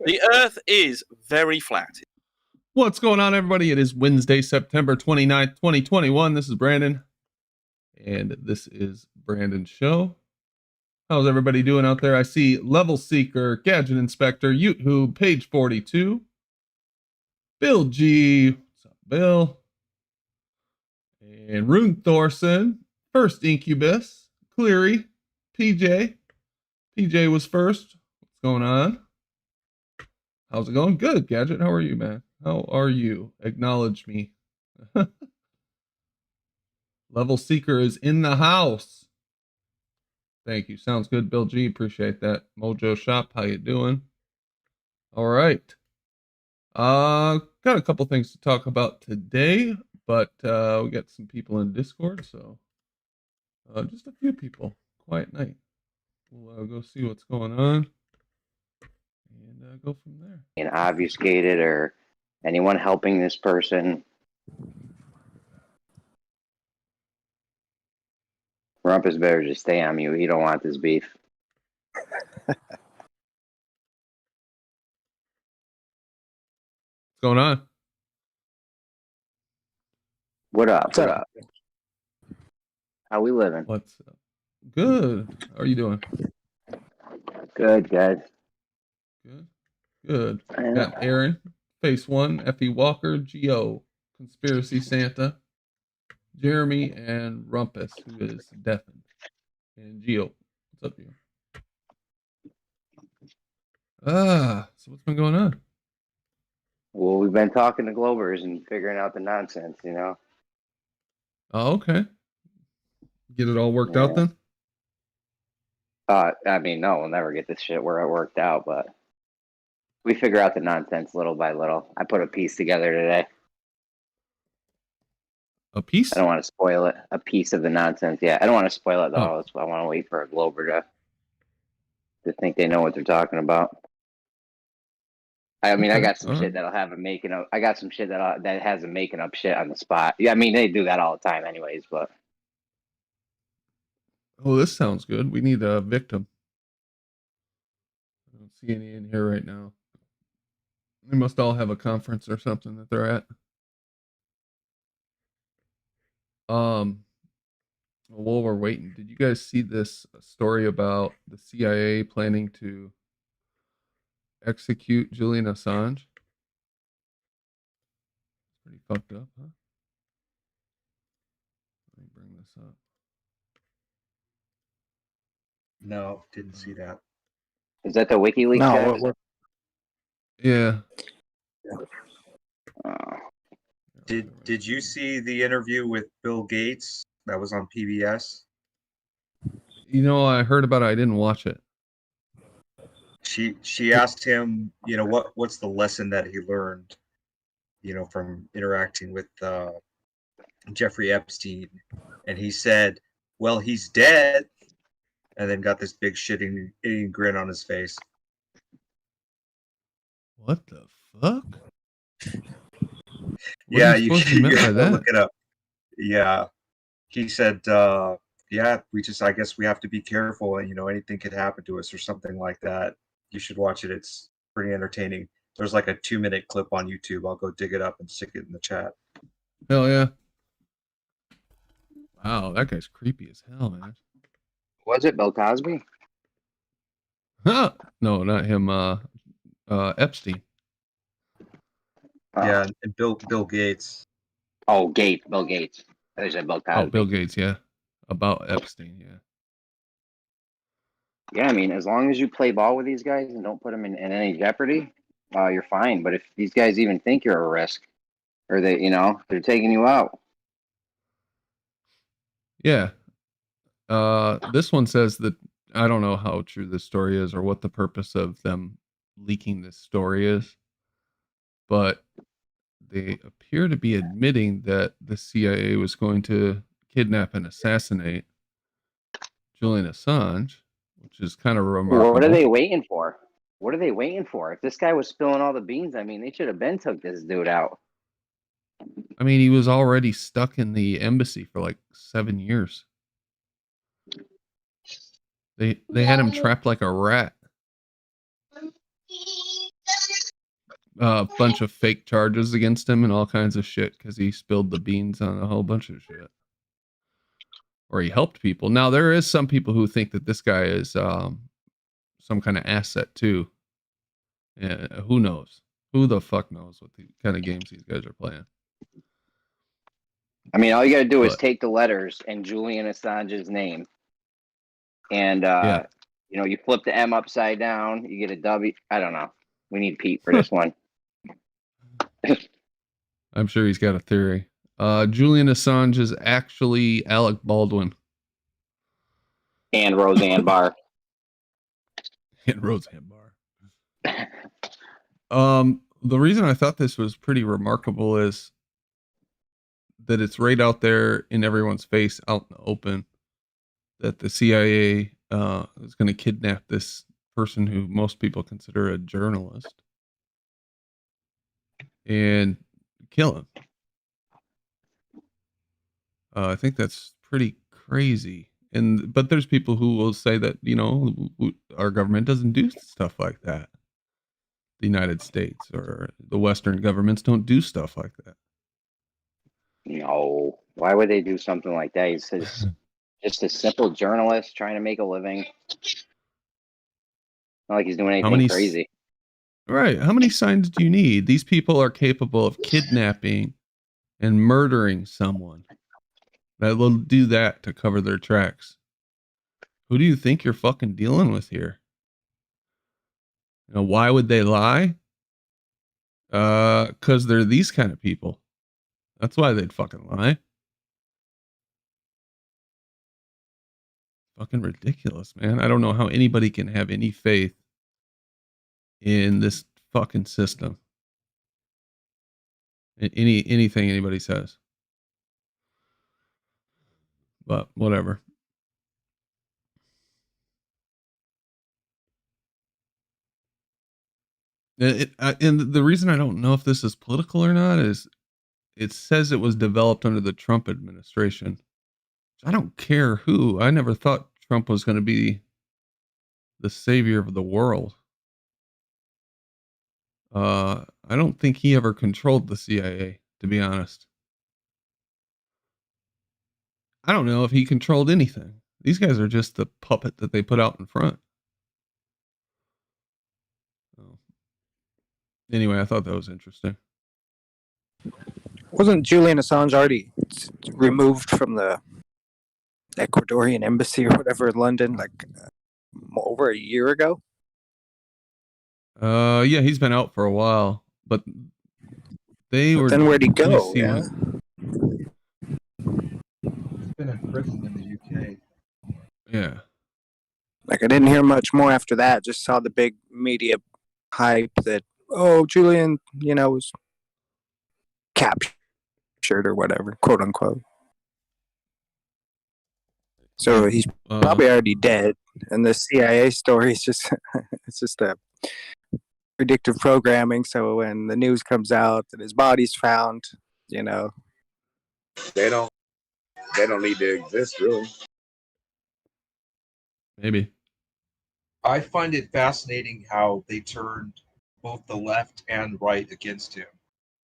The Earth is very flat. What's going on, everybody? It is Wednesday, September 29th, 2021. This is Brandon, and this is Brandon's show. How's everybody doing out there? I see Level Seeker, Gadget Inspector, YouTube, Page 42, Bill G. What's up, Bill? And Rune Thorson, First Incubus, Cleary, PJ. PJ was first. What's going on? How's it going? Good, Gadget. How are you, man? How are you? Acknowledge me. Level Seeker is in the house. Thank you. Sounds good, Bill G. Appreciate that. Mojo Shop, how you doing? All right. Got a couple things to talk about today, but we got some people in Discord, so just a few people. Quiet night. We'll go see what's going on and go from there. And obfuscated or anyone helping this person. Rumpus better just stay on mute. He don't want this beef. What's going on? What up? What up? How we living? What's up? Good. How are you doing? Good, good. Good. Good. Got Aaron, Face One, Effie Walker, Geo, Conspiracy Santa, Jeremy, and Rumpus, who is deafened. And Geo. What's up, Geo? So what's been going on? Well, we've been talking to Globers and figuring out the nonsense, you know? Oh, okay. Get it all worked out then? I mean, no, we'll never get this shit where it worked out, but we figure out the nonsense little by little. I put a piece together today. A piece? I don't want to spoil it. A piece of the nonsense. Yeah, I don't want to spoil it though. Oh. I want to wait for a Glober to think they know what they're talking about. I mean, okay. I got some shit that'll have them making up. I got some shit that has them making up shit on the spot. Yeah, I mean, they do that all the time, anyways. But oh, this sounds good. We need a victim. I don't see any in here right now. They must all have a conference or something that they're at. While we're waiting, did you guys see this story about the CIA planning to execute Julian Assange? Pretty fucked up, huh? Let me bring this up. No, didn't see that. Is that the WikiLeaks? No. Yeah. Did you see the interview with Bill Gates that was on PBS? You know, I heard about it. I didn't watch it. She asked him, you know, what's the lesson that he learned, you know, from interacting with Jeffrey Epstein, and he said, "Well, he's dead," and then got this big shitting grin on his face. What the fuck? Yeah, you gotta look it up. Yeah, he said, "Yeah, I guess we have to be careful, and you know, anything could happen to us or something like that." You should watch it. It's pretty entertaining. There's like a 2-minute clip on YouTube. I'll go dig it up and stick it in the chat. Hell yeah! Wow, that guy's creepy as hell, man. Was it Bill Cosby? Huh? No, not him. Epstein. Yeah, and Bill Gates. Oh, Bill Gates. I said Bill Cosby. Oh, Bill Gates, yeah. About Epstein, yeah. Yeah, I mean, as long as you play ball with these guys and don't put them in any jeopardy, you're fine. But if these guys even think you're a risk, or they, you know, they're taking you out. Yeah. This one says that I don't know how true this story is or what the purpose of them leaking this story is, but they appear to be admitting that the CIA was going to kidnap and assassinate Julian Assange, which is kind of remarkable. What are they waiting for? What are they waiting for? If this guy was spilling all the beans, I mean, they should have took this dude out. I mean, he was already stuck in the embassy for like 7 years. They had him trapped like a rat. a bunch of fake charges against him and all kinds of shit because he spilled the beans on a whole bunch of shit. Or he helped people. Now, there is some people who think that this guy is some kind of asset, too. Yeah, who knows? Who the fuck knows what the kind of games these guys are playing? I mean, all you got to do is take the letters and Julian Assange's name. And, yeah. you know, you flip the M upside down, you get a W. I don't know. We need Pete for this one. I'm sure he's got a theory. Julian Assange is actually Alec Baldwin. And Roseanne Barr. And Roseanne Barr. The reason I thought this was pretty remarkable is that it's right out there in everyone's face, out in the open, that the CIA is going to kidnap this person who most people consider a journalist and kill him. I think that's pretty crazy. But there's people who will say that, you know, our government doesn't do stuff like that. The United States or the Western governments don't do stuff like that. No. Why would they do something like that? He's just a simple journalist trying to make a living. Not like he's doing anything crazy. Right. How many signs do you need? These people are capable of kidnapping and murdering someone. That will do that to cover their tracks. Who do you think you're fucking dealing with here? You know, why would they lie? Because they're these kind of people. That's why they'd fucking lie. Fucking ridiculous, man. I don't know how anybody can have any faith in this fucking system. Anything anybody says. But whatever. And the reason I don't know if this is political or not is it says it was developed under the Trump administration. I don't care who. I never thought Trump was going to be the savior of the world. I don't think he ever controlled the CIA, to be honest. I don't know if he controlled anything. These guys are just the puppet that they put out in front. Oh. Anyway, I thought that was interesting. Wasn't Julian Assange already removed from the Ecuadorian embassy or whatever in London like over a year ago? Yeah, he's been out for a while, but were. Then where'd he go? Yeah. He's been in prison in the UK. Yeah. Like I didn't hear much more after that. Just saw the big media hype that Julian, was captured or whatever, quote unquote. So he's probably already dead, and the CIA story is just it's just a predictive programming. So when the news comes out that his body's found, they don't need to exist, really. Maybe. I find it fascinating how they turned both the left and right against him.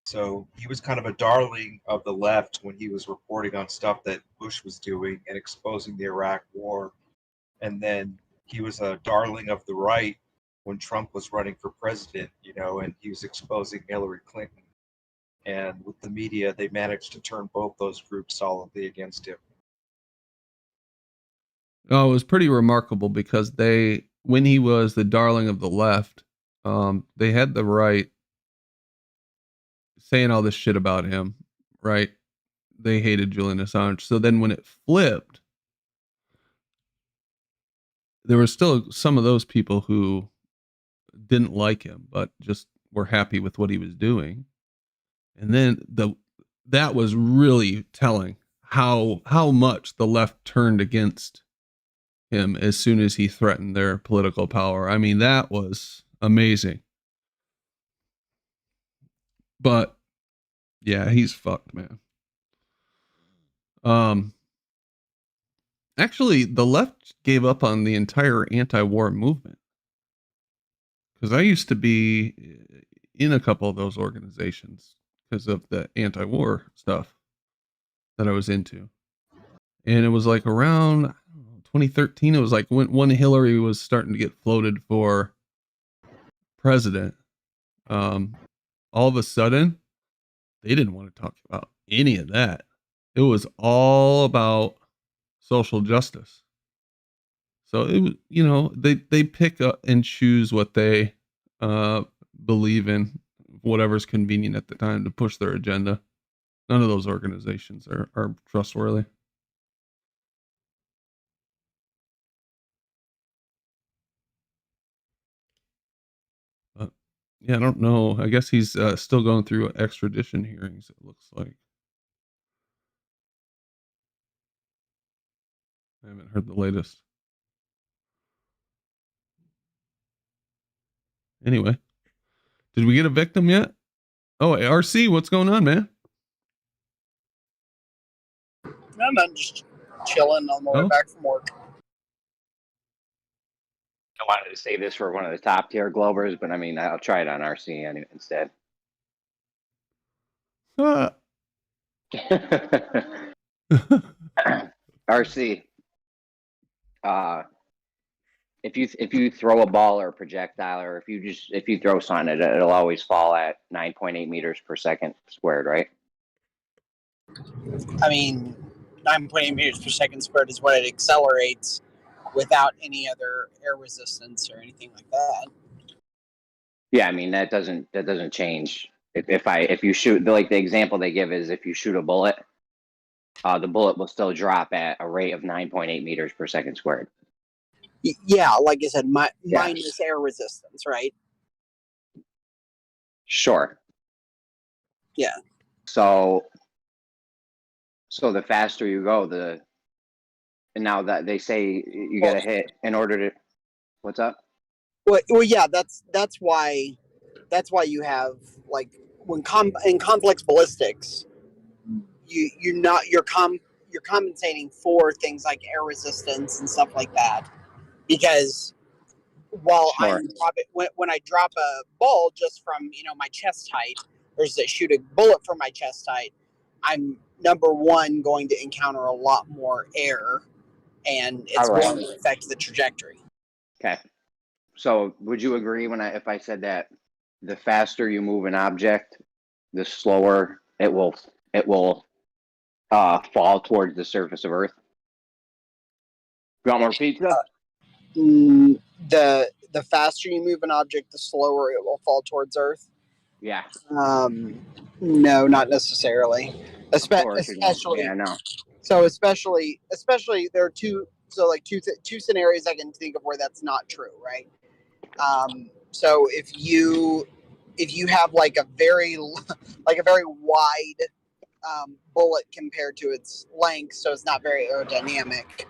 So he was kind of a darling of the left when he was reporting on stuff that Bush was doing and exposing the Iraq War. And then he was a darling of the right when Trump was running for president, and he was exposing Hillary Clinton. And with the media, they managed to turn both those groups solidly against him. Oh, it was pretty remarkable because when he was the darling of the left, they had the right saying all this shit about him, right? They hated Julian Assange. So then when it flipped, there were still some of those people who didn't like him, but just were happy with what he was doing. And then that was really telling how much the left turned against him as soon as he threatened their political power. I mean, that was amazing. But yeah, he's fucked, man. Actually, the left gave up on the entire anti-war movement. Because I used to be in a couple of those organizations because of the anti-war stuff that I was into. And it was like around 2013, it was like when Hillary was starting to get floated for president. All of a sudden, they didn't want to talk about any of that. It was all about social justice. So it was, you know, they pick up and choose what they believe in, whatever's convenient at the time to push their agenda. None of those organizations are trustworthy. But yeah, I don't know. I guess he's still going through extradition hearings, it looks like. I haven't heard the latest. Anyway, did we get a victim yet? Oh, RC, what's going on, man? I'm just chilling on my way back from work. I wanted to save this for one of the top tier Globers, but I mean, I'll try it on RC instead. RC, if you throw a ball or a projectile, or if you throw something, it'll always fall at 9.8 meters per second squared, right? I mean, 9.8 meters per second squared is what it accelerates without any other air resistance or anything like that. Yeah, I mean that doesn't change. If you shoot, like the example they give is if you shoot a bullet, the bullet will still drop at a rate of 9.8 meters per second squared. Yeah, like I said, minus air resistance, right? Sure. Yeah. So the faster you go, and now that they say you got to hit in order to, what's up? Well, yeah, that's why you have, like, when in complex ballistics, you're compensating for things like air resistance and stuff like that, because while Sure. when I drop a ball just from my chest height versus shoot a bullet from my chest height, I'm number one going to encounter a lot more air, and it's going to affect the trajectory. Okay. So would you agree if I said that the faster you move an object, the slower it will fall towards the surface of Earth? You want more pizza? The faster you move an object, the slower it will fall towards Earth. Yeah. No, not necessarily. Especially. Yeah, no. So especially there are two scenarios I can think of where that's not true, right? So if you have like a very wide bullet compared to its length, so it's not very aerodynamic,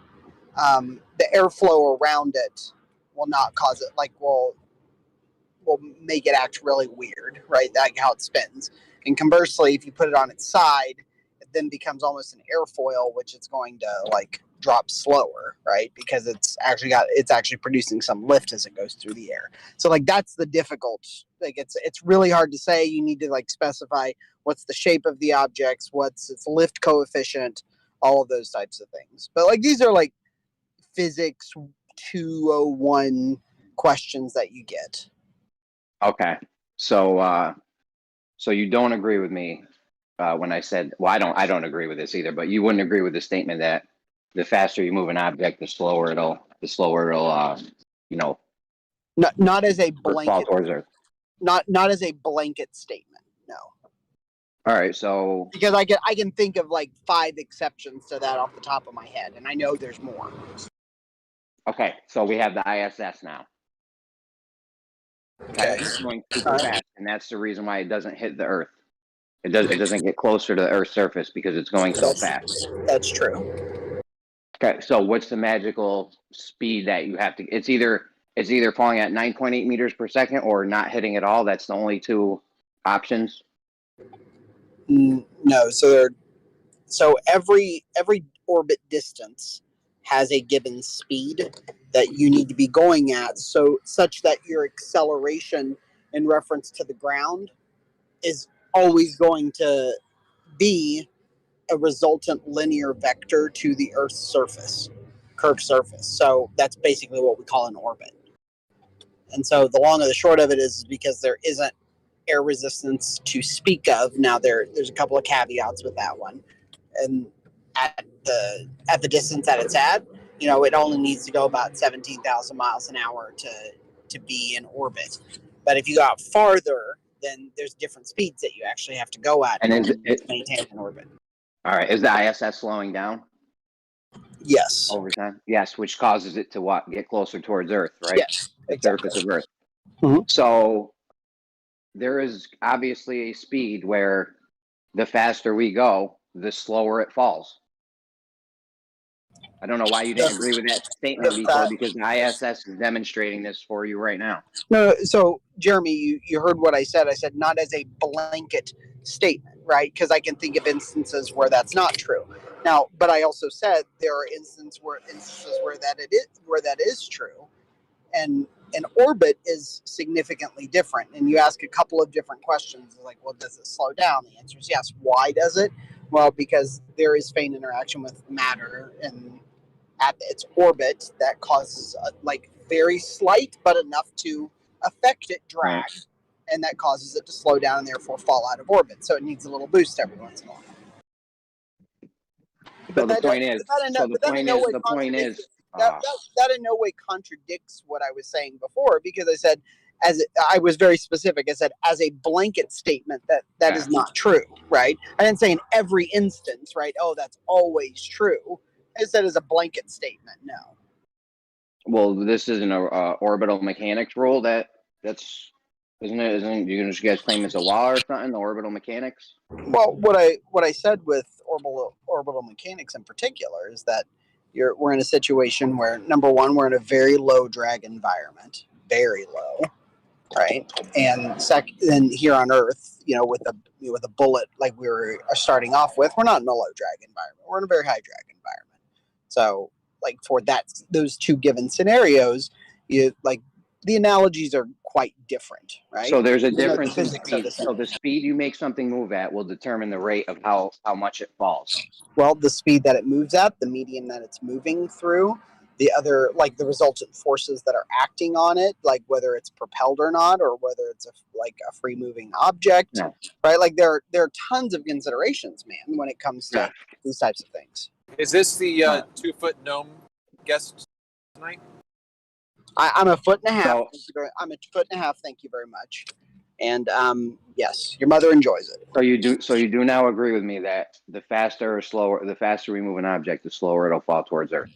the airflow around it will not cause it, will make it act really weird, right? That's how it spins. And conversely, if you put it on its side, it then becomes almost an airfoil, which it's going to drop slower, right? Because it's actually producing some lift as it goes through the air. So that's the difficult. It's really hard to say. You need to specify what's the shape of the objects, what's its lift coefficient, all of those types of things. But these are physics 201 questions that you get. Okay. So you don't agree with me when I said, well, I don't agree with this either, but you wouldn't agree with the statement that the faster you move an object, the slower it'll not as a blanket fall towards Earth. Not as a blanket statement, no. All right, so because I can think of 5 exceptions to that off the top of my head, and I know there's more. Okay, so we have the ISS now. Okay. It's going super fast, and that's the reason why it doesn't hit the Earth. It doesn't get closer to the Earth's surface because it's going so fast. That's true. Okay, so what's the magical speed that you have to? It's either falling at 9.8 meters per second or not hitting at all. That's the only two options. No, so every orbit distance has a given speed that you need to be going at, such that your acceleration in reference to the ground is always going to be a resultant linear vector to the Earth's surface, curved surface. So that's basically what we call an orbit. And so the long and the short of it is because there isn't air resistance to speak of. Now there's a couple of caveats with that one. And at the distance that it's at, it only needs to go about 17,000 miles an hour to be in orbit. But if you go out farther, then there's different speeds that you actually have to go at and to maintain an orbit. All right. Is the ISS slowing down? Yes. Over time? Yes, which causes it to what? Get closer towards Earth, right? Yes, the exactly. surface of Earth. Mhm. So there is obviously a speed where the faster we go, the slower it falls. I don't know why you didn't agree with that statement before, because the ISS is demonstrating this for you right now. No, so Jeremy, you heard what I said. I said not as a blanket statement, right? Because I can think of instances where that's not true. Now, but I also said there are instances where that is true, and an orbit is significantly different. And you ask a couple of different questions, like, well, does it slow down? The answer is yes. Why does it? Well, because there is faint interaction with matter and at its orbit that causes very slight but enough to affect it drag, and that causes it to slow down and therefore fall out of orbit. So it needs a little boost every once in a while. So the point is, that in no way contradicts what I was saying before, because I said, I was very specific. I said, as a blanket statement, that is not true, right? I didn't say in every instance, right? Oh, that's always true. I said as a blanket statement, no. Well, this isn't a orbital mechanics rule. Isn't it? Isn't you guys claim it's a law or something? The orbital mechanics. Well, what I said with orbital mechanics in particular is that we're in a situation where, number one, we're in a very low drag environment, very low, right? And second, then here on Earth, with a bullet like we were starting off with, we're not in a low drag environment. We're in a very high drag environment. So, for those two given scenarios, the analogies are quite different, right? So there's a difference in speed. So the speed you make something move at will determine the rate of how much it falls. Well, the speed that it moves at, the medium that it's moving through, the other, the resultant forces that are acting on it, whether it's propelled or not, or whether it's a free moving object, right? There are tons of considerations, man, when it comes to these types of things. Is this the 2-foot gnome guest tonight? I'm a foot and a half. I'm a foot and a half. Thank you very much. And yes, your mother enjoys it. So you do now agree with me that the faster we move an object, the slower it'll fall towards Earth.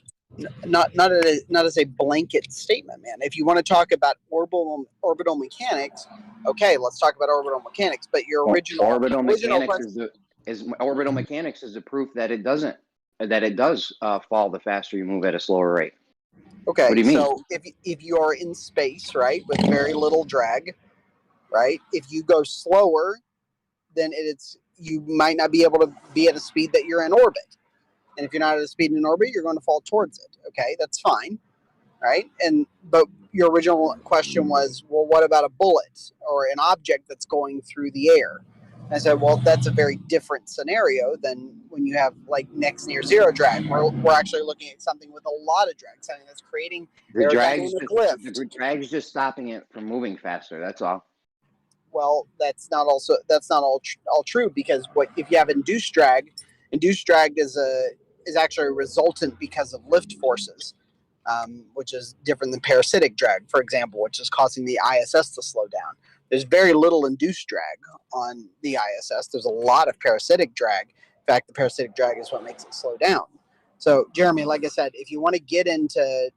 Not as a blanket statement, man. If you want to talk about orbital mechanics, okay, let's talk about orbital mechanics. But your orbital mechanics is the proof that it does fall the faster you move at a slower rate. Okay, what do you mean? So if you are in space, right, with very little drag, right, if you go slower, then you might not be able to be at a speed that you're in orbit. And if you're not at a speed in orbit, you're going to fall towards it. Okay, that's fine, right? But your original question was, well, what about a bullet or an object that's going through the air? And I said, well, that's a very different scenario than when you have next near zero drag. We're actually looking at something with a lot of drag, something that's creating aerodynamic lift. The drag is just stopping it from moving faster. That's all. Well, that's not all true, because if you have induced drag is actually a resultant because of lift forces, which is different than parasitic drag, for example, which is causing the ISS to slow down. There's very little induced drag on the ISS. There's a lot of parasitic drag. In fact, the parasitic drag is what makes it slow down. So, Jeremy, like I said, if you want to get into,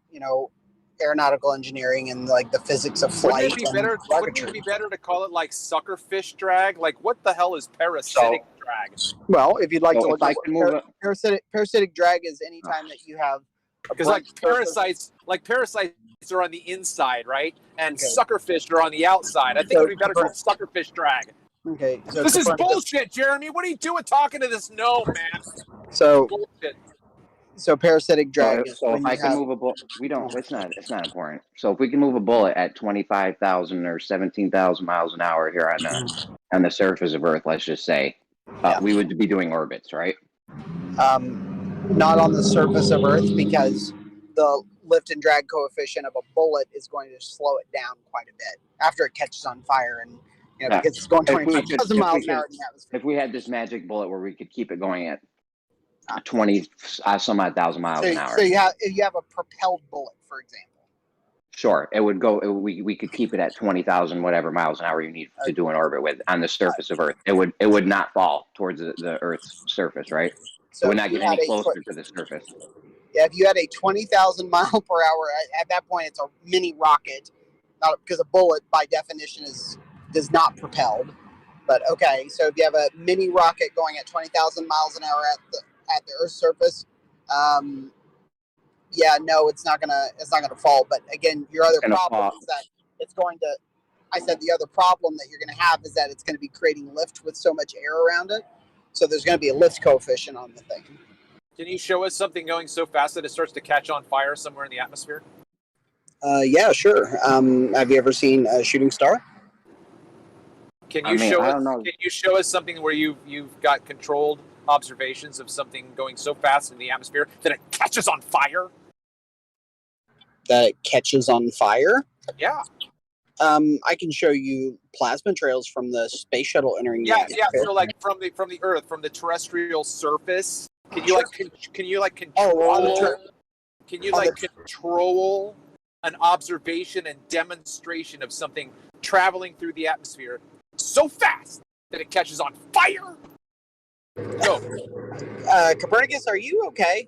aeronautical engineering and the physics of flight, wouldn't it be better to call it suckerfish drag? What the hell is parasitic drag? Well, if you'd like to look at parasitic drag is any time that you have, because parasites are on the inside, right? And suckerfish are on the outside. I think it would be better called suckerfish drag. Okay. So this is bullshit, Jeremy. What are you doing talking to this gnome, man? So bullshit. So parasitic drag. So if I can move a bullet, we don't. It's not important. So if we can move a bullet at 25,000 or 17,000 miles an hour here on the surface of Earth, let's just say, we would be doing orbits, right? Not on the surface of Earth, because the lift and drag coefficient of a bullet is going to slow it down quite a bit after it catches on fire, and because it's going 25,000 miles an hour in the atmosphere. If we had this magic bullet where we could keep it going at 20 some odd thousand miles an hour. So you have a propelled bullet, for example. Sure, it would go. We could keep it at 20,000 whatever miles an hour you need to do an orbit with on the surface of Earth. It would not fall towards the Earth's surface, right? So it would not get any closer to the surface. Yeah, if you had a 20,000 mile per hour, at that point it's a mini rocket, not because a bullet by definition is not propelled. But okay, so if you have a mini rocket going at 20,000 miles an hour at the Earth's surface, it's not gonna fall. But again, your other problem is that it's going to. I said the other problem that you're going to have is that it's going to be creating lift with so much air around it. So there's going to be a lift coefficient on the thing. Can you show us something going so fast that it starts to catch on fire somewhere in the atmosphere? Yeah, sure. Have you ever seen a shooting star? Can you show us something where you've got controlled observations of something going so fast in the atmosphere that it catches on fire? That it catches on fire? Yeah. I can show you plasma trails from the space shuttle entering the atmosphere. Yeah. So like from the Earth, from the terrestrial surface, can you control an observation and demonstration of something traveling through the atmosphere so fast that it catches on fire? Go. Copernicus, are you okay?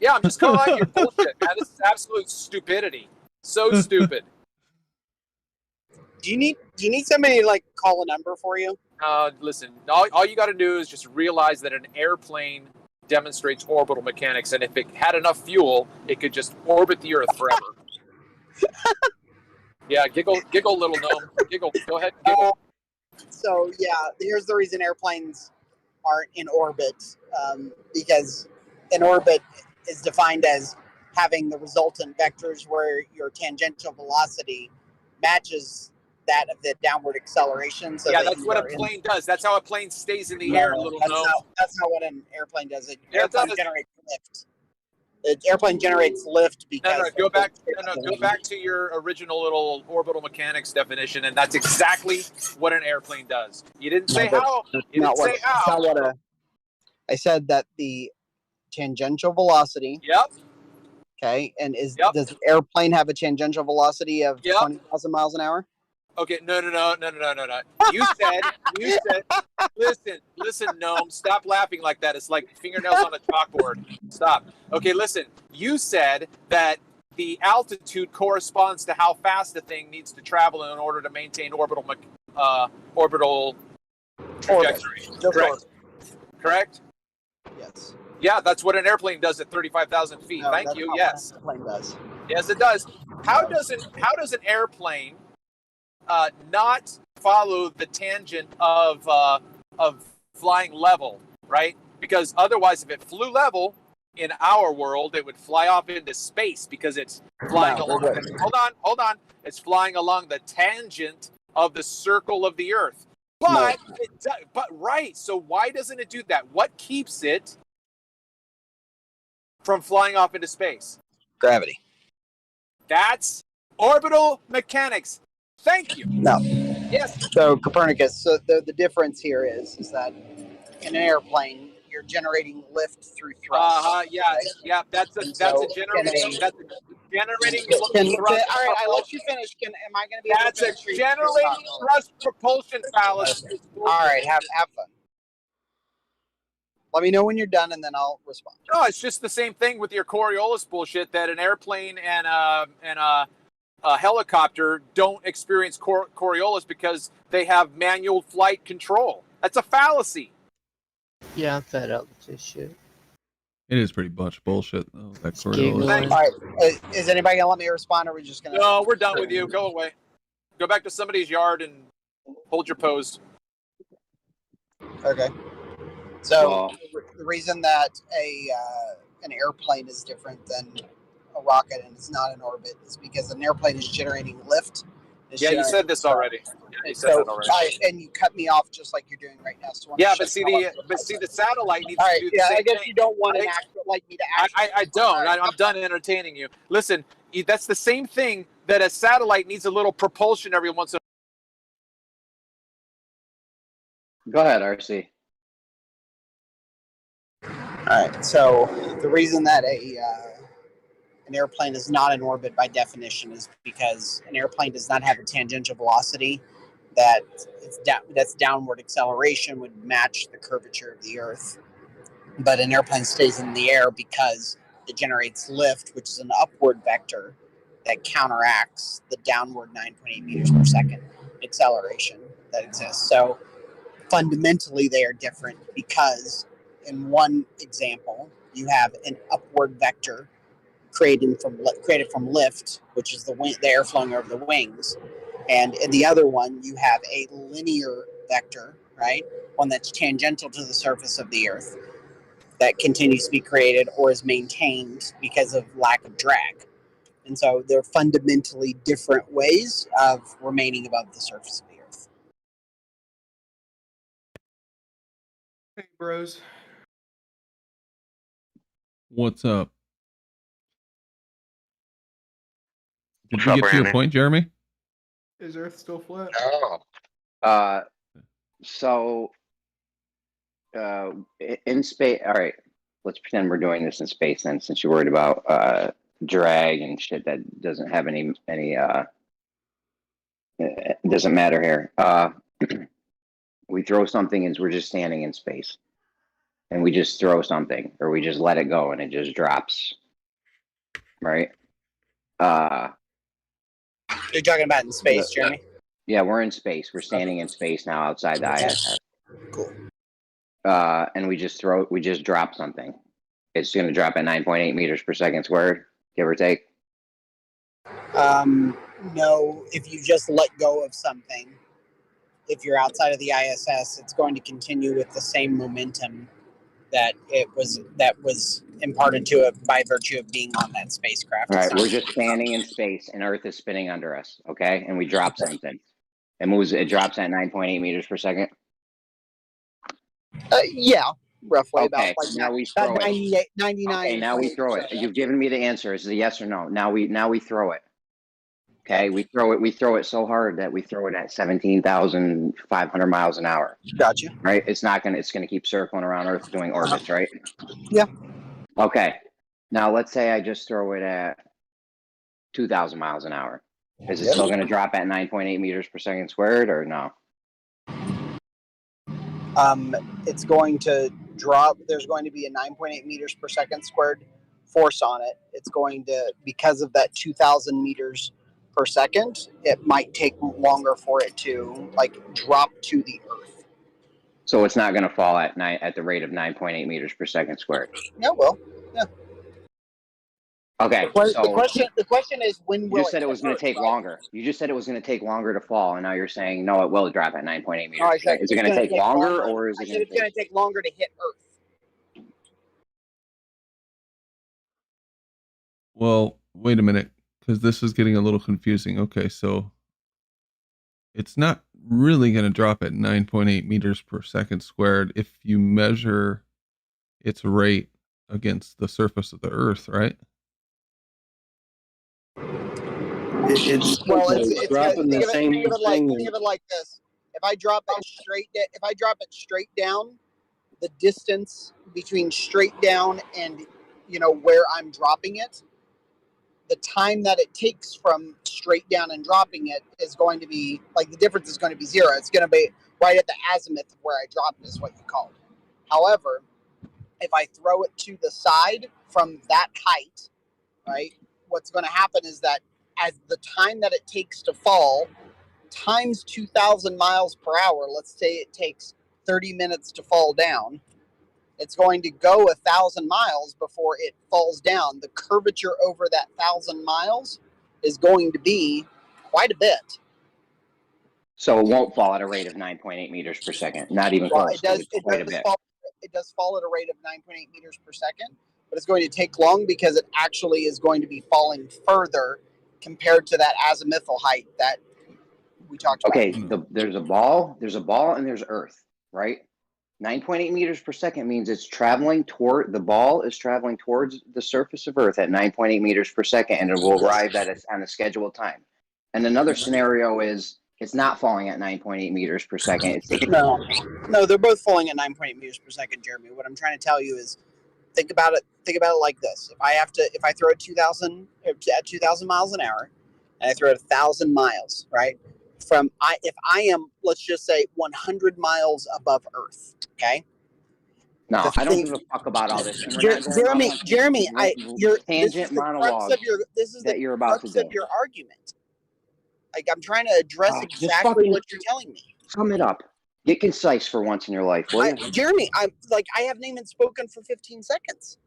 Yeah, I'm just calling out your bullshit, man. This is absolute stupidity. So stupid. Do you need somebody to call a number for you? Listen, all you got to do is just realize that an airplane demonstrates orbital mechanics, and if it had enough fuel, it could just orbit the Earth forever. Yeah, giggle, little gnome. Giggle. Go ahead, giggle. So yeah, here's the reason airplanes aren't in orbit, because an orbit is defined as having the resultant vectors where your tangential velocity matches that of the downward acceleration. So that's what a plane does. That's how a plane stays in the air, little gnome. That's not what an airplane does. An airplane generates lift. The airplane generates lift because... Go back to your original little orbital mechanics definition, and that's exactly what an airplane does. You didn't say how. You didn't say how. I said that the tangential velocity... Yep. Okay, and does the airplane have a tangential velocity of 20,000 miles an hour? Okay, no. You said, listen, gnome, stop laughing like that. It's like fingernails on a chalkboard. Stop. Okay, listen. You said that the altitude corresponds to how fast the thing needs to travel in order to maintain orbital trajectory. Correct? Yes. Yeah, that's what an airplane does at 35,000 feet. No, Thank you. Yes. An airplane does. Yes, it does. How does an airplane not follow the tangent of flying level, right? Because otherwise, if it flew level in our world, it would fly off into space because it's flying along. Hold on. It's flying along the tangent of the circle of the Earth. But right. So why doesn't it do that? What keeps it from flying off into space? Gravity. That's orbital mechanics. Thank you. No. Yes. So Copernicus, so the difference here is that in an airplane you're generating lift through thrust. Yeah. That's a generating. That's a generating thrust. All right, I let you finish. Am I going to be? That's a generating thrust propulsion fallacy. All right, have fun. Let me know when you're done, and then I'll respond. No, it's just the same thing with your Coriolis bullshit that an airplane and a helicopter don't experience Coriolis because they have manual flight control. That's a fallacy. Yeah, I'm fed up with this shit. It is pretty much bullshit, though, that Coriolis. All right, is anybody going to let me respond, or are we just going to... No, we're done with you. Go away. Go back to somebody's yard and hold your pose. Okay. So the reason that an airplane is different than a rocket and it's not in orbit is because an airplane is generating lift. Yeah, you said this already. Yeah, you said that already. And you cut me off just like you're doing right now. So yeah, but see the satellite needs to do the same I guess thing. you don't want an actor like me to actually. I don't. I'm done entertaining you. Listen, that's the same thing that a satellite needs a little propulsion every once in a Go ahead, RC. All right. So the reason that an airplane is not in orbit by definition is because an airplane does not have a tangential velocity that's downward acceleration would match the curvature of the Earth. But an airplane stays in the air because it generates lift, which is an upward vector that counteracts the downward 9.8 meters per second acceleration that exists. So fundamentally, they are different because in one example, you have an upward vector created from lift, which is the air flowing over the wings. And in the other one, you have a linear vector, right? One that's tangential to the surface of the Earth that continues to be created or is maintained because of lack of drag. And so they're fundamentally different ways of remaining above the surface of the Earth. Hey, bros. What's up? Did we get to your point, Jeremy? Is Earth still flat? Oh. So in space, all right, let's pretend we're doing this in space then, since you're worried about drag and shit that doesn't have any it doesn't matter here. We throw something and we're just standing in space, and we just throw something, or we just let it go and it just drops, right? You're talking about in space, Jeremy? Yeah, we're in space. We're standing in space now outside the ISS. Cool. And we just drop something. It's going to drop at 9.8 meters per second squared, give or take. No, if you just let go of something, if you're outside of the ISS, it's going to continue with the same momentum that was imparted to it by virtue of being on that spacecraft. All right, we're just standing in space and Earth is spinning under us, okay? And we drop something. It drops at 9.8 meters per second. Yeah, roughly okay, about now we throw it. 98, 99. Okay, now we throw it. You've given me the answer. Is it a yes or no? Now we throw it. Okay, we throw it so hard that we throw it at 17,500 miles an hour. Gotcha. Right? It's gonna keep circling around Earth doing orbits, right? Yeah. Okay. Now let's say I just throw it at 2,000 miles an hour. Is it still gonna drop at 9.8 meters per second squared, or no? It's going to drop. There's going to be a 9.8 meters per second squared force on it. It's going to, because of that 2,000 meters per second, it might take longer for it to drop to the Earth. So it's not going to fall at the rate of 9.8 meters per second squared. No, well, yeah. Okay. The question is, when will you just said it was going to take longer. You just said it was going to take longer to fall, and now you're saying no, it will drop at 9.8 meters. Is it going to take longer, or is it going to take longer to hit Earth? Well, wait a minute, because this is getting a little confusing. Okay, so it's not really going to drop at 9.8 meters per second squared if you measure its rate against the surface of the Earth, right? It's dropping the same thing. Think of it like this: if I drop it straight down, the distance between straight down and where I'm dropping it, the time that it takes from straight down and dropping it is going to be the difference is going to be zero. It's going to be right at the azimuth of where I dropped it, is what you call it. However, if I throw it to the side from that height, right, what's going to happen is that as the time that it takes to fall times 2,000 miles per hour, let's say it takes 30 minutes to fall down, it's going to go 1,000 miles before it falls down. The curvature over that 1,000 miles is going to be quite a bit. So it won't fall at a rate of 9.8 meters per second, not even close. It does fall at a rate of 9.8 meters per second, but but it's going to take long because it actually is going to be falling further compared to that azimuthal height that we talked about. Okay, there's a ball, and there's Earth, right? 9.8 meters per second means it's traveling toward, the ball is traveling towards the surface of Earth at 9.8 meters per second, and it will arrive on a scheduled time. And another scenario is it's not falling at 9.8 meters per second. It's taking No, they're both falling at 9.8 meters per second, Jeremy. What I'm trying to tell you is, think about it like this. If I throw it 2,000 miles an hour, and I throw it 1,000 miles, right? If I am, let's just say, 100 miles above Earth, okay? No, I don't give a fuck about all this. Jeremy, your tangent monologue this is that you're about to do. of your argument. Like, I'm trying to address exactly what you're telling me. Sum it up. Get concise for once in your life, will you? Jeremy, I haven't even spoken for 15 seconds.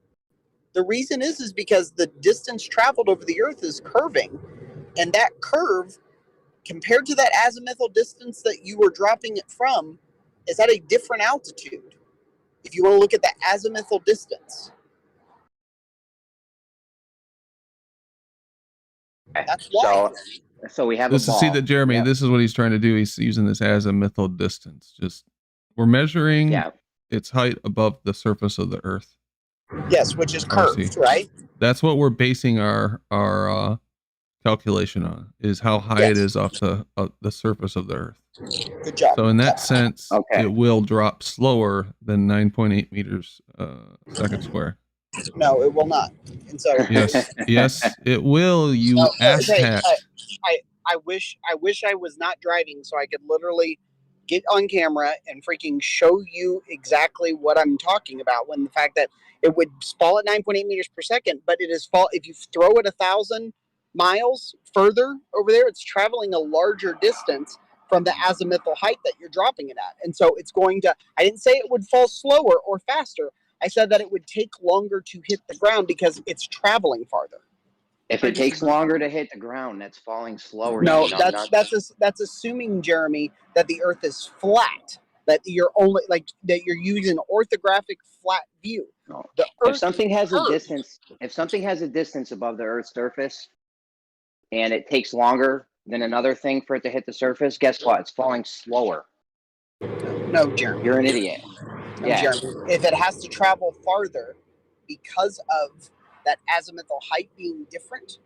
The reason is because the distance traveled over the Earth is curving, and that curve, compared to that azimuthal distance that you were dropping it from, is at a different altitude. If you want to look at the azimuthal distance. That's why. So we have this a ball. See that Jeremy, this is what he's trying to do. He's using this azimuthal distance. We're measuring its height above the surface of the Earth. Yes, which is curved, right? That's what we're basing our calculation on, is how high it is off the surface of the Earth. Good job. So in that sense, it will drop slower than 9.8 meters second square. No, it will not. And so yes, it will. You asshat. I wish I was not driving so I could literally get on camera and freaking show you exactly what I'm talking about, when the fact that it would fall at 9.8 meters per second, but it is if you throw it 1,000 miles further over there, it's traveling a larger distance from the azimuthal height that you're dropping it at. And so it's going to, I didn't say it would fall slower or faster. I said that it would take longer to hit the ground because it's traveling farther. If it takes longer to hit the ground, that's falling slower. No, that's assuming, Jeremy, that the Earth is flat. That you're using an orthographic flat view. No. The Earth if something has a distance above the Earth's surface, and it takes longer than another thing for it to hit the surface, guess what? It's falling slower. No, Jeremy. You're an idiot. No, Jeremy. If it has to travel farther because of that azimuthal height being different,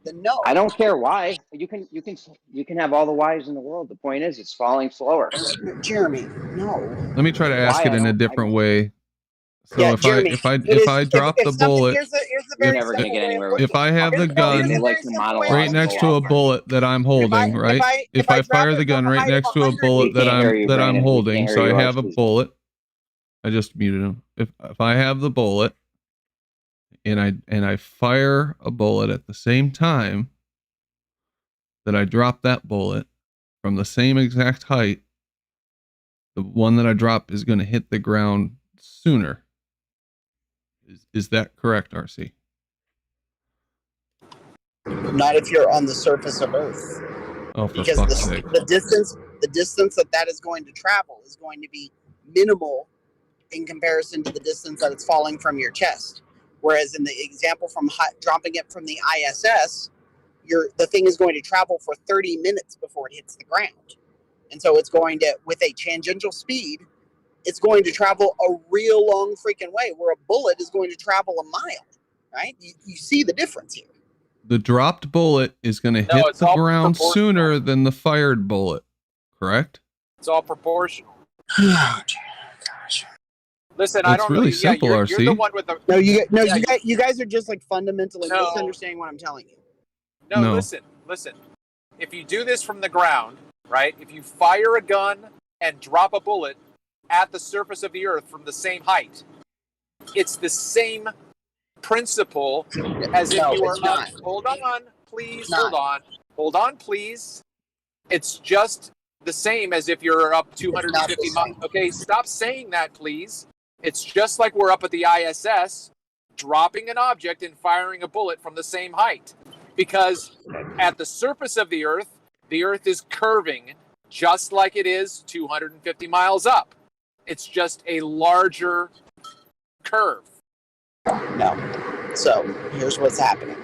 then no. I don't care why. You can have all the whys in the world. The point is, it's falling slower. Jeremy, no. Let me try to ask it in a different way. So if I drop the bullet, if I have the gun right next to a bullet that I'm holding, right? If I fire the gun right next to a bullet that I'm holding, so I have a bullet. I just muted him. If I have the bullet and I fire a bullet at the same time that I drop that bullet from the same exact height, the one that I drop is going to hit the ground sooner. Is that correct, RC? Not if you're on the surface of Earth. Oh, for because fuck's sake. The distance that is going to travel is going to be minimal in comparison to the distance that it's falling from your chest. Whereas in the example from dropping it from the ISS, the thing is going to travel for 30 minutes before it hits the ground. And so it's going to, with a tangential speed, it's going to travel a real long freaking way, where a bullet is going to travel a mile, right? You see the difference here. The dropped bullet is going to hit the ground sooner than the fired bullet, correct? It's all proportional. Gosh. Listen, I don't really know. Simple, you're RC. the one with the you guys are just like fundamentally misunderstanding what I'm telling you. No, listen. If you do this from the ground, right? If you fire a gun and drop a bullet at the surface of the Earth from the same height, it's the same principle as if you were up. Hold on, please. Hold on, please. It's just the same as if you're up 250 miles. Okay, stop saying that, please. It's just like we're up at the ISS, dropping an object and firing a bullet from the same height. Because at the surface of the Earth is curving just like it is 250 miles up. It's just a larger curve. No. So here's what's happening.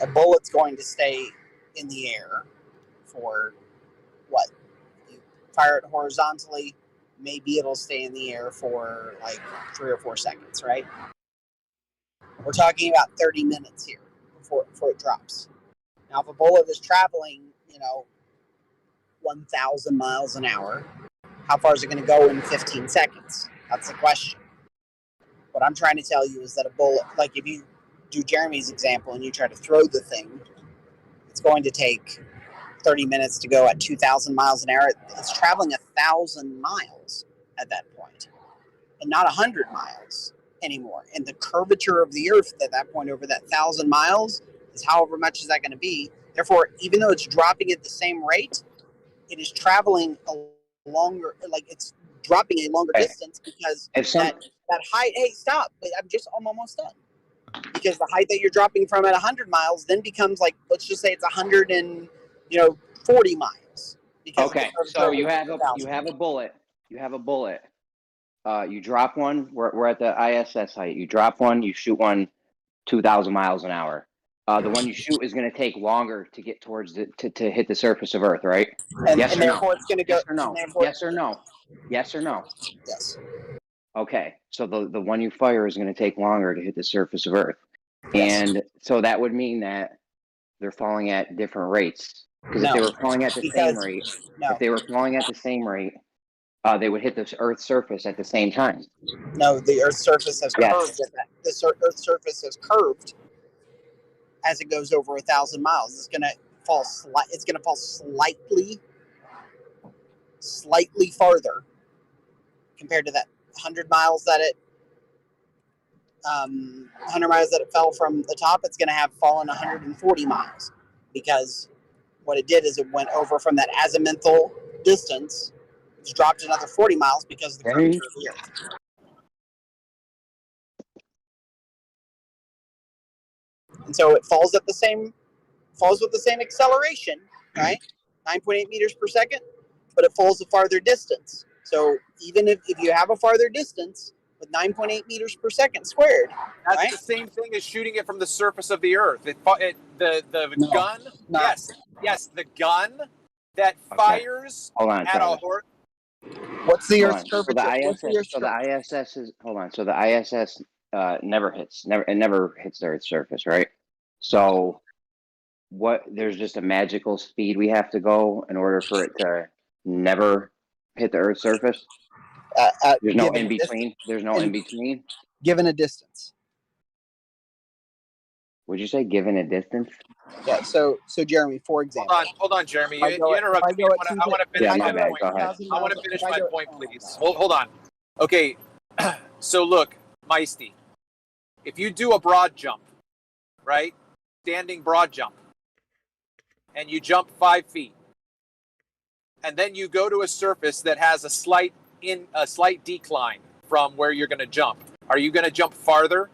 A bullet's going to stay in the air for what? You fire it horizontally, maybe it'll stay in the air for like 3 or 4 seconds, right? We're talking about 30 minutes here before it drops. Now, if a bullet is traveling, 1,000 miles an hour, how far is it going to go in 15 seconds? That's the question. What I'm trying to tell you is that a bullet, like if you do Jeremy's example and you try to throw the thing, it's going to take 30 minutes to go at 2,000 miles an hour. It's traveling 1,000 miles at that point, and not 100 miles anymore. And the curvature of the Earth at that point over that 1,000 miles is however much is that going to be. Therefore, even though it's dropping at the same rate, it is traveling a longer, like it's dropping a longer distance because that height. Hey, stop! I'm almost done. Because the height that you're dropping from at 100 miles then becomes like, let's just say it's 140 miles. Okay, so you have a bullet. You have a bullet. You drop one. We're at the ISS height. You drop one. You shoot one, 2,000 miles an hour. The one you shoot is going to take longer to get towards to hit the surface of Earth, right? Yes or no? It's going to go. Yes or no? Yes or no? Yes or no? Yes. Okay, so the one you fire is going to take longer to hit the surface of Earth, Yes. and so that would mean that they're falling at different rates. Because if they were falling at the same rate, they would hit the Earth's surface at the same time. No, the Earth's surface has curved. The Earth's surface has curved as it goes over 1,000 miles. It's going to fall. It's going to fall slightly farther compared to that 100 miles that it 100 miles that it fell from the top. It's going to have fallen 140 miles because what it did is it went over from that azimuthal distance. It's dropped another 40 miles because of the curvature of the Earth. And so it falls with the same acceleration, right? 9.8 meters per second, but it falls a farther distance. So even if you have a farther distance with 9.8 meters per second squared, that's the same thing as shooting it from the surface of the Earth. The gun, yes, the gun that fires at a horse. What's the Earth's curvature? So the ISS is So the ISS never hits the Earth's surface, right? So there's just a magical speed we have to go in order for it to never hit the Earth's surface. There's no in between. There's no in between. Given a distance. Would you say given a distance? Yeah. So Jeremy, for example. Hold on, Jeremy. You interrupted me. I want to finish my point. I want to finish my point, please. Hold on. Okay. So look, Meisty, if you do a broad jump, right? Standing broad jump, and you jump 5 feet, and then you go to a surface that has a slight decline from where you're going to jump. Are you going to jump farther?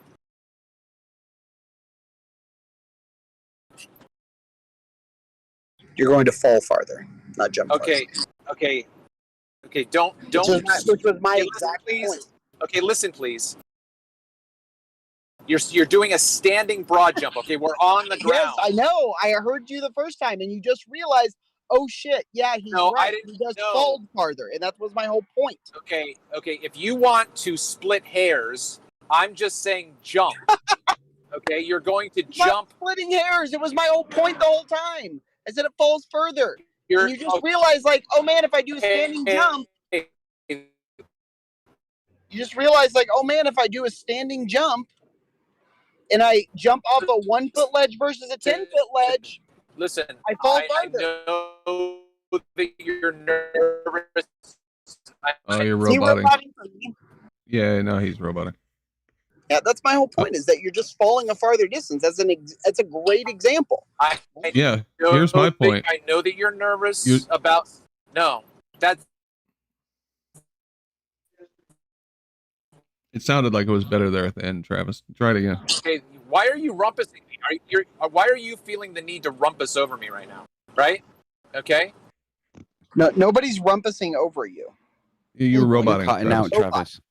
You're going to fall farther, not jump farther. Okay. Don't. Which was my exact point. Okay, listen, please. You're doing a standing broad jump. Okay, we're on the ground. Yes, I know. I heard you the first time, and you just realized, oh shit, yeah, he's right. I didn't he just fall farther, and that was my whole point. Okay. If you want to split hairs, I'm just saying jump. Okay, you're going to jump. Not splitting hairs. It was my whole point the whole time. I said it falls further. And you just realize, like, oh man, if I do a standing jump. You just realize, like, oh man, if I do a standing jump and I jump off a 1 foot ledge versus a 10 foot ledge, listen, I fall farther. I know that you're nervous. You're roboting. Yeah, no, he's roboting. Yeah, that's my whole point. Is that you're just falling a farther distance. That's a great example. Here's my point. I know that you're nervous about. No, that's. It sounded like it was better there at the end, Travis. Try it again. Okay, why are you rumpusing me? Why are you feeling the need to rumpus over me right now? Right? Okay. No, nobody's rumpusing over you. You're roboting. Cutting out, Travis.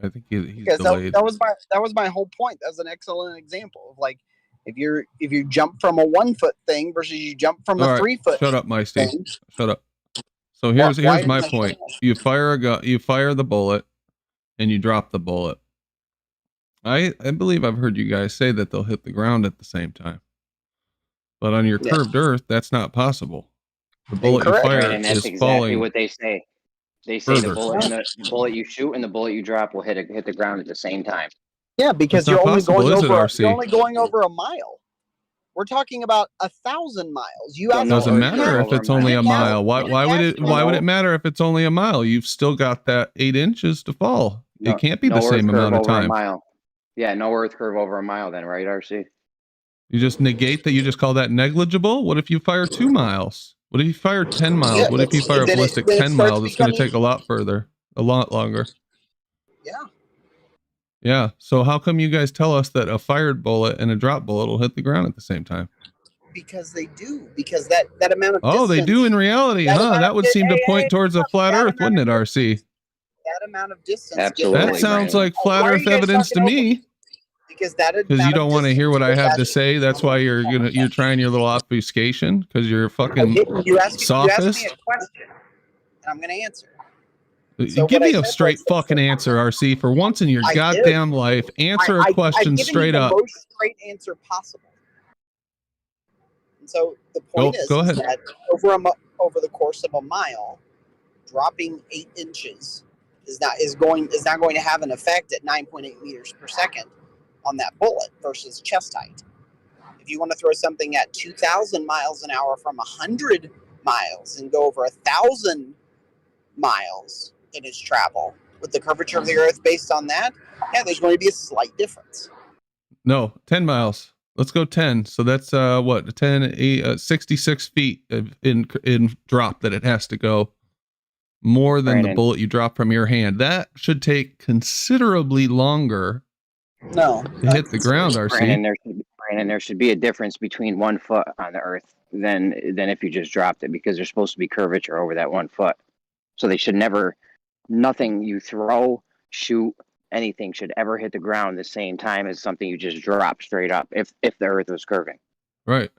I think he's because delayed. that was my whole point. That's an excellent example of like if you jump from a 1 foot thing versus you jump from a 3 foot. Shut up, Meisty. thing. Shut up. So here's Why my didn't I point. shut up? You fire a gun, you fire the bullet, and you drop the bullet. I believe I've heard you guys say that they'll hit the ground at the same time. But on your curved Earth, that's not possible. The bullet you fire and that's is exactly falling. what they say. They say further. the bullet you shoot and the bullet you drop will hit the ground at the same time. Yeah, because That's you're not only possible, going is it, over RC? you're only going over a mile. We're talking about 1,000 miles. You Well, asked no, Doesn't Earth matter curve if over it's a only a mile. mile. Why would it matter if it's only a mile? You've still got that 8 inches to fall. It can't be the same amount of time. Yeah, no Earth curve over a mile then, right, RC? You just negate that. You just call that negligible. What if you fire 2 miles? What if you fire 10 miles? Yeah, What if you fire a then ballistic it 10 starts miles? It's going to becoming- take a lot further, a lot longer. Yeah. Yeah. So how come you guys tell us that a fired bullet and a drop bullet will hit the ground at the same time? Because they do. Because that amount of Oh, they do in reality, huh? That would seem to point towards a flat Earth, wouldn't it, RC? that amount of distance. Absolutely. That sounds like flat Why are Earth you guys evidence to talking over me. Because that Because you don't want to hear what I have to say. That's why you're trying your little obfuscation. Because you're fucking You asked me sophist. a question, and I'm going to answer. Give me a straight fucking answer, RC. For once in your goddamn life, answer a question straight up. I've given you the most straight answer possible. And so the point is Go ahead. that over the course of a mile, dropping 8 inches is not going to have an effect at 9.8 meters per second on that bullet versus chest height. If you want to throw something at 2,000 miles an hour from 100 miles and go over 1,000 miles in its travel with the curvature of the Earth based on that, yeah, there's going to be a slight difference. No, 10 miles. Let's go 10. So that's 66 feet in drop that it has to go. More than the bullet you drop from your hand. That should take considerably longer to hit the ground, RC. Brandon, there should be a difference between 1 foot on the Earth than if you just dropped it, because there's supposed to be curvature over that 1 foot. So they should never, nothing you throw, shoot, anything should ever hit the ground the same time as something you just drop straight up if the Earth was curving. Right.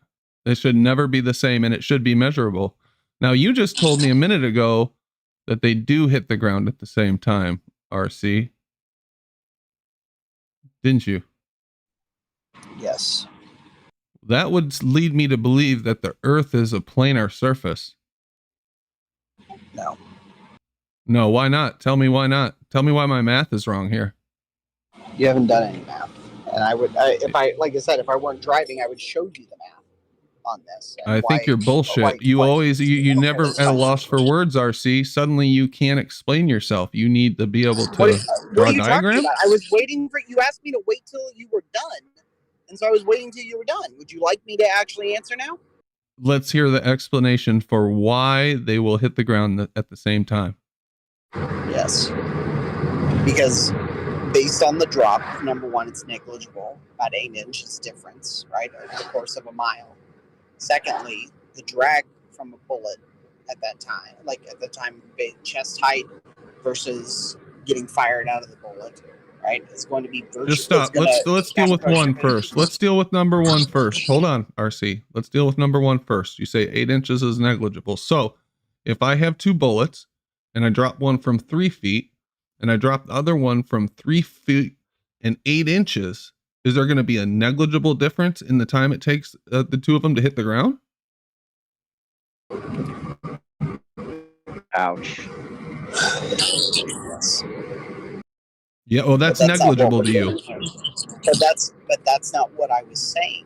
They should never be the same, and it should be measurable. Now, you just told me a minute ago that they do hit the ground at the same time, RC. Didn't you? Yes. That would lead me to believe that the Earth is a planar surface. No. No, why not? Tell me why not. Tell me why my math is wrong here. You haven't done any math. And if I weren't driving, I would show you the math on this. I think you're bullshit. You never at a loss for words, RC. Suddenly you can't explain yourself. You need to be able to draw a diagram. I was waiting for you. Asked me to wait till you were done. And so I was waiting till you were done. Would you like me to actually answer now? Let's hear the explanation for why they will hit the ground at the same time. Yes. Because based on the drop, number one, it's negligible, about 8 inches difference, right, over the course of a mile. Secondly, the drag from a bullet at that time, chest height versus getting fired out of the bullet, right, is going to be virtually. Just stop. Let's deal with one first. Let's deal with number one first. Hold on, RC. Let's deal with number one first. You say 8 inches is negligible. So if I have 2 bullets and I drop one from 3 feet and I drop the other one from 3 feet and 8 inches, is there going to be a negligible difference in the time it takes the 2 of them to hit the ground? Ouch. Yes. Yeah, well, that's negligible to you. But that's not what I was saying.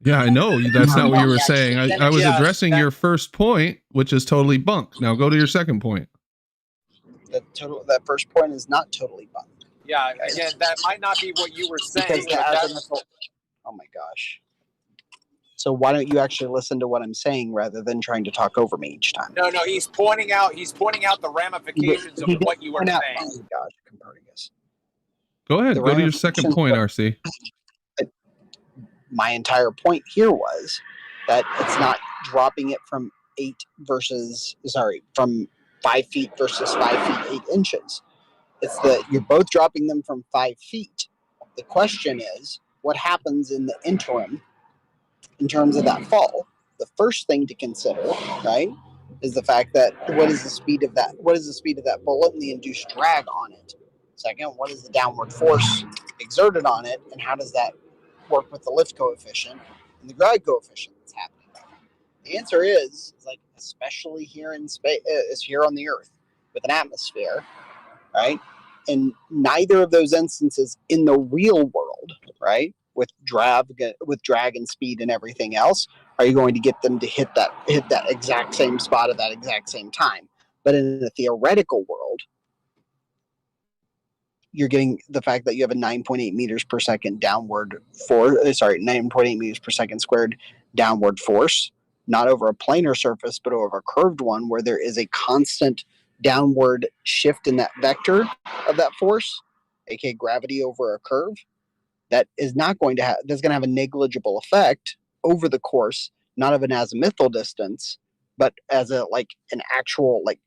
Yeah, I know. That's not what you were saying. I was addressing your first point, which is totally bunk. Now go to your second point. That first point is not totally bunk. Yeah, again, that might not be what you were saying. Oh my gosh. So why don't you actually listen to what I'm saying rather than trying to talk over me each time? No, he's pointing out the ramifications of what you were saying. Oh my gosh, Copernicus. Go ahead. Go to your second point, RC. My entire point here was that it's not dropping it from 5 feet versus 5 feet 8 inches. It's that you're both dropping them from 5 feet. The question is, what happens in the interim in terms of that fall? The first thing to consider, right, is the fact that what is the speed of that bullet and the induced drag on it? Second, what is the downward force exerted on it, and how does that work with the lift coefficient and the drag coefficient that's happening? The answer is like, especially here in space, is here on the Earth with an atmosphere, right? In neither of those instances in the real world, right, with drag and speed and everything else, are you going to get them to hit that exact same spot at that exact same time? But in the theoretical world, you're getting the fact that you have a 9.8 meters per second downward force, 9.8 meters per second squared downward force, not over a planar surface, but over a curved one where there is a constant downward shift in that vector of that force, aka gravity over a curve. That is not going to have, that's going to have a negligible effect over the course, not of an azimuthal distance, but as a, like an actual, like,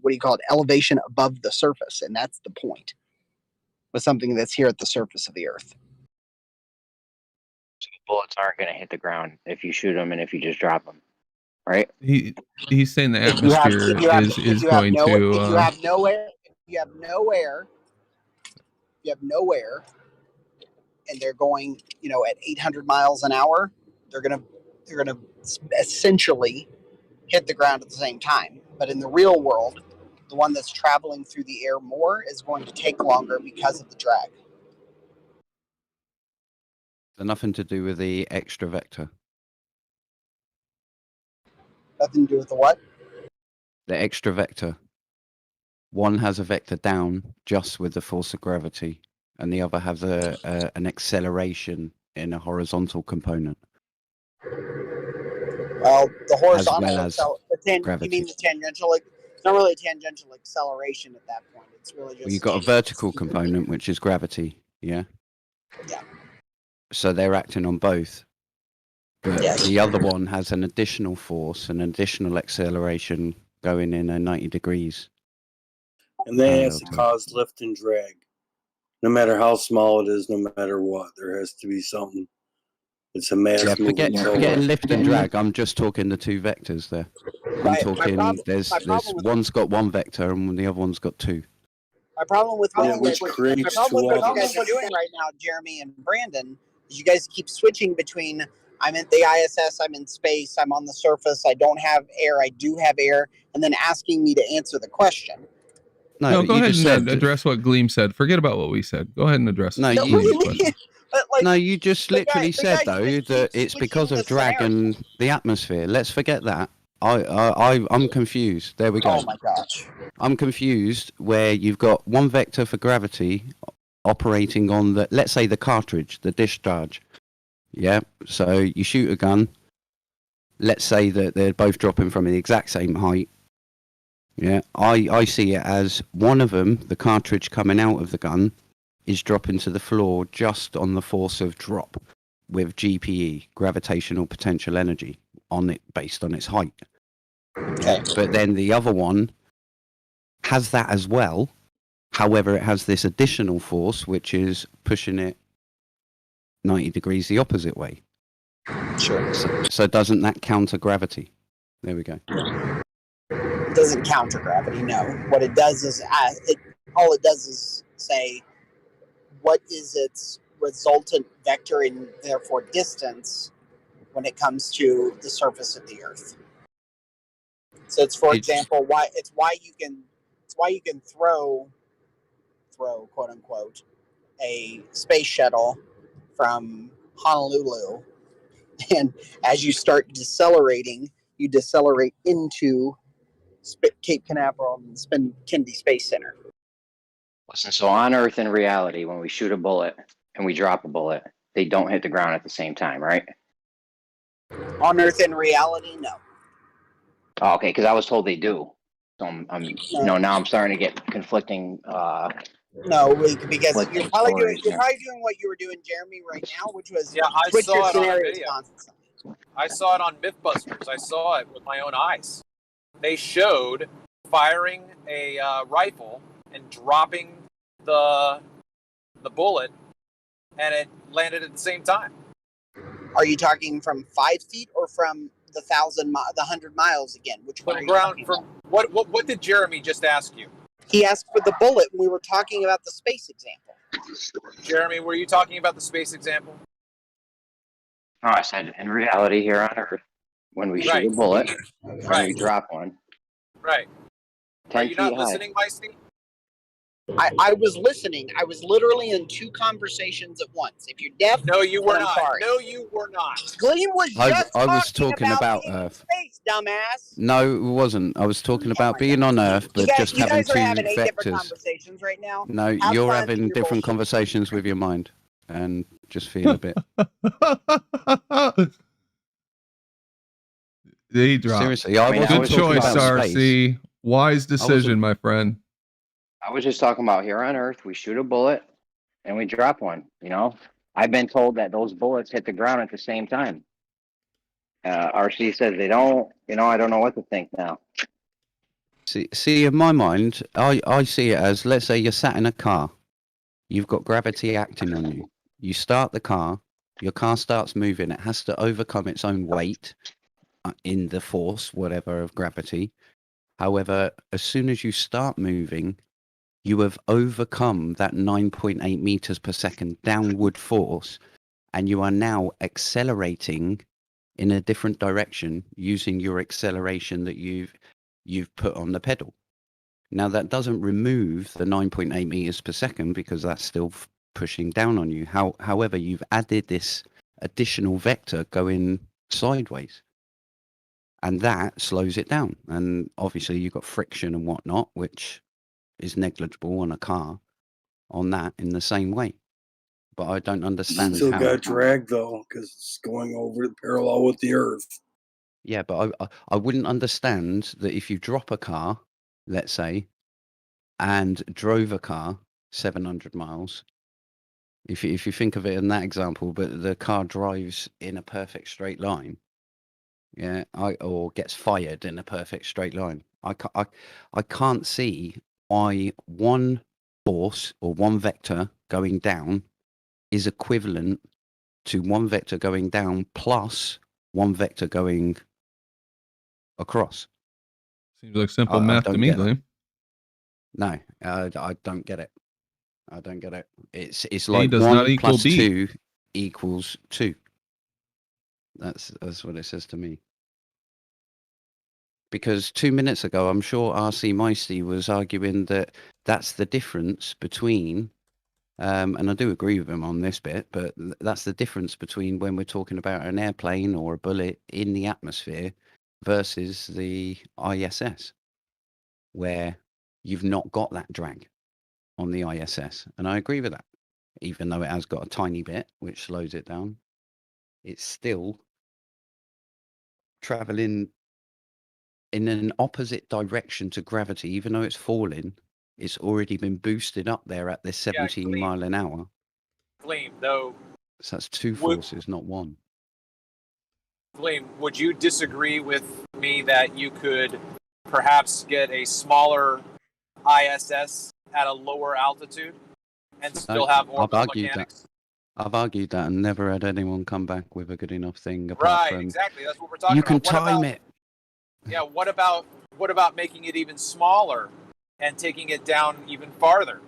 what do you call it, elevation above the surface. And that's the point. With something that's here at the surface of the Earth. So bullets aren't going to hit the ground if you shoot them and if you just drop them, right? He's saying the atmosphere is going to. If you have no air, and they're going, at 800 miles an hour, they're gonna essentially hit the ground at the same time. But in the real world, the one that's traveling through the air more is going to take longer because of the drag. Nothing to do with the extra vector. Nothing to do with the what? The extra vector. One has a vector down just with the force of gravity, and the other has an acceleration in a horizontal component. Well, the horizontal, as well as gravity. You mean the tangential? It's not really a tangential acceleration at that point. It's really just. Well, you've got a vertical component, which is gravity. Yeah. Yeah. So they're acting on both. But the other one has an additional force, an additional acceleration going in at 90 degrees. And that has to cause lift and drag. No matter how small it is, no matter what, there has to be something. It's a mass movement. Forget lift and drag. I'm just talking the two vectors there. I'm talking. There's one's got one vector and the other one's got two. My problem with what you guys are doing right now, Jeremy and Brandon, is you guys keep switching between I'm in the ISS, I'm in space, I'm on the surface, I don't have air, I do have air, and then asking me to answer the question. No, go ahead and address what Gleam said. Forget about what we said. Go ahead and address no, you just literally said that it's because of drag and the atmosphere. Let's forget that. I'm confused. There we go. Oh my gosh. I'm confused where you've got one vector for gravity operating on the, let's say, the cartridge, the discharge. Yeah. So you shoot a gun. Let's say that they're both dropping from the exact same height. Yeah. I see it as one of them, the cartridge coming out of the gun, is dropping to the floor just on the force of drop with GPE, gravitational potential energy, on it based on its height. Okay. But then the other one has that as well. However, it has this additional force which is pushing it 90 degrees the opposite way. Sure. So doesn't that counter gravity? There we go. It doesn't counter gravity, no. What it does is all it does is say what is its resultant vector and therefore distance when it comes to the surface of the Earth. So it's, for example, why you can throw quote unquote a space shuttle from Honolulu, and as you start decelerating, you decelerate into Cape Canaveral and Kennedy Space Center. Listen, so on Earth in reality, when we shoot a bullet and we drop a bullet, they don't hit the ground at the same time, right? On Earth in reality, no. Oh, okay, because I was told they do. So now I'm starting to get conflicting. No, because you're probably doing what you were doing, Jeremy, right now, which was I saw it on a video. Constantly. I saw it on Mythbusters. I saw it with my own eyes. They showed firing a rifle and dropping the bullet, and it landed at the same time. Are you talking from 5 feet or from the 100 miles again? Which one are From you talking ground. about? What did Jeremy just ask you? He asked for the bullet when we were talking about the space example. Jeremy, were you talking about the space example? Oh, I said in reality here on Earth, when we shoot a bullet, when we drop one, Right. 10 Are you feet not high. listening, Meisty? I was listening. I was literally in 2 conversations at once. If you're deaf, No, you were then I'm not. sorry. No, you were not. Glenn was just I was talking about being in Earth. space, dumbass. No, it wasn't. I was talking about being on Earth, but just you having guys are two having 8 different vectors. conversations right now. No, Have you're fun, having do your different bullshit. conversations with your mind and just feel a bit. He dropped. Seriously, I wasn't Good talking choice, about space. RC. Wise decision, my friend. I was just talking about here on Earth, we shoot a bullet and we drop one. You know, I've been told that those bullets hit the ground at the same time. RC says they don't. You know, I don't know what to think now. See, in my mind, I see it as, let's say you're sat in a car. You've got gravity acting on you. You start the car. Your car starts moving. It has to overcome its own weight in the force, whatever, of gravity. However, as soon as you start moving, you have overcome that 9.8 meters per second downward force, and you are now accelerating in a different direction using your acceleration that you've put on the pedal. Now, that doesn't remove the 9.8 meters per second because that's still pushing down on you. However, you've added this additional vector going sideways, and that slows it down. And obviously, you've got friction and whatnot, which is negligible on a car on that in the same way. But I don't understand Still how. got drag though, because it's going over parallel with the Earth. Yeah, but I wouldn't understand that if you drop a car, let's say, and drove a car 700 miles, if you think of it in that example, but the car drives in a perfect straight line, yeah, or gets fired in a perfect straight line, I can't see why one force or one vector going down is equivalent to one vector going down plus one vector going across. Seems like simple math to me, Glenn. No, I don't get it. I don't get it. It's A like does 1 not equal plus B. 2 equals 2. That's what it says to me. Because 2 minutes ago, I'm sure RC Meisty was arguing that that's the difference between, and I do agree with him on this bit, but that's the difference between when we're talking about an airplane or a bullet in the atmosphere versus the ISS, where you've not got that drag on the ISS. And I agree with that. Even though it has got a tiny bit, which slows it down, it's still traveling in an opposite direction to gravity. Even though it's falling, it's already been boosted up there at this 17 mile an hour. Gleam, though. So that's 2 forces, not 1. Gleam, would you disagree with me that you could perhaps get a smaller ISS at a lower altitude and still have orbital mechanics? I've argued that and never had anyone come back with a good enough thing. Right, exactly. That's what we're talking about. You can time it. Yeah, what about making it even smaller and taking it down even farther?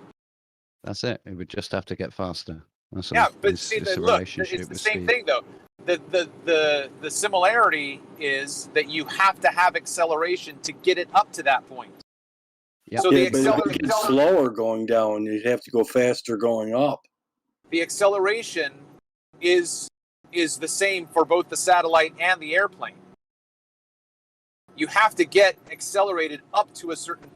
That's it. It would just have to get faster. That's yeah, all. but see, look, it's the same thing though. The similarity is that you have to have acceleration to get it up to that point. Yep. So yeah, but if it gets slower going down, you'd have to go faster going up. The acceleration is the same for both the satellite and the airplane. You have to get accelerated up to a certain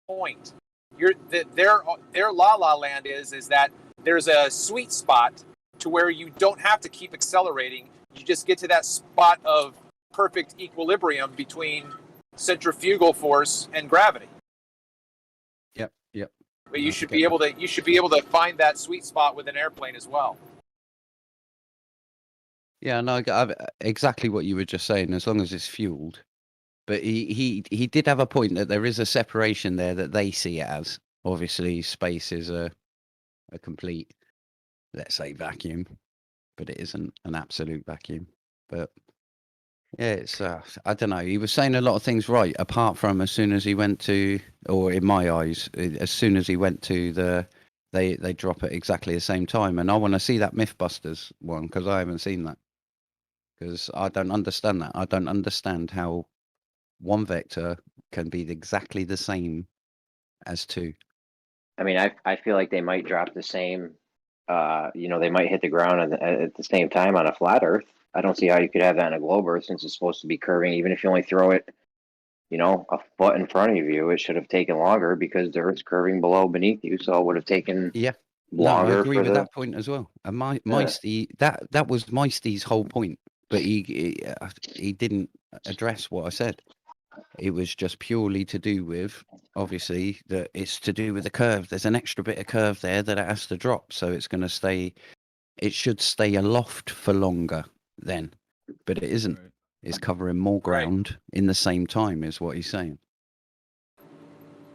point. Their la-la land is that there's a sweet spot to where you don't have to keep accelerating. You just get to that spot of perfect equilibrium between centrifugal force and gravity. Yep. But you should be able to find that sweet spot with an airplane as well. Yeah, no, exactly what you were just saying. As long as it's fueled, but he did have a point that there is a separation there that they see it as, obviously space is a complete, let's say, vacuum, but it isn't an absolute vacuum. But yeah, it's I don't know. He was saying a lot of things right, apart from as soon as he went to, or in my eyes, as soon as he went to they drop at exactly the same time, and I want to see that MythBusters one because I haven't seen that, because I don't understand that. I don't understand how one vector can be exactly the same as two. I mean, I feel like they might drop the same. They might hit the ground at the same time on a flat Earth. I don't see how you could have that on a globe Earth since it's supposed to be curving. Even if you only throw it, a foot in front of you, it should have taken longer because the Earth's curving beneath you. So it would have taken longer. No, I agree with that point as well. And Meisty, that was Meisty's whole point, but he didn't address what I said. It was just purely to do with, obviously, that it's to do with the curve. There's an extra bit of curve there that it has to drop, so it's going to stay. It should stay aloft for longer then, but it isn't. Right. It's covering more ground in the same time, is what he's saying.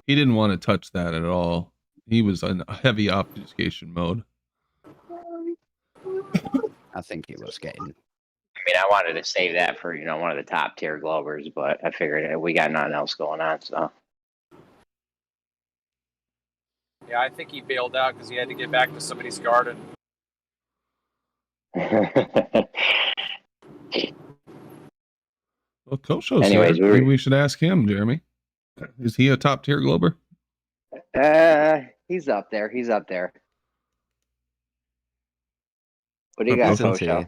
He didn't want to touch that at all. He was in heavy obfuscation mode. I think he was getting. I mean, I wanted to save that for, one of the top tier Globers, but I figured we got nothing else going on, so. Yeah, I think he bailed out because he had to get back to somebody's garden. Well, Kosho's here. Maybe we should ask him, Jeremy. Is he a top tier Glober? He's up there. What do you got, Kosho?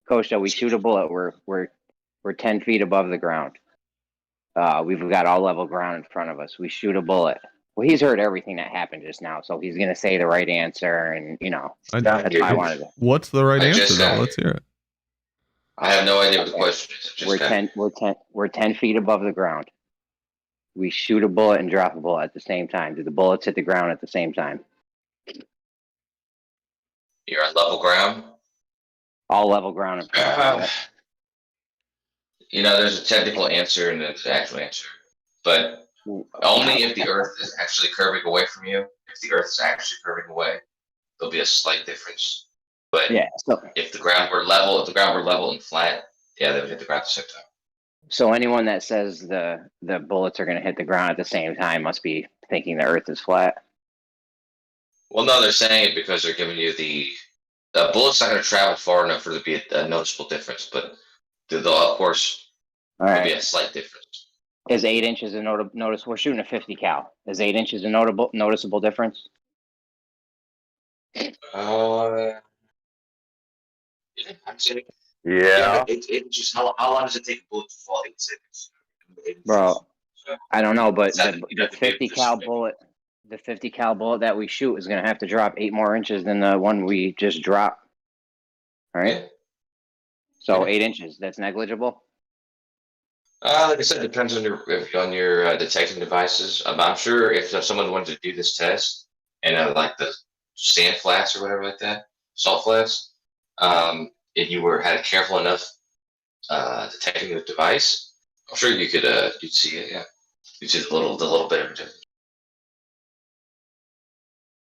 Kosho, we shoot a bullet. We're 10 feet above the ground. We've got all level ground in front of us. We shoot a bullet. Well, he's heard everything that happened just now, so he's gonna say the right answer, and that's why I wanted to. What's the right answer, though? Let's hear it. I have no idea what the question is. We're 10 feet above the ground. We shoot a bullet and drop a bullet at the same time. Do the bullets hit the ground at the same time? You're on level ground? All level ground. There's a technical answer and there's an actual answer. But only if the Earth is actually curving away from you. If the Earth is actually curving away, there'll be a slight difference. But if the ground were level and flat, they would hit the ground at the same time. So anyone that says the bullets are going to hit the ground at the same time must be thinking the Earth is flat. Well, no, they're saying it because they're giving you the bullet's not going to travel far enough for there to be a noticeable difference, but there'll, of course, be a slight difference. Is 8 inches a noticeable? We're shooting a 50 cal. Is 8 inches a noticeable difference? Yeah. 8 inches. How long does it take a bullet to fall? 8 seconds. Bro, I don't know, but the 50 cal bullet, the 50 cal bullet that we shoot is going to have to drop 8 more inches than the one we just dropped. All right. So 8 inches. That's negligible. Like I said, it depends on your detecting devices. I'm sure if someone wanted to do this test and like the sand flats or whatever like that, salt flats, if you had careful enough detecting the device, I'm sure you could you'd see it. Yeah, you'd see the little bit of it.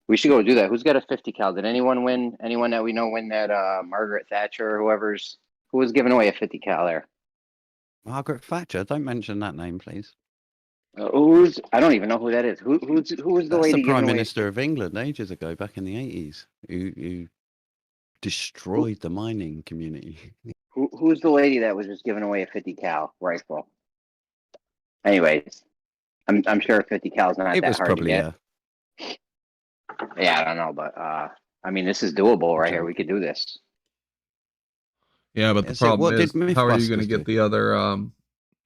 We should go do that. Who's got a 50 cal? Did anyone win? Anyone that we know win that Margaret Thatcher or who was giving away a 50 cal there? Margaret Thatcher. Don't mention that name, please. I don't even know who that is. Who was the lady? That's the Prime Minister of England ages ago, back in the 80s, who destroyed the mining community. Who's the lady that was just giving away a 50 cal rifle? Anyways, I'm sure 50 cal is not that hard to get. Yeah, I don't know, but I mean, this is doable right here. We could do this. Yeah, but the problem is, how are you going to get the other? How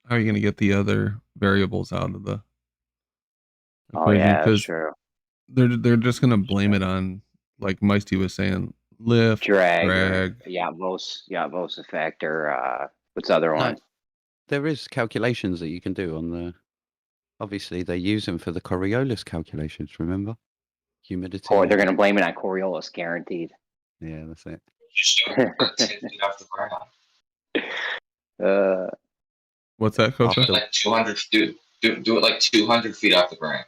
are you going to get the other variables out of the equation? Oh yeah, that's true. They're just going to blame it on, like Meisty was saying, lift, drag. Vos effect, or what's the other one? There is calculations that you can do on the. Obviously, they use them for the Coriolis calculations. Remember, humidity. Oh, they're going to blame it on Coriolis, guaranteed. Yeah, that's it. Just 10 feet off the ground. What's that, Coach? Like 200. Do it like 200 feet off the ground.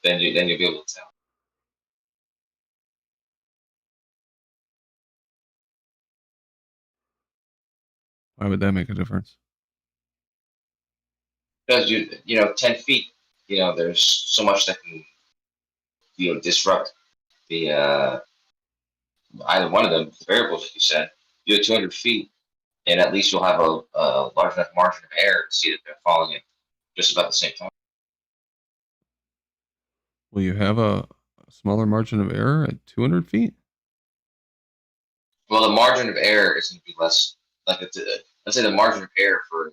then you'll be able to tell. Why would that make a difference? Because 10 feet, there's so much that can, disrupt the either one of them, the variables that you said. You have 200 feet, and at least you'll have a large enough margin of error to see that they're falling at just about the same time. Will you have a smaller margin of error at 200 feet? Well, the margin of error is going to be less. Like let's say the margin of error for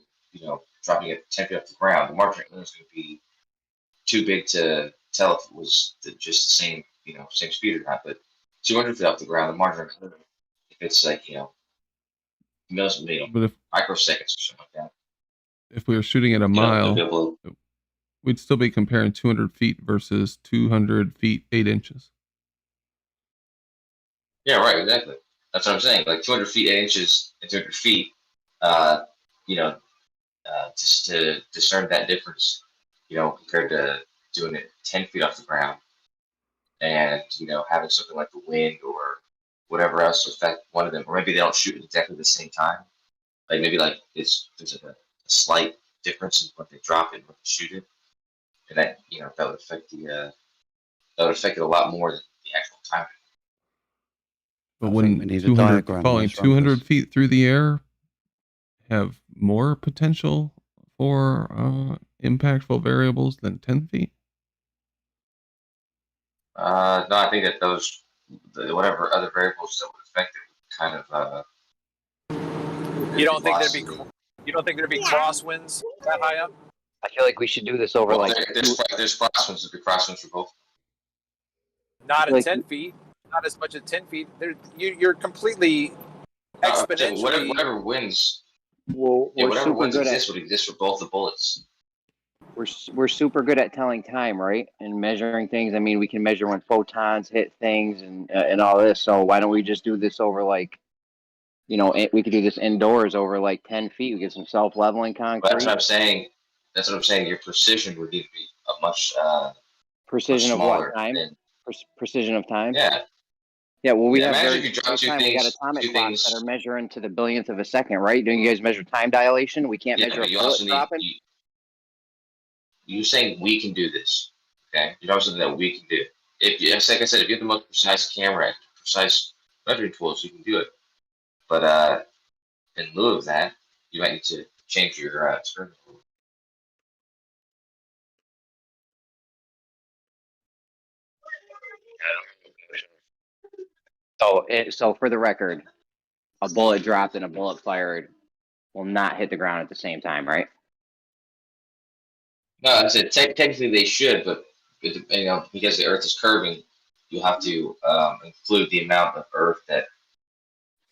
dropping it 10 feet off the ground, the margin of error is going to be too big to tell if it was just the same same speed or not. But 200 feet off the ground, the margin of error, if it's like But if microseconds or something like that. If we were shooting at a mile, we'd still be comparing 200 feet versus 200 feet 8 inches. Yeah, right, exactly. That's what I'm saying. Like 200 feet 8 inches and 200 feet. Just to discern that difference, compared to doing it 10 feet off the ground, and having something like the wind or whatever else affect one of them, or maybe they don't shoot at exactly the same time. Like maybe there's a slight difference in what they drop it and what they shoot it, and that that would affect it a lot more than the actual time. But wouldn't falling 200 feet through the air have more potential for impactful variables than 10 feet? No, I think that whatever other variables that would affect it kind of. You don't think there'd be crosswinds that high up? I feel like we should do this over there's crosswinds. There'd be crosswinds for both. Not at 10 feet. Not as much as 10 feet. You're completely exponentially. Whatever wins. Well, whatever wins exists would exist for both the bullets. We're super good at telling time, right? And measuring things. I mean, we can measure when photons hit things and all this. So why don't we just do this over we could do this indoors over 10 feet. We get some self-leveling concrete. That's what I'm saying. Your precision would need to be a much precision much of what time? Precision of time. Yeah. Yeah, well, we have imagine if you drop two time. things, We got atomic clocks that are measuring to the billionth of a second, right? Don't you guys measure time dilation? We can't measure a bullet dropping. You saying we can do this? Okay, you know something that we can do. Like I said, if you have the most precise camera, precise measuring tools, you can do it. But in lieu of that, you might need to change your experiment. So for the record, a bullet dropped and a bullet fired will not hit the ground at the same time, right? No, I said technically they should, but because the Earth is curving, you have to include the amount of Earth that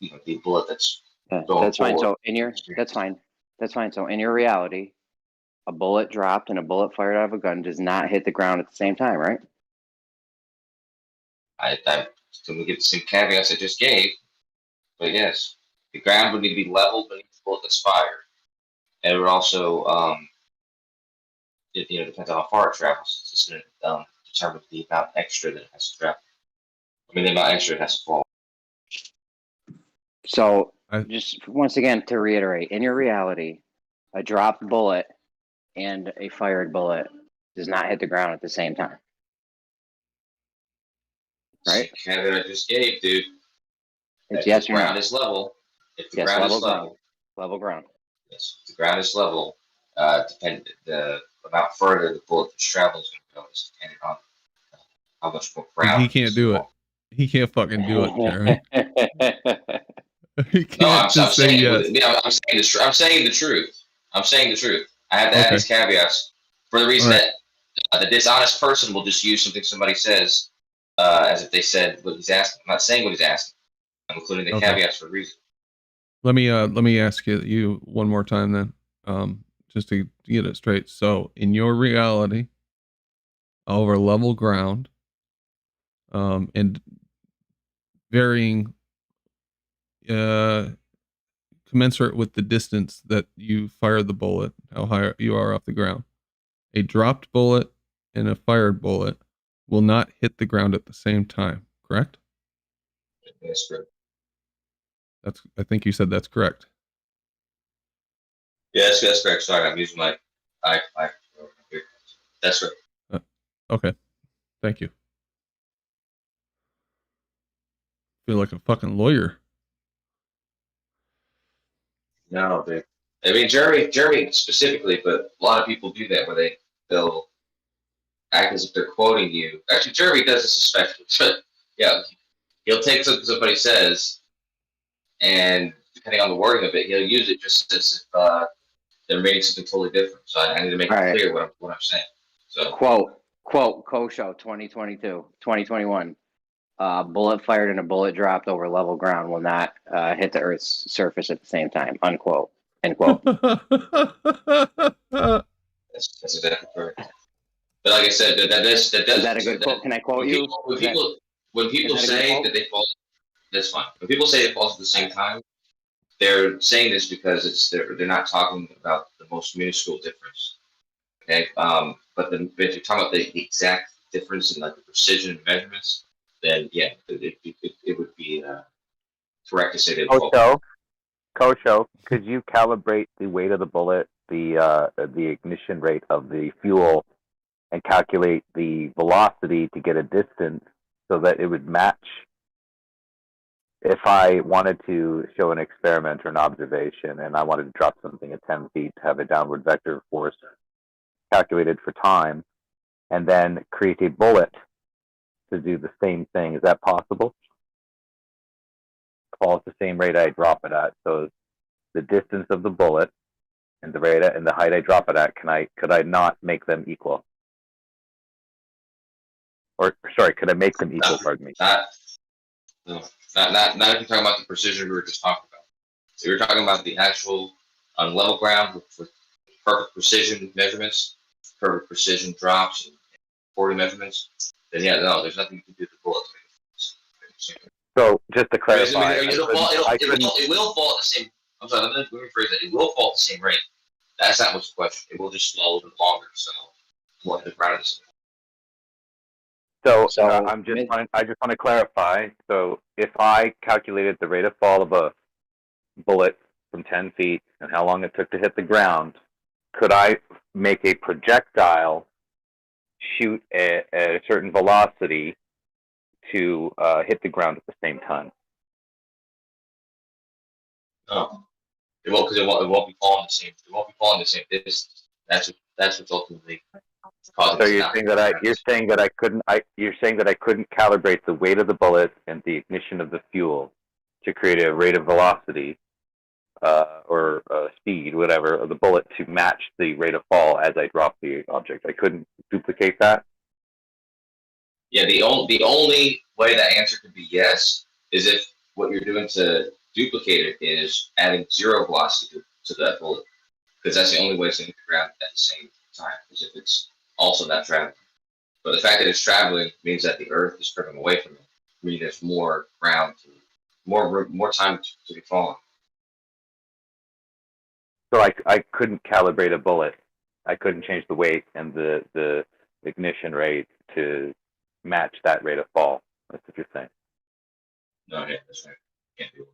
the bullet that's going that's fine. forward. So that's fine. That's fine. So in your reality, a bullet dropped and a bullet fired out of a gun does not hit the ground at the same time, right? I can we get the same caveats I just gave, but yes, the ground would need to be leveled beneath the bullet that's fired, and it would also depends on how far it travels. It's going to determine the amount extra that it has to travel. I mean, the amount extra it has to fall. So just once again to reiterate, in your reality, a dropped bullet and a fired bullet does not hit the ground at the same time. Right? Caveat I just gave, dude. It's yes or no. If the ground is level, level ground. Yes, if the ground is level, the amount further the bullet that's traveling is going to go is dependent on how much more ground. He can't do it. He can't fucking do it, Jeremy. He can't I'm say yes. I'm saying the truth. I'm saying the truth. I have to add these caveats for the reason that the dishonest person will just use something somebody says as if they said what he's asking. I'm not saying what he's asking. I'm including the caveats for a reason. Let me ask you one more time then, just to get it straight. So in your reality, over level ground, and varying commensurate with the distance that you fire the bullet, how high you are off the ground, a dropped bullet and a fired bullet will not hit the ground at the same time, correct? That's correct. I think you said that's correct. Yeah, that's correct. Sorry, I'm using my that's right. Okay. Thank you. Feel like a fucking lawyer. No, dude. I mean, Jeremy specifically, but a lot of people do that where they'll act as if they're quoting you. Actually, Jeremy does this especially. So, yeah, he'll take something somebody says, and depending on the wording of it, he'll use it just as if they're reading something totally different. So I need to make it clear what I'm saying. So quote Kosho 2021. Bullet fired and a bullet dropped over level ground will not hit the Earth's surface at the same time. Unquote. End quote. That's exactly correct. But like I said, that does. Is that a good quote? Can I quote you? When people say that they fall, that's fine. When people say it falls at the same time, they're saying this because they're not talking about the most minuscule difference. Okay, but if you're talking about the exact difference in like the precision of measurements, then yeah, it would be correct to say that. Kosho, could you calibrate the weight of the bullet, the ignition rate of the fuel, and calculate the velocity to get a distance so that it would match? If I wanted to show an experiment or an observation and I wanted to drop something at 10 feet to have a downward vector force calculated for time, and then create a bullet to do the same thing, is that possible? Fall at the same rate I drop it at. So the distance of the bullet and the rate and the height I drop it at, could I not make them equal? Or sorry, could I make them equal? Pardon me. Not if you're talking about the precision we were just talking about. So you're talking about the actual on level ground with perfect precision measurements, perfect precision drops, and 40 measurements. Then yeah, no, there's nothing you can do to the bullet. So just to clarify, it will fall at the same. I'm sorry, let me rephrase that. It will fall at the same rate. That's not what's the question. It will just fall a little bit longer, so we'll hit the ground at the same. So I just want to clarify. So if I calculated the rate of fall of a bullet from 10 feet and how long it took to hit the ground, could I make a projectile shoot at a certain velocity to hit the ground at the same time? No, it won't, because it won't be falling the same. It won't be falling the same distance. That's what's ultimately. So you're saying that I couldn't calibrate the weight of the bullet and the ignition of the fuel to create a rate of velocity or speed, whatever, of the bullet to match the rate of fall as I drop the object. I couldn't duplicate that. Yeah, the only way that answer could be yes is if what you're doing to duplicate it is adding zero velocity to that bullet, because that's the only way it's going to hit the ground at the same time, is if it's also not traveling. But the fact that it's traveling means that the Earth is curving away from it, meaning there's more ground, more time to be falling. So I couldn't calibrate a bullet. I couldn't change the weight and the ignition rate to match that rate of fall. That's what you're saying. No, yeah, that's right. Can't do it.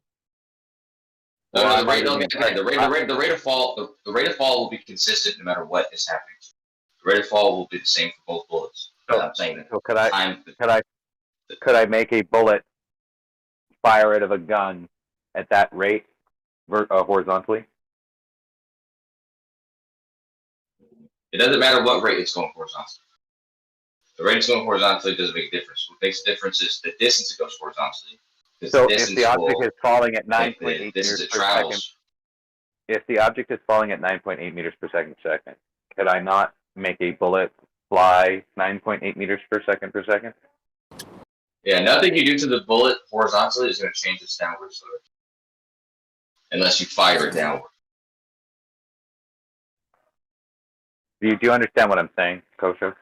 The rate of fall will be consistent no matter what is happening. The rate of fall will be the same for both bullets. I'm saying that. So could I make a bullet fire out of a gun at that rate horizontally? It doesn't matter what rate it's going horizontally. The rate it's going horizontally doesn't make a difference. What makes a difference is the distance it goes horizontally. So if the object is falling at 9.8 meters per second, if the object is falling at 9.8 meters per second, could I not make a bullet fly 9.8 meters per second? Yeah, nothing you do to the bullet horizontally is going to change its downward slope, unless you fire it downward. Do you understand what I'm saying, Kosho?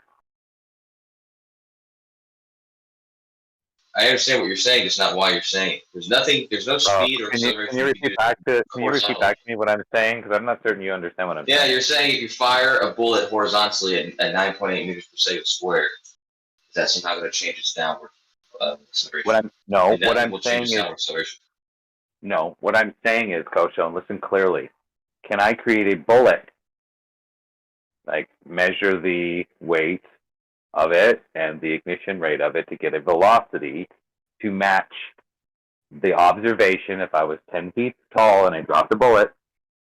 I understand what you're saying, just not why you're saying it. There's no speed or acceleration. Can you repeat back to me what I'm saying? Because I'm not certain you understand what I'm saying. Yeah, you're saying if you fire a bullet horizontally at 9.8 meters per second squared, that's somehow going to change its downward acceleration. What I'm saying is downward acceleration. no. What I'm saying is, Kosho, and listen clearly. Can I create a bullet, like measure the weight of it and the ignition rate of it to get a velocity to match the observation? If I was 10 feet tall and I dropped a bullet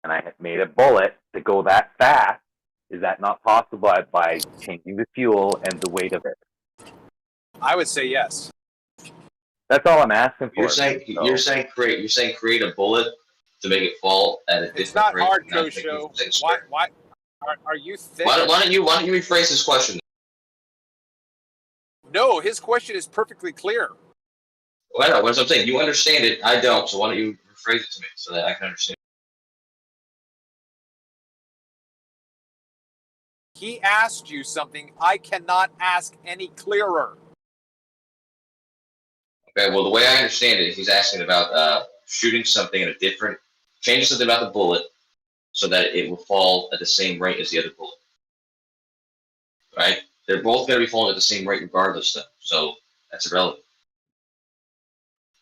and I had made a bullet to go that fast, is that not possible by changing the fuel and the weight of it? I would say yes. That's all I'm asking for. You're saying create a bullet to make it fall at a different rate. It's not hard, not Kosho. Why are you thick? Why don't you rephrase this question? No, his question is perfectly clear. Well, I know, what I'm saying, you understand it, I don't, so why don't you rephrase it to me so that I can understand? He asked you something I cannot ask any clearer. Okay, well, the way I understand it, he's asking about shooting something at a different, changing something about the bullet so that it will fall at the same rate as the other bullet. Right? They're both going to be falling at the same rate regardless, though, so that's irrelevant.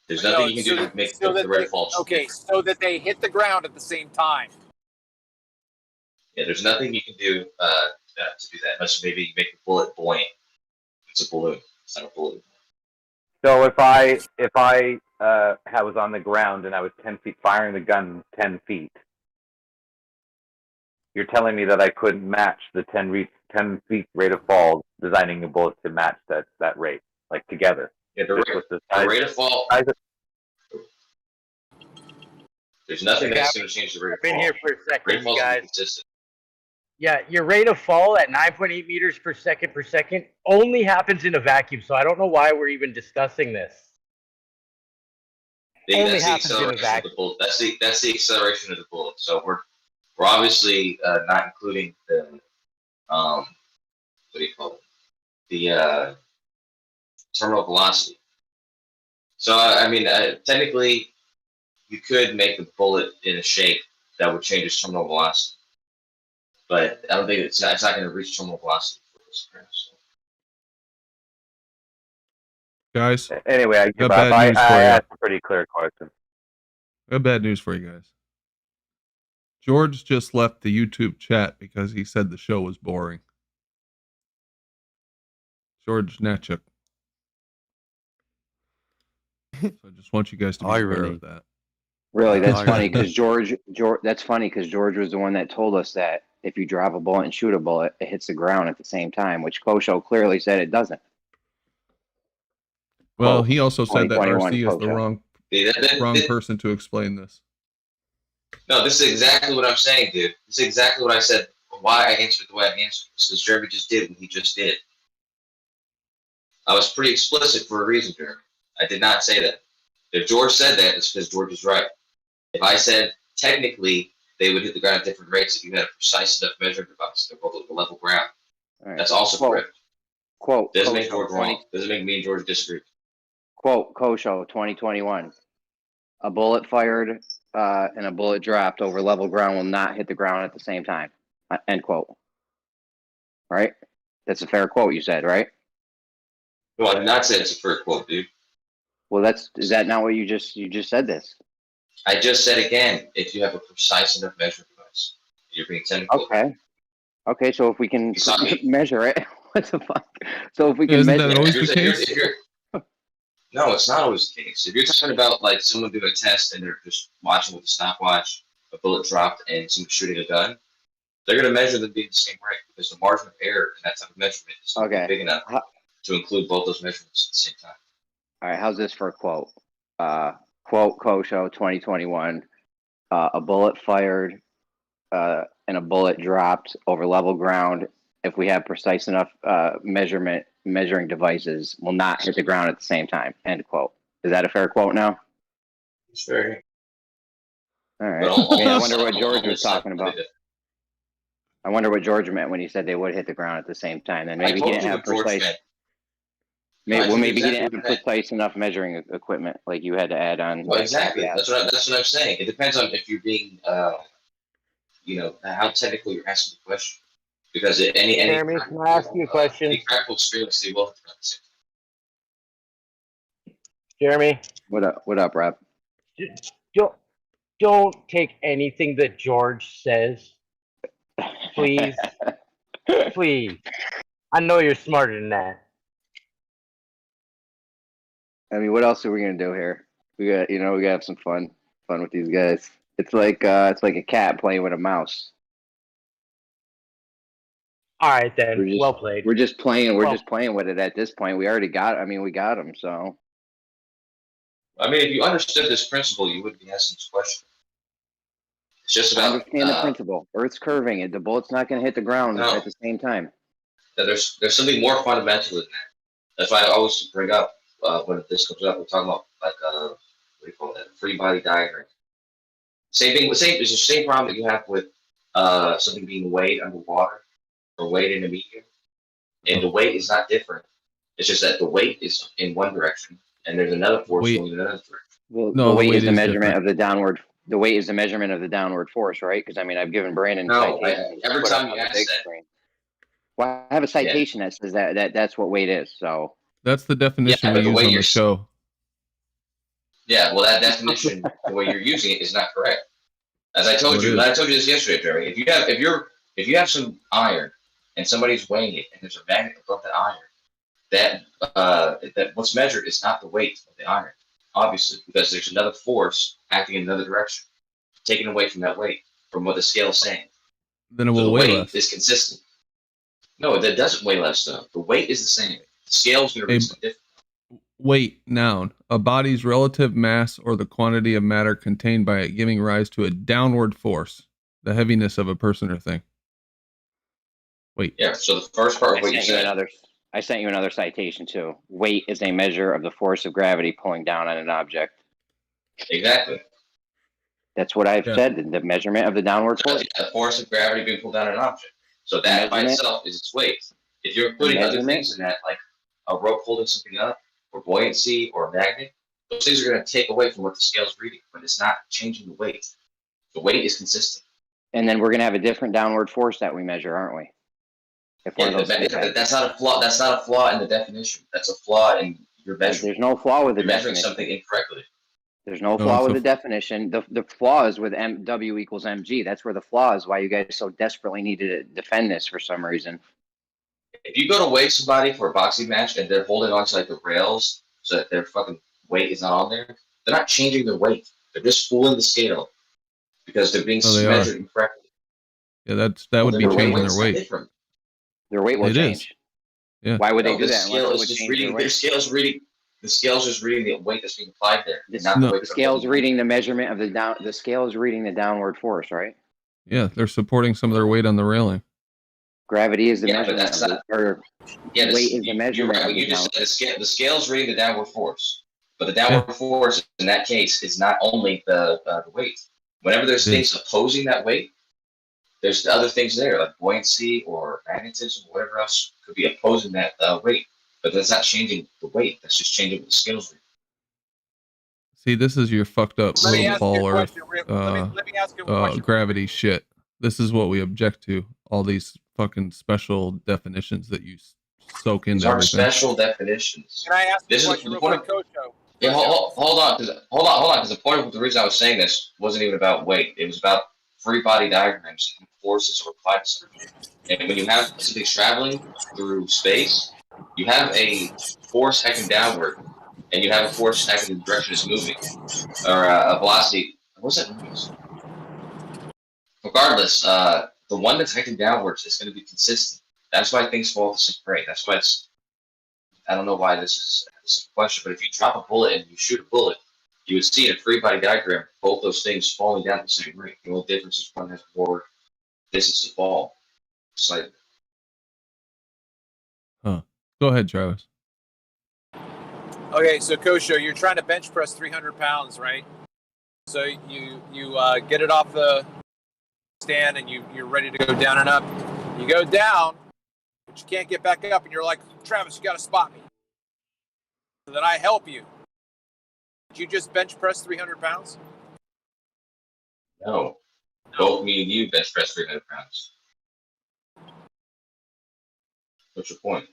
There's nothing you can do to make the rate fall. Okay, so that they hit the ground at the same time. Yeah, there's nothing you can do to do that, unless maybe you make the bullet buoyant. It's a balloon. It's not a balloon. So if I was on the ground and I was 10 feet firing the gun 10 feet, you're telling me that I couldn't match the 10 feet rate of fall, designing a bullet to match that rate, like together. Yeah, the rate of fall. There's nothing that's going to change the rate of fall. I've been here for a second, you guys. Consistent. Yeah, your rate of fall at 9.8 meters per second only happens in a vacuum, so I don't know why we're even discussing this. Only happens in a vacuum. That's the acceleration of the bullet. So we're obviously not including the what do you call it? The terminal velocity. So I mean, technically, you could make a bullet in a shape that would change its terminal velocity. But I don't think it's not going to reach terminal velocity for this so. Guys. Anyway, I give up. I asked a pretty clear question. I have bad news for you guys. George just left the YouTube chat because he said the show was boring. George Netchuk. So I just want you guys to be aware of that. Really, that's funny because George. That's funny because George was the one that told us that if you drop a bullet and shoot a bullet, it hits the ground at the same time, which Kosho clearly said it doesn't. Well, he also said that RC is the wrong person to explain this. No, this is exactly what I'm saying, dude. This is exactly what I said. Why I answered the way I answered. Because Jeremy just did what he just did. I was pretty explicit for a reason, Jeremy. I did not say that. If George said that, it's because George is right. If I said technically they would hit the ground at different rates if you had a precise enough measuring device to go to the level ground, that's also correct. Quote. Doesn't make George wrong. Doesn't make me and George disagree. Quote, Kosho, 2021. A bullet fired and a bullet dropped over level ground will not hit the ground at the same time. End quote. Right? That's a fair quote you said, right? No, I did not say it's a fair quote, dude. Well, is that not what you just said this? I just said again, if you have a precise enough measuring device, you're being technical. Okay, so if we can measure it, what the fuck? So if we can measure it. No, it's not always the case. If you're talking about like someone doing a test and they're just watching with a stopwatch, a bullet dropped, and someone shooting a gun, they're going to measure them being the same rate because the margin of error in that type of measurement is not big enough to include both those measurements at the same time. All right, how's this for a quote? Quote, Kosho, 2021. A bullet fired and a bullet dropped over level ground, if we have precise enough measuring devices, will not hit the ground at the same time. End quote. Is that a fair quote now? It's fair. All right. I wonder what George was talking about. I wonder what George meant when he said they would hit the ground at the same time. Then maybe he didn't have precise. Maybe he didn't have precise enough measuring equipment like you had to add on. Well, exactly. That's what I'm saying. It depends on if you're being, how technical you're asking the question. because any Jeremy, crack can I ask you a question? any crack will experience the wealth of privacy. Jeremy, What up? What up, Rob? Don't take anything that George says, please. Please. I know you're smarter than that. I mean, what else are we gonna do here? We got, we gotta have some fun with these guys. It's like a cat playing with a mouse. All right then. Well played. We're just playing. We're just playing with it at this point. We already got. I mean, we got them. So. I mean, if you understood this principle, you wouldn't be asking this question. It's just about. I understand the principle. Earth's curving. The bullet's not going to hit the ground at the same time. There's something more fundamental than that. That's why I always bring up when this comes up. We're talking about like what do you call that? Free body diagram. Same thing. It's the same problem that you have with something being weighed underwater or weighed in a medium, and the weight is not different. It's just that the weight is in one direction, and there's another force going in another direction. Well, the weight is the measurement of the downward. The weight is the measurement of the downward force, right? Because I mean, I've given Brandon citations. Every time you ask that. Well, I have a citation that says that's what weight is. So that's the definition we use on the show. Yeah, well, that definition, the way you're using it, is not correct. As I told you, I told you this yesterday, Jerry. If you have some iron and somebody's weighing it, and there's a magnet above the iron, that what's measured is not the weight of the iron, obviously, because there's another force acting in another direction, taken away from that weight, from what the scale is saying. Then it will weigh less. Is consistent. No, that doesn't weigh less though. The weight is the same. The scale is going to be something different. Weight, noun, a body's relative mass or the quantity of matter contained by it, giving rise to a downward force, the heaviness of a person or thing. Wait. Yeah, so the first part of what you said. I sent you another citation too. Weight is a measure of the force of gravity pulling down on an object. Exactly. That's what I've said, the measurement of the downward force. The force of gravity being pulled down on an object. So that by itself is its weight. If you're putting other things in that, like a rope holding something up, or buoyancy, or a magnet, those things are going to take away from what the scale is reading, but it's not changing the weight. The weight is consistent. And then we're going to have a different downward force that we measure, aren't we? That's not a flaw. That's not a flaw in the definition. That's a flaw in your measurement. There's no flaw with the measuring definition. Something incorrectly. There's no flaw with the definition. The flaw is with W equals mg. That's where the flaw is. Why you guys so desperately need to defend this for some reason. If you go to weigh somebody for a boxing match and they're holding on to like the rails so that their fucking weight is not on there, they're not changing their weight. They're just fooling the scale because they're being measured incorrectly. Yeah, that would be changing their weight. Different. Their weight will change. Yeah. Why would they do that? The scale's just reading the weight that's being applied there. The scale's reading the measurement of the scale is reading the downward force, right? Yeah, they're supporting some of their weight on the railing. Gravity is the measurement, weight is the measurement. Right. You just said the scale's reading the downward force, but the downward force in that case is not only the weight. Whenever there's things opposing that weight, there's other things there like buoyancy or magnetism or whatever else could be opposing that weight, but that's not changing the weight. That's just changing what the scale's reading. See, this is your fucked up little ball Earth gravity shit. This is what we object to. All these fucking special definitions that you soak into everything. Special definitions. Can I ask a question real quick, Coach? Yeah, hold on, because the point of the reason I was saying this wasn't even about weight. It was about free body diagrams and forces or applied to something. And when you have something traveling through space, you have a force acting downward, and you have a force acting in the direction it's moving, or a velocity. What's that mean? Regardless, the one that's acting downwards is going to be consistent. That's why things fall to some grade. That's why it's. I don't know why this is a question, but if you drop a bullet and you shoot a bullet, you would see in a free body diagram both those things falling down at the same rate. The only difference is one has more distance to fall. Slightly. Huh. Go ahead, Travis. Okay, so Kosho, you're trying to bench press 300 pounds, right? So you get it off the stand and you're ready to go down and up. You go down, but you can't get back up, and you're like, Travis, you got to spot me. So then I help you. Did you just bench press 300 pounds? No. Both me and you bench press 300 pounds. What's your point?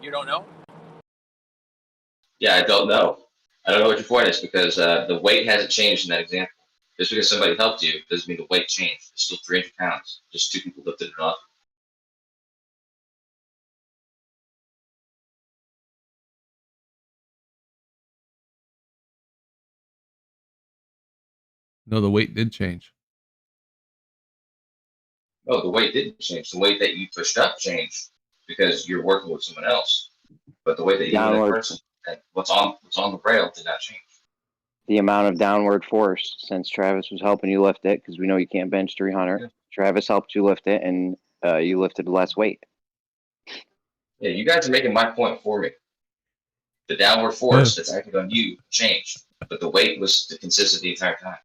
You don't know? Yeah, I don't know. I don't know what your point is because the weight hasn't changed in that example. Just because somebody helped you doesn't mean the weight changed. It's still 300 pounds. Just two people lifted it off. No, the weight did change. No, the weight didn't change. The weight that you pushed up changed because you're working with someone else. But the weight that you did that person, and what's on the rail did not change. The amount of downward force, since Travis was helping you lift it, because we know you can't bench 300. Yeah. Travis helped you lift it, and you lifted less weight. Yeah, you guys are making my point for me. The downward force that's acting on you changed, but the weight was consistent the entire time.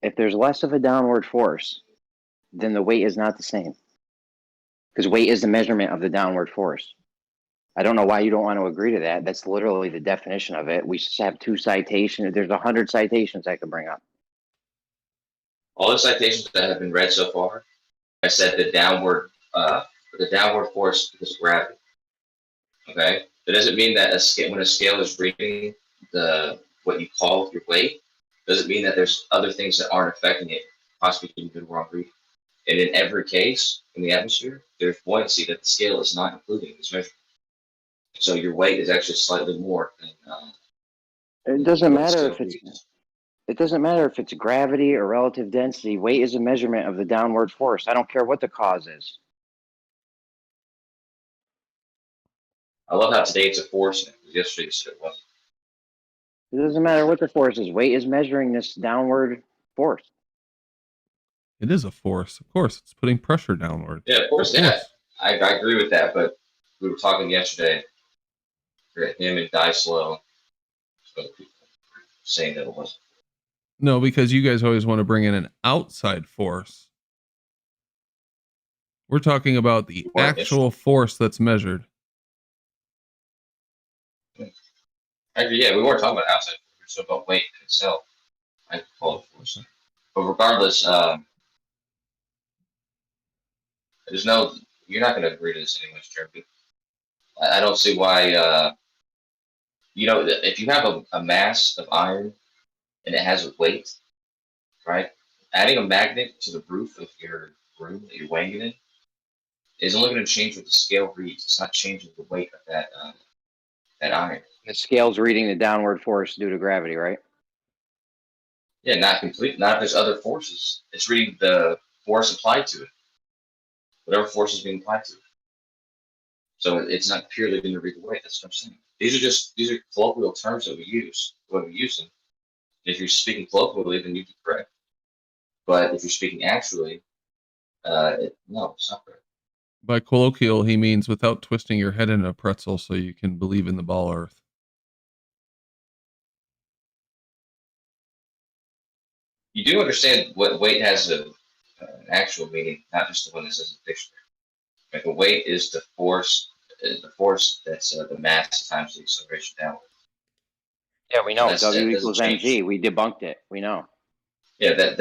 If there's less of a downward force, then the weight is not the same. Because weight is the measurement of the downward force. I don't know why you don't want to agree to that. That's literally the definition of it. We just have 2 citations. There's 100 citations I could bring up. All the citations that have been read so far, I said the downward force because of gravity. Okay, that doesn't mean that when a scale is reading what you call your weight, doesn't mean that there's other things that aren't affecting it, possibly being the wrong reading. And in every case in the atmosphere, there's buoyancy that the scale is not including in this measurement. So your weight is actually slightly more than. It doesn't matter if it's. It doesn't matter if it's gravity or relative density. Weight is a measurement of the downward force. I don't care what the cause is. I love how today it's a force. Yesterday you said it wasn't. It doesn't matter what the force is. Weight is measuring this downward force. It is a force. Of course, it's putting pressure downward. Yeah, of course. Yeah, I agree with that. But we were talking yesterday. Him and Dyslow saying that it wasn't. No, because you guys always want to bring in an outside force. We're talking about the actual force that's measured. Yeah, we weren't talking about outside force. We were talking about weight in itself. I call it force. But regardless, there's no. You're not going to agree to this anyways, Jeremy. I don't see why. If you have a mass of iron and it has a weight, right? Adding a magnet to the roof of your room that you're weighing it in is only going to change what the scale reads. It's not changing the weight of that iron. The scale's reading the downward force due to gravity, right? Yeah, not complete. Not if there's other forces. It's reading the force applied to it. Whatever force is being applied to it. So it's not purely going to read the weight. That's what I'm saying. These are colloquial terms that we use when we use them. If you're speaking colloquially, then you'd be correct. But if you're speaking actually, no, it's not correct. By colloquial, he means without twisting your head in a pretzel so you can believe in the ball earth. You do understand what weight has an actual meaning, not just the one that says in the dictionary. Like a weight is the force that's the mass times the acceleration downward. Yeah, we know. So W equals mg. We debunked it. We know. Yeah, that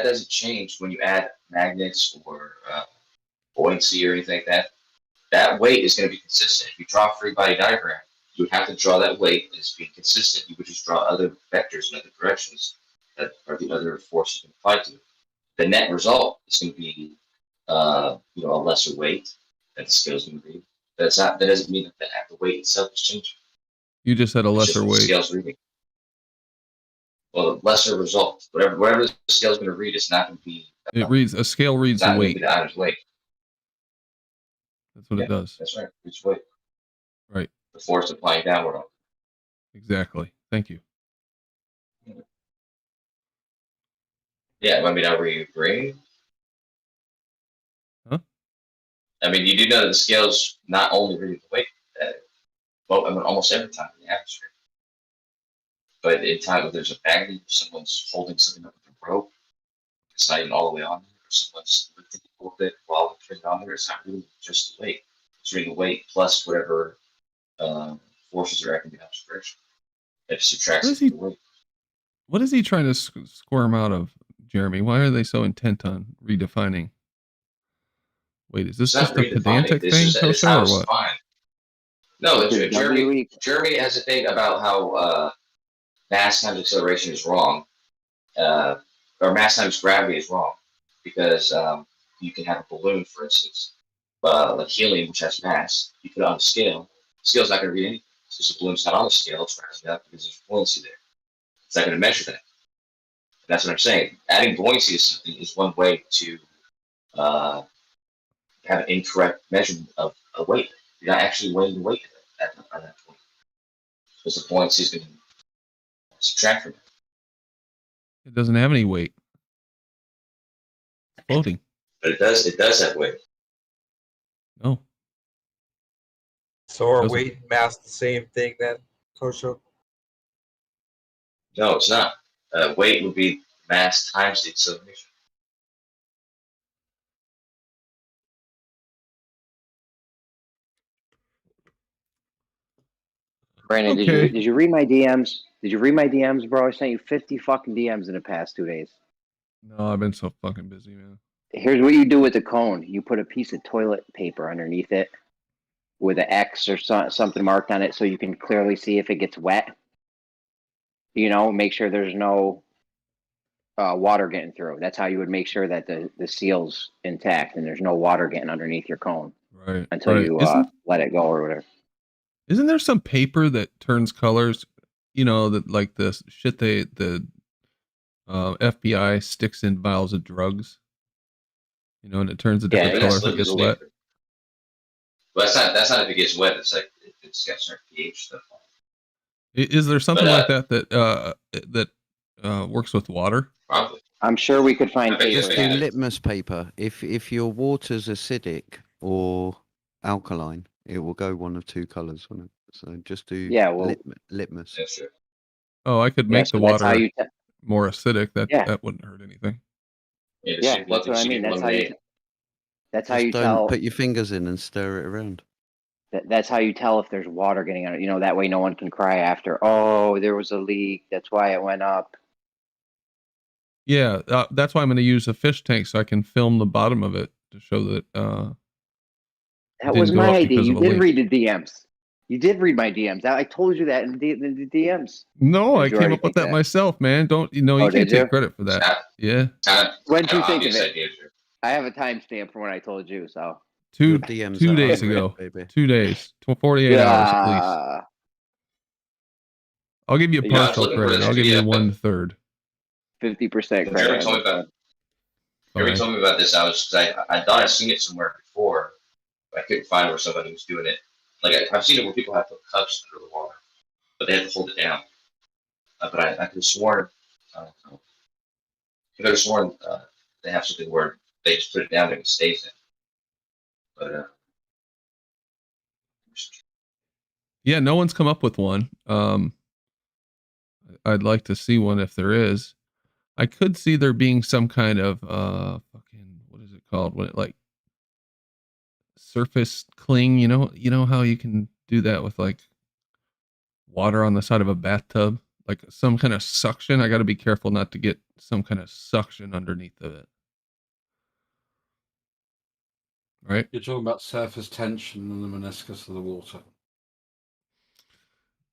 doesn't change when you add magnets or buoyancy or anything like that. That weight is going to be consistent. If you draw a free body diagram, you would have to draw that weight as being consistent. You would just draw other vectors in other directions that are the other forces can apply to it. The net result is going to be a lesser weight that the scale is going to read. That doesn't mean that the weight itself is changing. You just said a lesser weight. The scale's reading. Well, lesser result. Whatever the scale's going to read, it's not going to be. A scale reads the weight. The item's weight. That's what it does. That's right. It's weight. Right. The force applying downward on it. Exactly. Thank you. Yeah, I mean, are you agreeing? Huh? I mean, you do know that the scale's not only reading the weight, almost every time in the atmosphere. But in time, if there's a magnet, if someone's holding something up with a rope, it's not even all the way on there, or someone's lifting a little bit while it's on there, it's not really just the weight. It's reading the weight plus whatever forces are acting in the opposite direction. It subtracts the weight. What is he trying to squirm out of, Jeremy? Why are they so intent on redefining? Wait, is this It's not just a redefining. pedantic This thing, is how Kosho, or it's what? defined. No, This is Jeremy has a thing about how mass times acceleration is wrong, or mass times gravity is wrong, because you can have a balloon, for instance, like helium, which has mass. You put it on a scale. The scale's not going to read anything. Since the balloon's not on the scale, it's rising up because there's buoyancy there. It's not going to measure that. That's what I'm saying. Adding buoyancy to something is one way to have an incorrect measurement of a weight. You're not actually weighing the weight at that point, because the buoyancy is going to subtract from it. It doesn't have any weight. It's floating. But it does have weight. No. So are Doesn't. weight and mass the same thing then, Kosho? No, it's not. Weight would be mass times the acceleration. Brandon, Okay. did you read my DMs? Did you read my DMs, bro? I sent you 50 fucking DMs in the past 2 days. No, I've been so fucking busy, man. Here's what you do with the cone. You put a piece of toilet paper underneath it with an X or something marked on it so you can clearly see if it gets wet. You know, make sure there's no water getting through. That's how you would make sure that the seal's intact and there's no water getting underneath your cone. Right. Until right. you let it go or whatever. Isn't there some paper that turns colors? You know, that like the shit the FBI sticks in vials of drugs. You know, and it turns a different color if it gets wet. Well, that's not if it gets wet. It's like it's got certain pH stuff. Is there something like that works with water? Probably. I'm sure we could find paper. Just do litmus paper. If your water's acidic or alkaline, it will go one of two colors on it. So just do litmus. That's true. Oh, I could make the water more acidic. That wouldn't hurt anything. Yeah, that's what I mean. That's how you don't tell. Put your fingers in and stir it around. That's how you tell if there's water getting on it. You know, that way no one can cry after, oh, there was a leak. That's why it went up. Yeah, that's why I'm going to use a fish tank so I can film the bottom of it to show that. That was my idea. You did read the DMs. You did read my DMs. I told you that in the DMs. No, I came up with that myself, man. You can't take credit for that. Yeah. When did you think of it? I have a timestamp for when I told you. So 2 days ago. 2 days. 48 hours at least. I'll give you a partial credit. I'll give you 1/3. 50% credit. Jeremy told me about this. I thought I'd seen it somewhere before, but I couldn't find where somebody was doing it. Like I've seen it where people have to put cups under the water, but they have to hold it down. But I could have sworn, they have something where they just put it down and it stays in. But yeah, no one's come up with one. I'd like to see one if there is. I could see there being some kind of what is it called when it like surface cling, you know how you can do that with like water on the side of a bathtub, like some kind of suction. I got to be careful not to get some kind of suction underneath of it. Right? You're talking about surface tension and the meniscus of the water.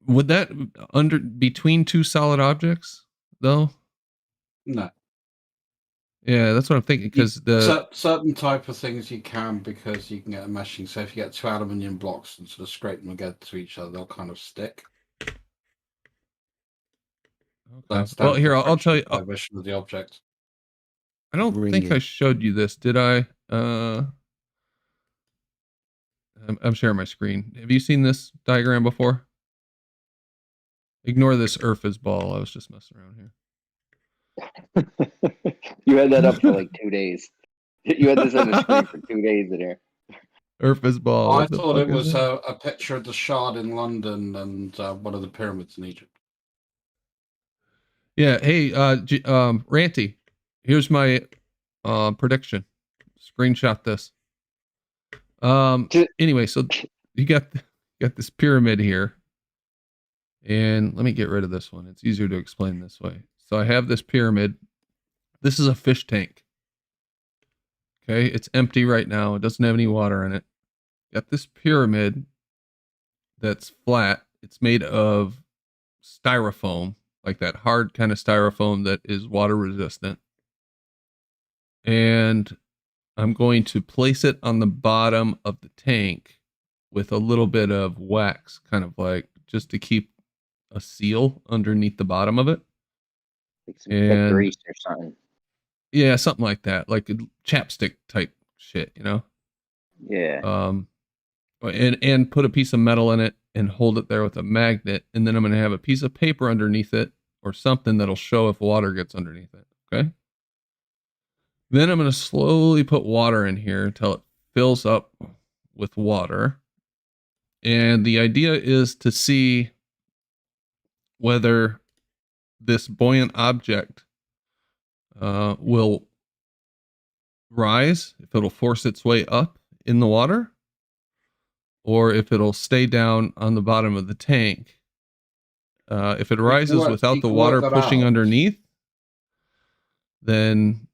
Would that between two solid objects though? No. Yeah, that's what I'm thinking. Because certain type of things you can, because you can get a meshing. So if you get two aluminium blocks and sort of scrape them together to each other, they'll kind of stick. Okay. Well, here I'll tell you. Vibration of the object. I don't think I showed you this, did I? I'm sharing my screen. Have you seen this diagram before? Ignore this Earth ball. I was just messing around here. You had that up for like 2 days. You had this on the screen for 2 days in here. Earth ball. I thought it was a picture of the Shard in London and one of the pyramids in Egypt. Yeah. Hey, Ranty, here's my prediction. Screenshot this. Anyway, so you got this pyramid here. And let me get rid of this one. It's easier to explain this way. So I have this pyramid this is a fish tank. Okay, it's empty right now. It doesn't have any water in it. Got this pyramid that's flat. It's made of styrofoam, like that hard kind of styrofoam that is water resistant. And I'm going to place it on the bottom of the tank with a little bit of wax, kind of like just to keep a seal underneath the bottom of it. Like some thick grease or something. Yeah, something like that, like a chapstick type shit, you know? Yeah. And put a piece of metal in it and hold it there with a magnet, and then I'm going to have a piece of paper underneath it or something that'll show if water gets underneath it, okay? Then I'm going to slowly put water in here until it fills up with water. And the idea is to see whether this buoyant object will rise, if it'll force its way up in the water, or if it'll stay down on the bottom of the tank. If it rises without the water pushing underneath, then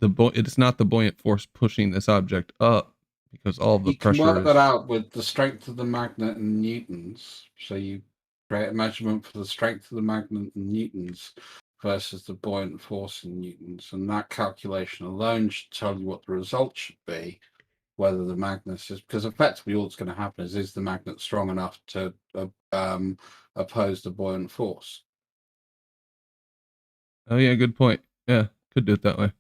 it's not the buoyant force pushing this object up, because all of the pressure You can work is... that out with the strength of the magnet in newtons. So you create a measurement for the strength of the magnet in newtons versus the buoyant force in newtons, and that calculation alone should tell you what the result should be, whether the magnet is, because effectively all that's going to happen is the magnet strong enough to oppose the buoyant force? Oh yeah, good point. Yeah, could do it that way.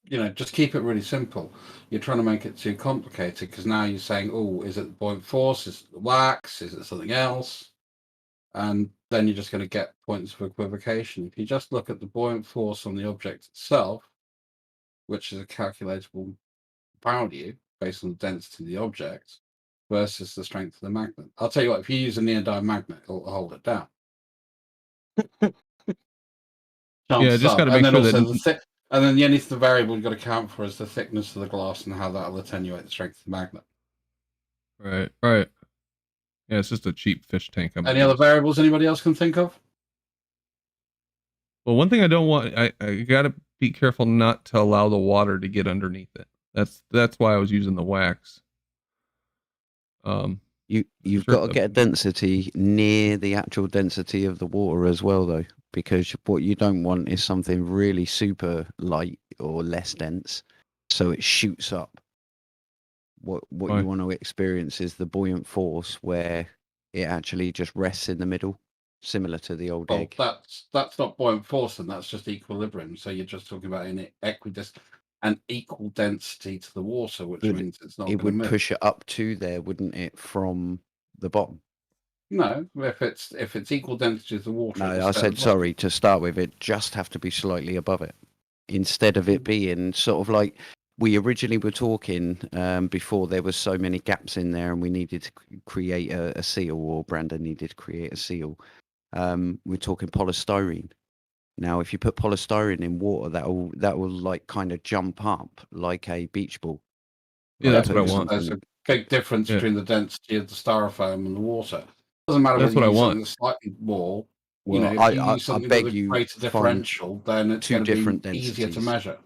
You know, just keep it really simple. You're trying to make it too complicated, because now you're saying, oh, is it the buoyant force? Is it the wax? Is it something else? And then you're just going to get points of equivocation. If you just look at the buoyant force on the object itself, which is a calculatable value based on the density of the object, versus the strength of the magnet. I'll tell you what, if you use a neodyne magnet, it'll hold it down. Yeah, just got to make sure that... And then the only variable you've got to account for is the thickness of the glass and how that'll attenuate the strength of the magnet. Right. Yeah, it's just a cheap fish tank. Any other variables anybody else can think of? Well, one thing I don't want, I got to be careful not to allow the water to get underneath it. That's why I was using the wax. You've got to get a density near the actual density of the water as well, though, because what you don't want is something really super light or less dense, so it shoots up. What you want to experience is the buoyant force where it actually just rests in the middle, similar to the old egg. That's not buoyant force, and that's just equilibrium. So you're just talking about an an equal density to the water, which means it's not. It would push it up to there, wouldn't it, from the bottom? No, if it's equal density to the water. No, I said sorry to start with. It just have to be slightly above it, instead of it being sort of like we originally were talking before. There was so many gaps in there, and we needed to create a seal, or Brandon needed to create a seal. We're talking polystyrene. Now, if you put polystyrene in water, that will like kind of jump up like a beach ball. Yeah, that's what I want. There's a big difference between the density of the styrofoam and the water. Doesn't matter that's whether what you I use want. slightly more. Well, you know, if you use something with a greater differential, then it's going to be easier to measure.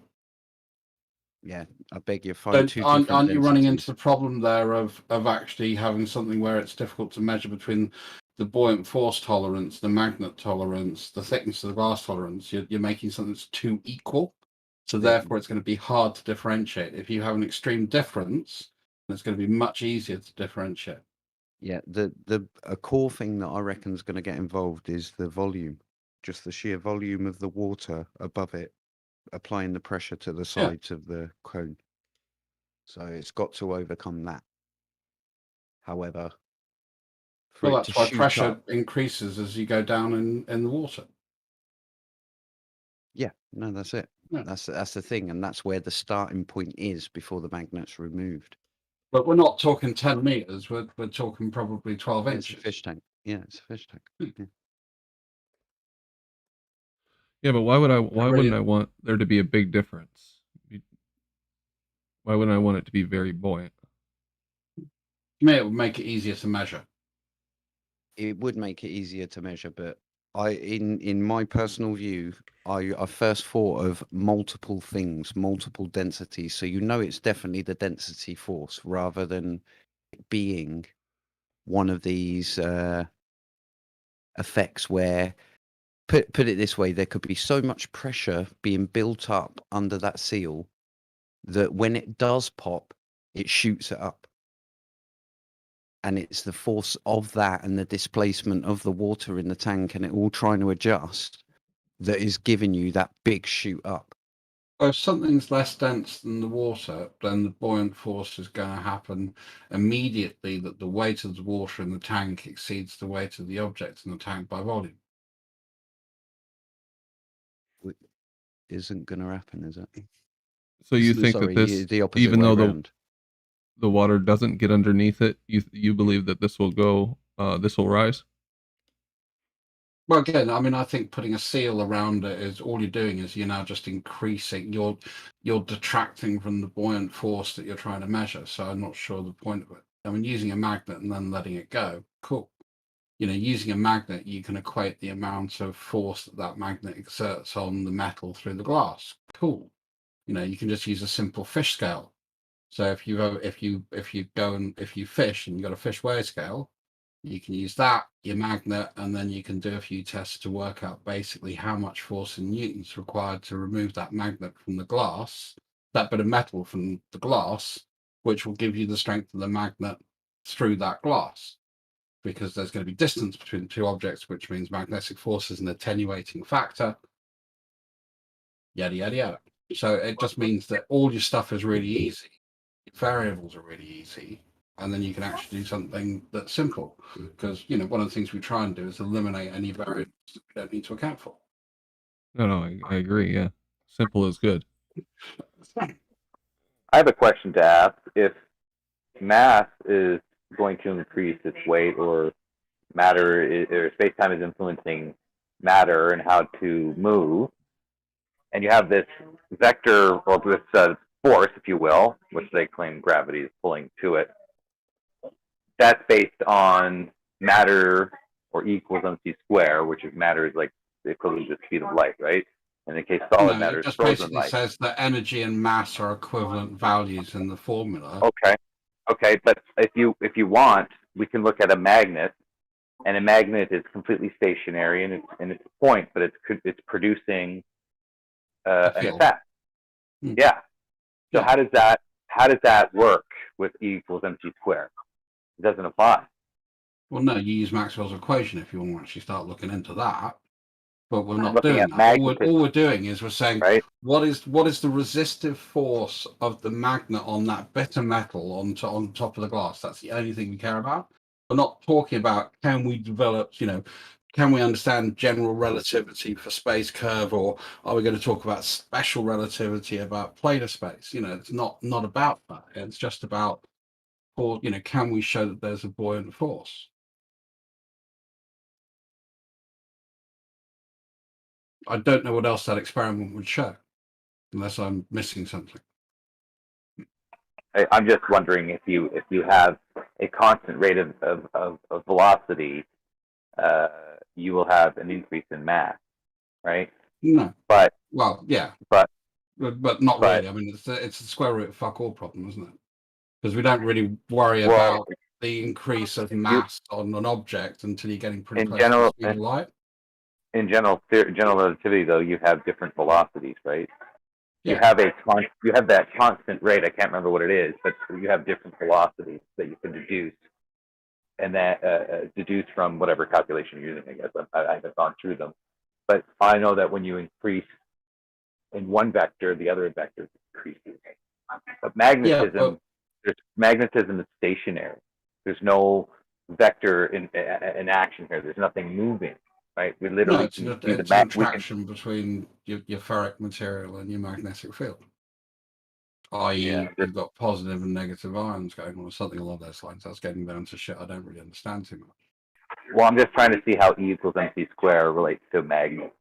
Yeah, I beg you, find two aren't different you running into the problem there of actually having something where it's difficult to measure between the buoyant force tolerance, the magnet tolerance, the thickness of the glass tolerance? You're making something that's too equal, so therefore it's going to be hard to differentiate. If you have an extreme difference, then it's going to be much easier to differentiate. Yeah, a core thing that I reckon is going to get involved is the volume, just the sheer volume of the water above it, applying the pressure to the sides of the cone. So it's got to overcome that. However, well, that's why pressure increases as you go down in the water. Yeah, no, that's it. Yeah. That's the thing, and that's where the starting point is before the magnet's removed. But we're not talking 10 meters. We're talking probably 12 inches. It's a fish tank. Yeah, it's a fish tank. Yeah, but why wouldn't I want there to be a big difference? Why wouldn't I want it to be very buoyant? It would make it easier to measure. It would make it easier to measure, but in my personal view, I first thought of multiple things, multiple densities. So you know it's definitely the density force rather than it being one of these effects where, put it this way, there could be so much pressure being built up under that seal that when it does pop, it shoots it up. And it's the force of that and the displacement of the water in the tank and it all trying to adjust that is giving you that big shoot up. If something's less dense than the water, then the buoyant force is going to happen immediately that the weight of the water in the tank exceeds the weight of the object in the tank by volume. Isn't going to happen, is it? So you think that this, the opposite even way though around. the water doesn't get underneath it, you believe that this will go, this will rise? Well, again, I mean, I think putting a seal around it is all you're doing is you're now just increasing, you're detracting from the buoyant force that you're trying to measure. So I'm not sure the point of it. I mean, using a magnet and then letting it go, cool. You know, using a magnet, you can equate the amount of force that that magnet exerts on the metal through the glass. Cool. You know, you can just use a simple fish scale. So if you fish and you've got a fish weigh scale, you can use that, your magnet, and then you can do a few tests to work out basically how much force in newtons required to remove that magnet from the glass, that bit of metal from the glass, which will give you the strength of the magnet through that glass. Because there's going to be distance between the two objects, which means magnetic force is an attenuating factor, yada, yada, yada. So it just means that all your stuff is really easy. Your variables are really easy. And then you can actually do something that's simple. Because, you know, one of the things we try and do is eliminate any variables that we don't need to account for. No, I agree. Yeah. Simple is good. I have a question to ask. If mass is going to increase its weight, or matter or space-time is influencing matter and how to move, and you have this vector, or this force, if you will, which they claim gravity is pulling to it, that's based on matter or equals mc square, which is matter is like the equivalent to the speed of light, right? In the case solid matter is frozen basically light. says that energy and mass are equivalent values in the formula. Okay, but if you want, we can look at a magnet, and a magnet is completely stationary in its point, but it's producing an effect. Yeah. So how does that work with E equals mc squared? It doesn't apply. Well, no, you use Maxwell's equation if you want to actually start looking into that. But we're not Looking doing at that. All we're doing is we're saying, what is the resistive force of the magnet on that bit of metal on top of the glass? That's the only thing we care about. We're not talking about can we develop, can we understand general relativity for space curve, or are we going to talk about special relativity about planar space? It's not about that. It's just about, can we show that there's a buoyant force? I don't know what else that experiment would show, unless I'm missing something. I'm just wondering if you have a constant rate of velocity, you will have an increase in mass, right? No. But yeah. But not really. I mean, it's the square root of fuck all problem, isn't it? Because we don't really worry about the increase of mass on an object until you're getting pretty close to the speed of light. In general relativity, though, you have different velocities, right? Yeah. You have that constant rate. I can't remember what it is, but you have different velocities that you can deduce, and that deduce from whatever calculation you're using. I guess I haven't gone through them, but I know that when you increase in one vector, the other vector increases. But magnetism is stationary. There's no vector in action here. There's nothing moving. Right, we literally it's an attraction between your ferric material and your magnetic field. I.e., you've got positive and negative ions going on, or something along those lines. That's getting down to shit I don't really understand too much. Well, I'm just trying to see how E equals mc squared relates to a magnet.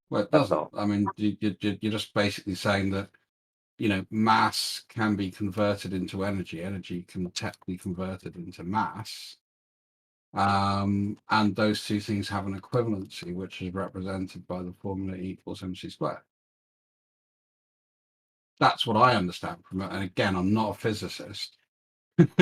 Well, it doesn't. I mean, you're just basically saying that, mass can be converted into energy. Energy can technically be converted into mass. And those two things have an equivalency, which is represented by the formula E equals mc squared. That's what I understand from it. And again, I'm not a physicist.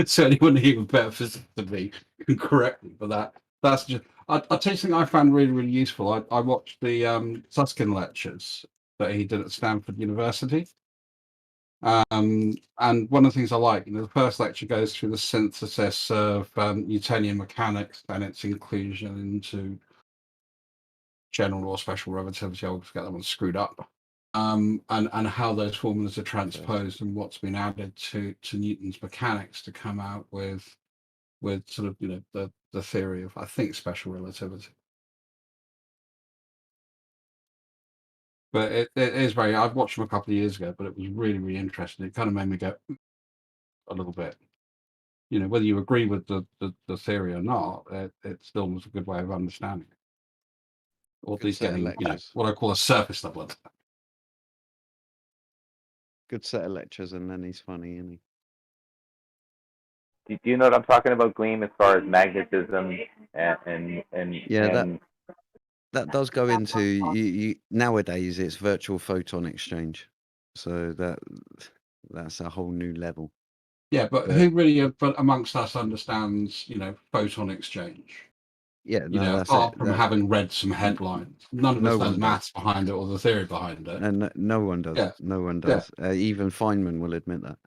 So anyone here with better physics than me can correct me for that. That's just. I'll tell you something I found really, really useful. I watched the Susskind lectures that he did at Stanford University. And one of the things I like, the first lecture goes through the synthesis of Newtonian mechanics and its inclusion into general or special relativity. I always get that one screwed up. And how those formulas are transposed and what's been added to Newton's mechanics to come out with sort of the theory of, I think, special relativity. But it is very. I've watched them a couple of years ago, but it was really, really interesting. It kind of made me go a little bit. Whether you agree with the theory or not, it still was a good way of understanding it. Or at least getting what I call a surface level understanding. Good set of lectures, and then he's funny, isn't he? Do you know what I'm talking about, Gleam, as far as magnetism and yeah, that does go into you nowadays. It's virtual photon exchange, so that's a whole new level. Yeah, but who really, but amongst us, understands photon exchange? Yeah, no, that's apart from having read some headlines, none of us knows maths behind it or the theory behind it. And no one does. Yeah. No one does. Yeah. Even Feynman will admit that.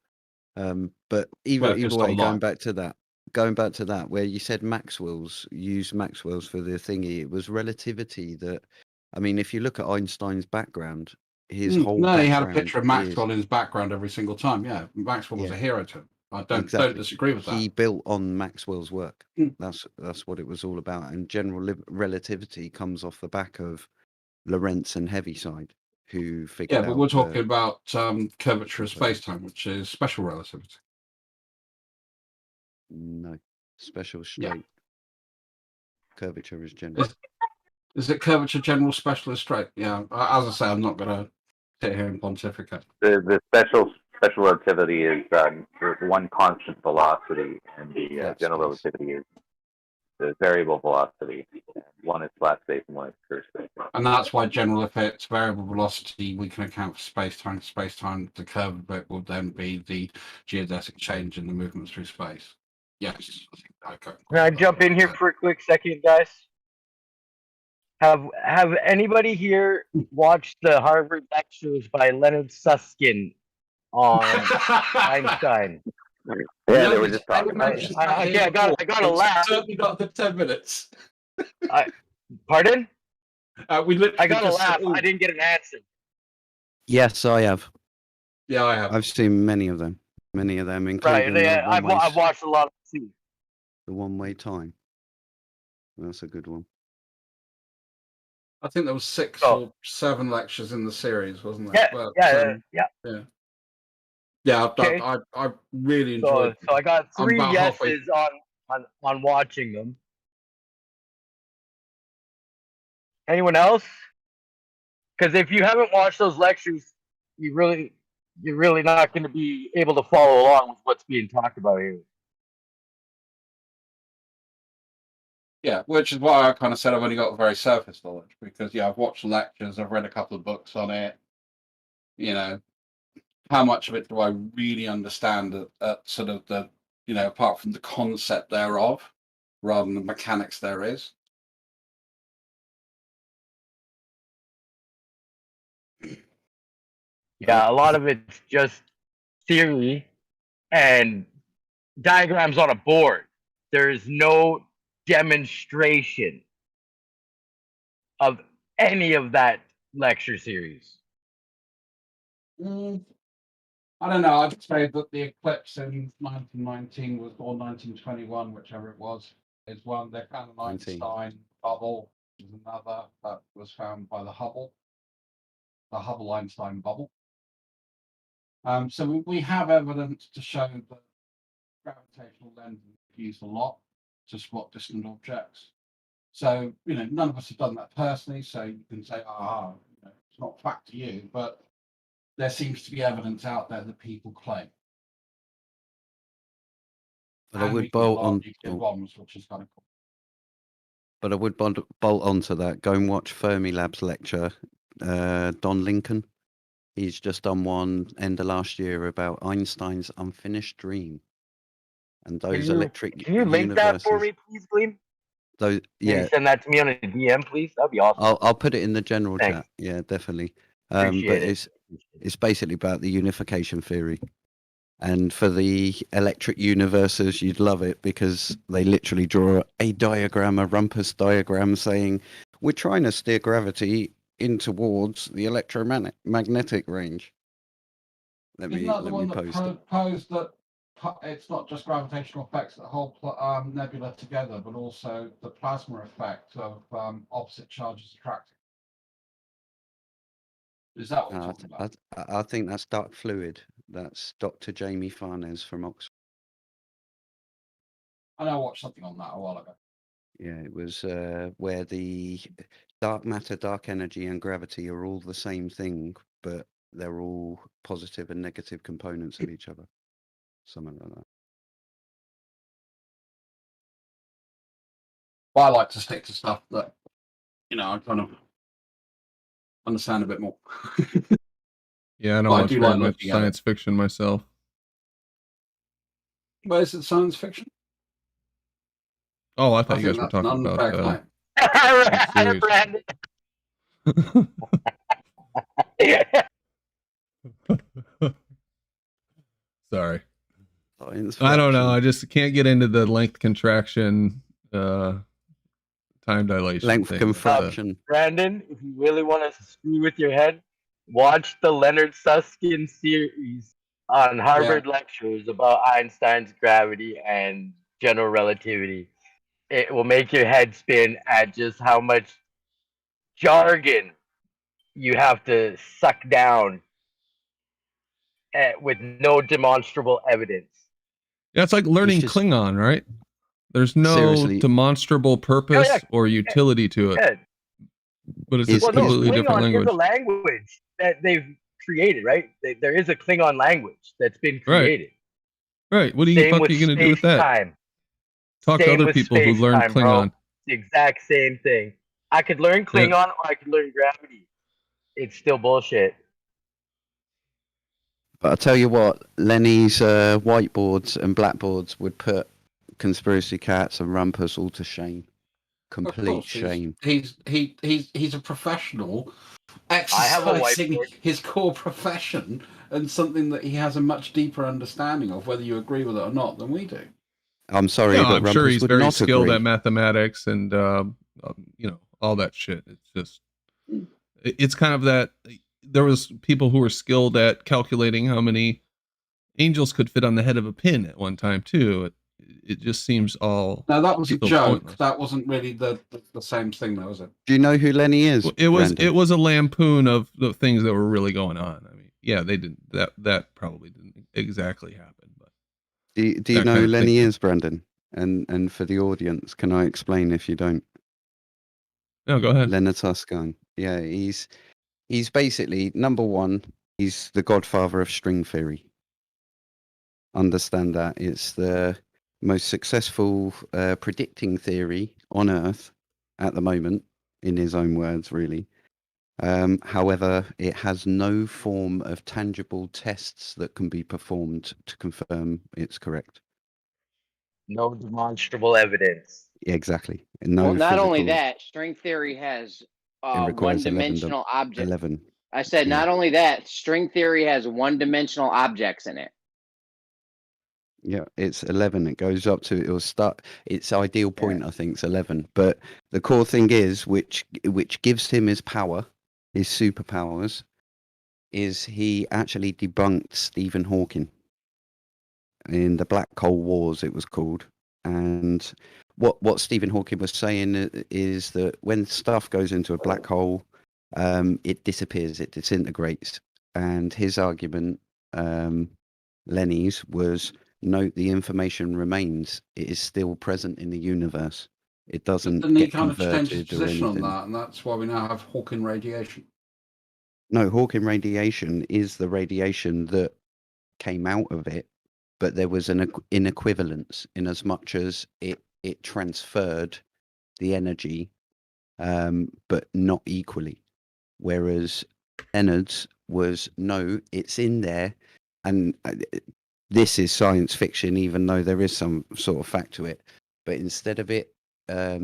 But either way, going back to that, where you said use Maxwell's for the thingy, it was relativity that. I mean, if you look at Einstein's background, his whole he had a picture of Maxwell in his background every single time. Yeah, Maxwell was a hero to him. I don't disagree with that. He built on Maxwell's work. That's what it was all about. And general relativity comes off the back of Lorentz and Heaviside, who figured out. Yeah, but we're talking about curvature of space-time, which is special relativity. No, special straight. Yeah. Curvature is general. Is it curvature general, special is straight? Yeah. As I say, I'm not going to sit here and pontificate. The special relativity is one constant velocity, and the general relativity is the variable velocity. One is flat space and one is curved space. And that's why general, if it's variable velocity, we can account for space-time. Space-time, the curved bit will then be the geodesic change in the movement through space. Yes. Can I jump in here for a quick second, guys? Have anybody here watched the Harvard lectures by Leonard Susskind on Einstein? Yeah, they were just talking about it. I got to laugh. Certainly not the 10 minutes. Pardon? I got to laugh. I didn't get an answer. Yes, I have. Yeah, I have. I've seen many of them, including Right. I've watched a lot of them too. The One-Way Time. That's a good one. I think there was 6 or 7 lectures in the series, wasn't there? Yeah. Okay. I really enjoyed. So I got 3 yeses on watching them. Anyone else? Because if you haven't watched those lectures, you're really not going to be able to follow along with what's being talked about here. Yeah, which is why I kind of said I've only got very surface knowledge, because I've watched lectures, I've read a couple of books on it. How much of it do I really understand at sort of the, apart from the concept thereof, rather than the mechanics there is. Yeah, a lot of it's just theory and diagrams on a board. There's no demonstration of any of that lecture series. I don't know. I'd say that the eclipse in 1919 was, or 1921, whichever it was, is one. They found an Einstein bubble, is another that was found by the Hubble-Einstein bubble. So we have evidence to show that gravitational lenses are used a lot to spot distant objects. So, none of us have done that personally, so you can say, it's not fact to you, but there seems to be evidence out there that people claim. But I would bolt on nuclear bombs, which is kind of cool. But I would bolt onto that. Go and watch Fermilab's lecture. Don Lincoln. He's just done one end of last year about Einstein's unfinished dream. And those electric Can you link that for universes. me, please, Gleam? Those, Can you send that to me on a DM, please? That'd be awesome. I'll put it in the general Thanks. chat. Yeah, definitely. Appreciate But it. it's basically about the unification theory. And for the electric universes, you'd love it because they literally draw a diagram, a rumpus diagram, saying we're trying to steer gravity in towards the electromagnetic range. Isn't that the one that proposed that it's not just gravitational effects that hold nebula together, but also the plasma effect of opposite charges attracting? Is that what we're talking about? I think that's dark fluid. That's Dr. Jamie Farnes from Oxford. I know I watched something on that a while ago. Yeah, it was where the dark matter, dark energy, and gravity are all the same thing, but they're all positive and negative components of each other. Something like that. Well, I like to stick to stuff that, I kind of understand a bit more. Yeah, I don't Well, I watch do very like much looking at science fiction myself. Well, is it science fiction? Oh, I thought I you guys think were that's talking an unfair about claim. series. Brandon. Sorry. I don't know. I just can't get into the length contraction, time dilation. Length thing. contraction. Brandon, if you really want to screw with your head, watch the Leonard Susskind series on Harvard lectures about Einstein's gravity and general relativity. It will make your head spin at just how much jargon you have to suck down with no demonstrable evidence. Yeah, it's like learning Klingon, right? There's no Seriously. demonstrable purpose or utility to it. Yeah. But it's a completely different language. Is a language that they've created, right? There is a Klingon language that's been created. Right. What the fuck are you going to do with that? Time. Talk to other people who learn Klingon. Bro. It's the exact same thing. I could learn Klingon or I could learn gravity. It's still bullshit. But I'll tell you what, Lenny's whiteboards and blackboards would put conspiracy cats and rumpus all to shame. Complete shame. He's a professional exercising his core profession and something that he has a much deeper understanding of, whether you agree with it or not, than we do. I'm sorry, but I'm sure he's would very not skilled agree. at mathematics and all that shit. It's just, it's kind of that. There was people who were skilled at calculating how many angels could fit on the head of a pin at one time too. It just seems all. No, that was a joke. Pointless. That wasn't really the same thing, though, was it? Do you know who Lenny is? Well, it was. Brandon? It was a lampoon of the things that were really going on. I mean, yeah, they didn't. That probably didn't exactly happen. But do you know who Lenny is, Brandon? And for the audience, can I explain if you don't? No, go ahead. Leonard Susskind. Yeah, he's basically, number one, he's the godfather of string theory. Understand that. It's the most successful predicting theory on Earth at the moment, in his own words, really. However, it has no form of tangible tests that can be performed to confirm it's correct. No demonstrable evidence. Exactly. No well, not only physical- that, string theory has It requires 1-dimensional objects. 11. I said not only that, string theory has 1-dimensional objects in it. Yeah, it's 11. It goes up to, it'll start, its ideal point, I think, is 11. But the core thing is, which gives him his power, his superpowers, is he actually debunked Stephen Hawking in the Black Hole Wars, it was called. And what Stephen Hawking was saying is that when stuff goes into a black hole, it disappears, it disintegrates. And his argument, Lenny's, was no, the information remains. It is still present in the universe. It doesn't Didn't he get kind of change his converted or position on anything. that, and that's why we now have Hawking radiation? No, Hawking radiation is the radiation that came out of it, but there was an inequivalence in as much as it transferred the energy, but not equally. Whereas Leonard's was, no, it's in there, and this is science fiction, even though there is some sort of fact to it. But instead of it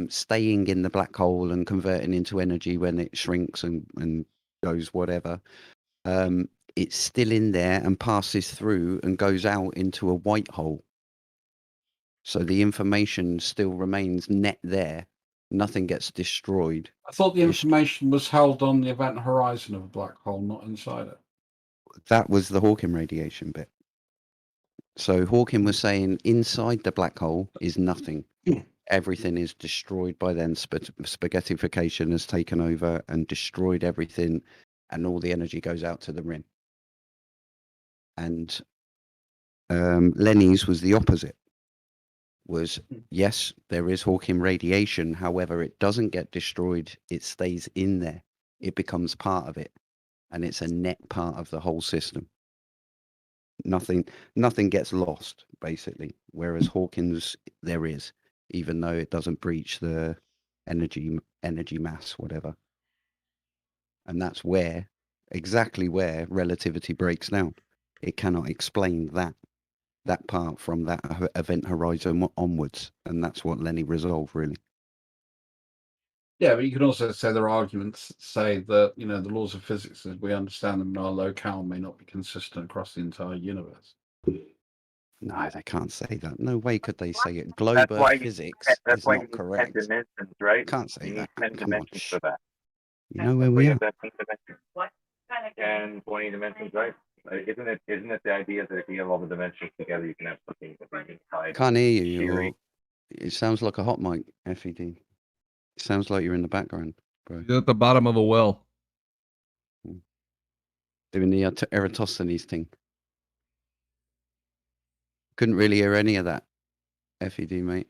staying in the black hole and converting into energy when it shrinks and goes whatever, it's still in there and passes through and goes out into a white hole. So the information still remains net there. Nothing gets destroyed. I thought the information was held on the event horizon of a black hole, not inside it. That was the Hawking radiation bit. So Hawking was saying inside the black hole is nothing. Everything is destroyed by then. Spaghettification has taken over and destroyed everything, and all the energy goes out to the rim. And Lenny's was the opposite. Was, yes, there is Hawking radiation. However, it doesn't get destroyed. It stays in there. It becomes part of it. And it's a net part of the whole system. Nothing gets lost, basically. Whereas Hawking's, there is, even though it doesn't breach the energy mass, whatever. And that's exactly where relativity breaks down. It cannot explain that part from that event horizon onwards, and that's what Lenny resolved, really. Yeah, but you can also say there are arguments that say that, the laws of physics as we understand them in our locale may not be consistent across the entire universe. No, they can't say that. No way could they say it. Global physics is not correct. 10 dimensions, right? Can't say you that. need 10 dimensions for that. You know where we are. 10, 20 dimensions, right? Isn't it the idea that if you have all the dimensions together, you can have something inside? Can't hear you. It sounds like a hot mic, FED. It sounds like you're in the background, bro. You're at the bottom of a well. Doing the Eratosthenes thing. Couldn't really hear any of that, FED, mate.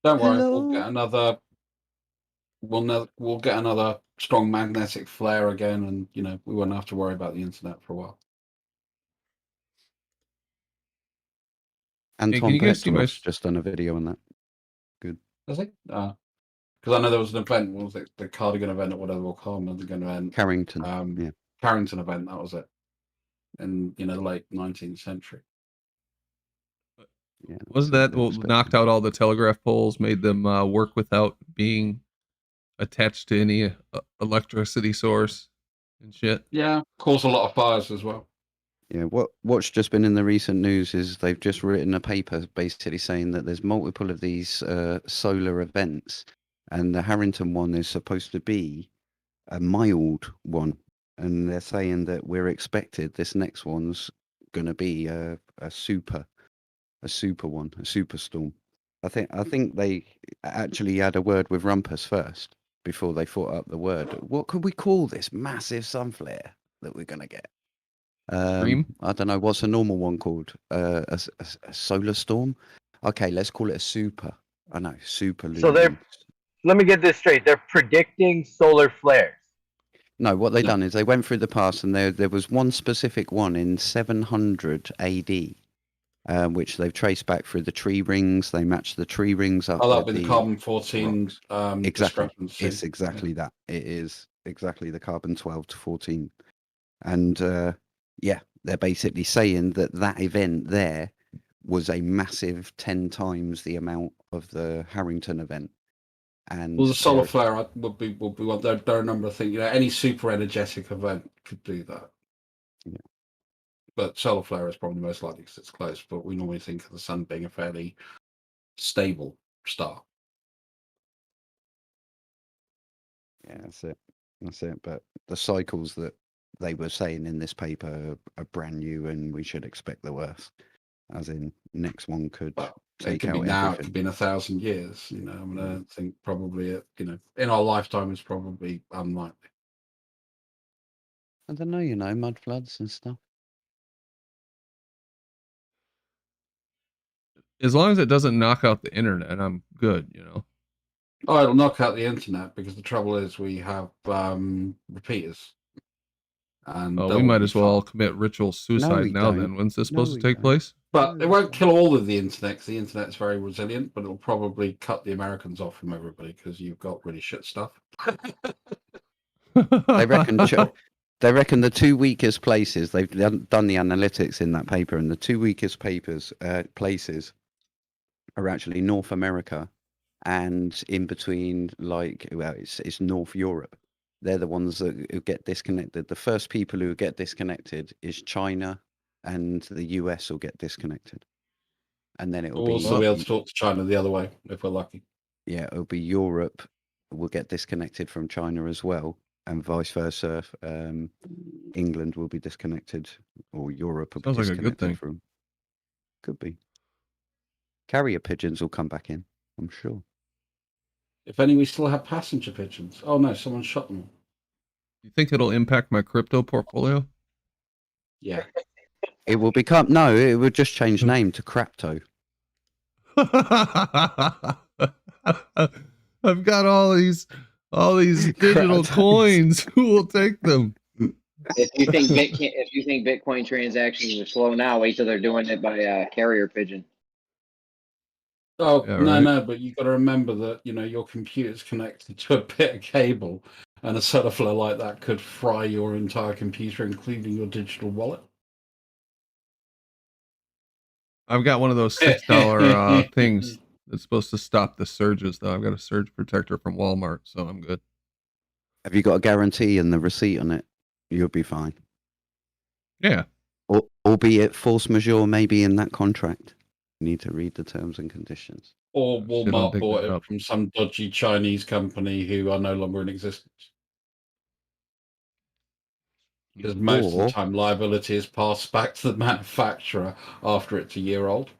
Don't worry, we'll get another. We'll get another strong magnetic flare again, and we won't have to worry about the internet for a while. Anton Petrov's just done a video on that. Good. Does he? Because I know there was an event. What was it? The Cardigan event or whatever we'll call it, the event. Carrington. Yeah. Carrington event. That was it. In the late 19th century. Yeah. Wasn't that what knocked out all the telegraph poles, made them work without being attached to any electricity source and shit? Yeah, caused a lot of fires as well. Yeah, what's just been in the recent news is they've just written a paper basically saying that there's multiple of these solar events, and the Harrington one is supposed to be a mild one, and they're saying that we're expected this next one's going to be a super one, a superstorm. I think they actually had a word with Rumpus first before they thought up the word. What could we call this massive sun flare that we're going to get? I don't know. What's a normal one called? A solar storm? Okay, let's call it a super. I know, super. So let me get this straight. They're predicting solar flares. No, what they done is they went through the past, and there was one specific one in 700 AD, which they've traced back through the tree rings. They matched the tree rings up. Oh, that'll be the carbon-14 exactly. discrepancy. It's exactly that. It is exactly the carbon 12 to 14. And yeah, they're basically saying that event there was a massive 10 times the amount of the Harrington event. And the solar flare would be one. There are a number of things. Any super energetic event could do that. Yeah. But solar flare is probably most likely because it's close. But we normally think of the sun being a fairly stable star. Yeah, that's it. But the cycles that they were saying in this paper are brand new, and we should expect the worst. As in, next one could take out now. Everything. It could be in 1,000 years. I think probably in our lifetime it's probably unlikely. I don't know. Mud floods and stuff. As long as it doesn't knock out the internet, I'm good. Oh, it'll knock out the internet because the trouble is we have repeaters. And we might as well commit ritual suicide now. Then when's this supposed to take place? But it won't kill all of the internet, because the internet's very resilient, but it'll probably cut the Americans off from everybody, because you've got really shit stuff. They reckon they reckon the two weakest places, they've done the analytics in that paper, and the two weakest places are actually North America and in between, like, well, it's North Europe. They're the ones that who get disconnected. The first people who get disconnected is China, and the US will get disconnected. And then it'll We'll be... also be able to talk to China the other way, if we're lucky. Yeah, it'll be Europe will get disconnected from China as well, and vice versa. England will be disconnected, or Europe will Sounds be like a good disconnected thing. from. Could be. Carrier pigeons will come back in, I'm sure. If any, we still have passenger pigeons. Oh no, someone shot them. You think it'll impact my crypto portfolio? Yeah. It will become it will just change name to Crapto. I've got all these digital coins. Who will take them? If you think Bitcoin transactions are slow now, wait till they're doing it by carrier pigeon. Oh, Yeah, no, right. no, but you've got to remember that, your computer's connected to a bit of cable, and a solar flow like that could fry your entire computer, including your digital wallet. I've got one of those $6 things that's supposed to stop the surges, though. I've got a surge protector from Walmart, so I'm good. Have you got a guarantee and the receipt on it? You'll be fine. Yeah. Albeit force majeure may be in that contract. You need to read the terms and conditions. Or Shit, I'll Walmart dig bought that it up. from some dodgy Chinese company who are no longer in existence. Because most of the time, liability is passed back to the manufacturer after it's a year old.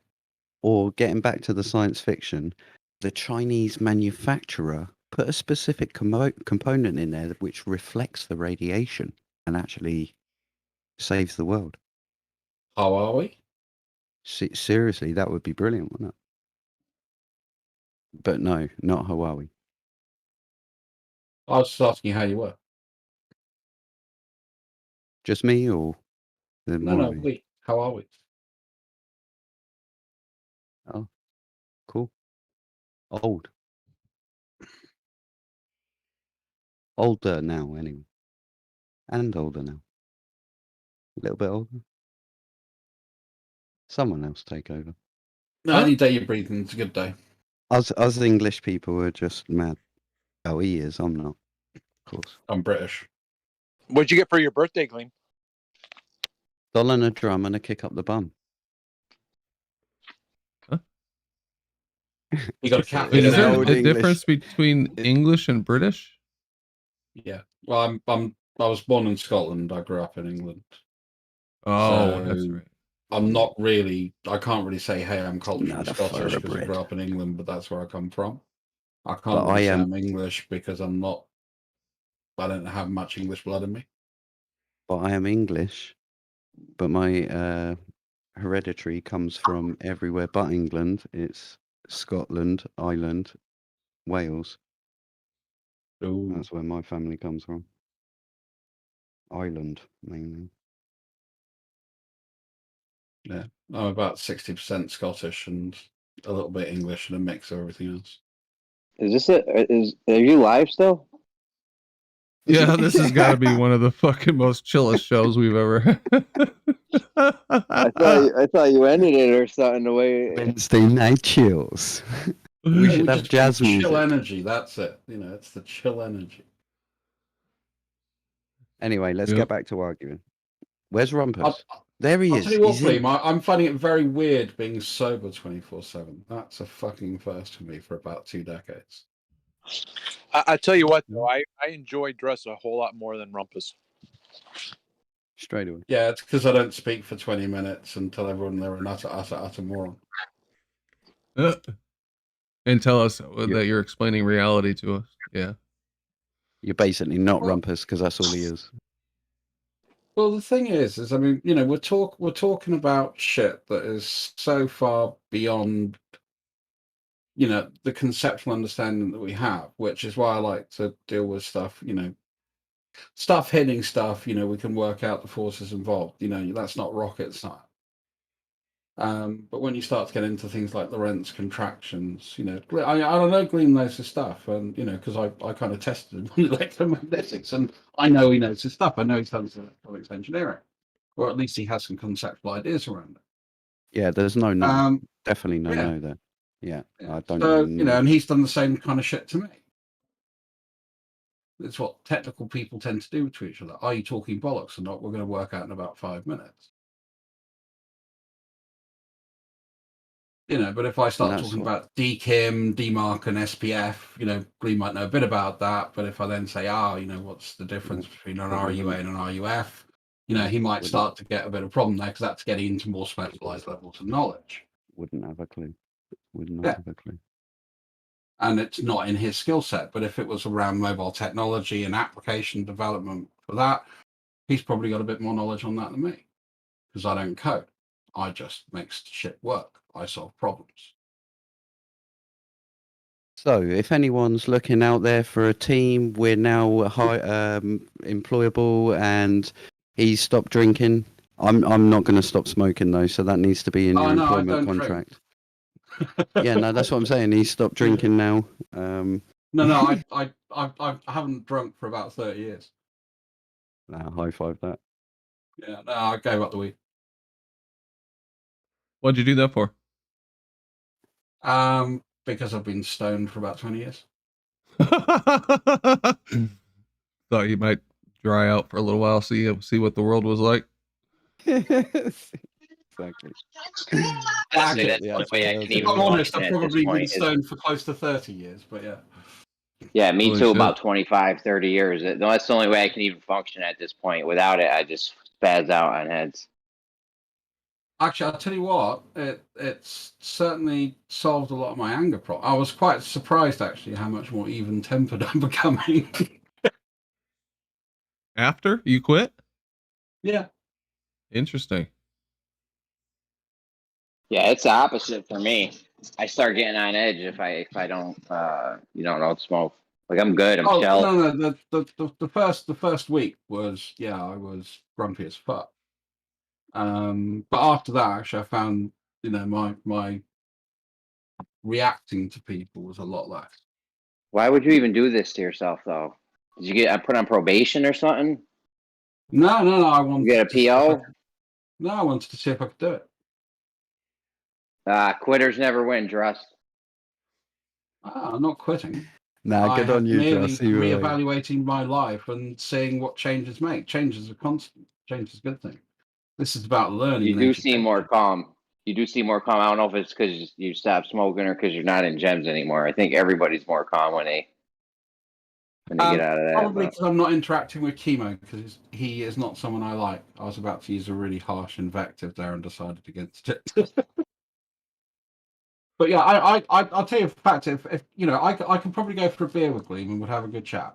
Or getting back to the science fiction, the Chinese manufacturer put a specific component in there which reflects the radiation and actually saves the world. How are we? Seriously, that would be brilliant, wouldn't it? But no, not Huawei. I was just asking you how you were. Just me, or No, we. How are we? Oh, cool. Old. Older now, anyway. And older now. A little bit older. Someone else take over. No, any day you're breathing, it's a good day. Us English people are just mad. Oh, he is. I'm not. Of course. I'm British. What'd you get for your birthday, Gleam? Doll and a drum and a kick up the bum. Huh? You got a cat. Wait, is there a difference between English and British? Yeah. Well, I was born in Scotland. I grew up in England. Oh, that's right. I'm not really. I can't really say, "Hey, I'm culturally Scottish" because I grew up in England, but that's where I come from. I can't really say I'm English because I'm not. I don't have much English blood in me. But I am English. But my hereditary comes from everywhere but England. It's Scotland, Ireland, Wales. Ooh. That's where my family comes from. Ireland, mainly. Yeah, I'm about 60% Scottish and a little bit English and a mix of everything else. Are you live still? Yeah, this has got to be one of the fucking most chillest shows we've ever had. I thought you ended it or something. The way Wednesday night chills. We should have jazz music. Chill energy. That's it. It's the chill energy. Anyway, let's get back to arguing. Where's Rumpus? There he I'll is. tell you what, He's in. I'm finding it very weird being sober 24/7. That's a fucking first for me for about 2 decades. I tell you what, though, I enjoy Dress a whole lot more than Rumpus. Straight away. Yeah, it's because I don't speak for 20 minutes and tell everyone they're an utter moron. And tell us that you're explaining reality to us. Yeah. You're basically not Rumpus because that's all he is. Well, the thing is I mean, we're talking about shit that is so far beyond, the conceptual understanding that we have, which is why I like to deal with stuff, stuff hitting stuff, we can work out the forces involved. That's not rocket science. But when you start to get into things like Lorentz contractions, I don't know, Gleam knows his stuff, and because I kind of tested him on electromagnetics, and I know he knows his stuff. I know he's done some electronics engineering, or at least he has some conceptual ideas around it. Yeah, there's no definitely no there. Yeah, I don't. So and he's done the same kind of shit to me. It's what technical people tend to do to each other. Are you talking bollocks or not? We're going to work out in about 5 minutes. But if I start talking about DKIM, DMARC, and SPF, Glee might know a bit about that. But if I then say, what's the difference between an RUA and an RUF? He might start to get a bit of problem there because that's getting into more specialized levels of knowledge. Wouldn't have a clue. Have a clue. And it's not in his skill set. But if it was around mobile technology and application development for that, he's probably got a bit more knowledge on that than me because I don't code. I just make shit work. I solve problems. So, if anyone's looking out there for a team, we're now employable, and he's stopped drinking. I'm not going to stop smoking though, so that needs to be in your employment contract. Yeah, no, that's what I'm saying. He's stopped drinking now. No, I haven't drunk for about 30 years. Nah, high five that. Yeah, no, I gave up the weed. What'd you do that for? Because I've been stoned for about 20 years. Thought you might dry out for a little while, see what the world was like. Exactly. Actually, that's the way I can even I'm honest, I've function at this probably been point. stoned for close to 30 years, but yeah. Yeah, me Holy too, shit. about 25, 30 years. That's the only way I can even function at this point. Without it, I just spaz out on heads. Actually, I'll tell you what, it's certainly solved a lot of my anger problem. I was quite surprised, actually, how much more even-tempered I'm becoming. After you quit? Yeah. Interesting. Yeah, it's the opposite for me. I start getting on edge if I don't don't smoke. Like I'm good. I'm chill. No. The first week was I was grumpy as fuck. But after that, actually, I found my reacting to people was a lot less. Why would you even do this to yourself, though? Did you get put on probation or something? No. I wanted You get a PO? No, I wanted to see if I could do it. Quitters never win, Drust. I'm not quitting. Nah, good on you, merely Joss. reevaluating my life and seeing what changes make. Change is a constant. Change is a good thing. This is about learning. You do seem more calm. I don't know if it's because you stopped smoking or because you're not in gems anymore. I think everybody's more calm when they get out of that. Probably because I'm not interacting with Chemo, because he is not someone I like. I was about to use a really harsh invective there and decided against it. But yeah, I'll tell you a fact. If I can probably go for a beer with Gleam and would have a good chat.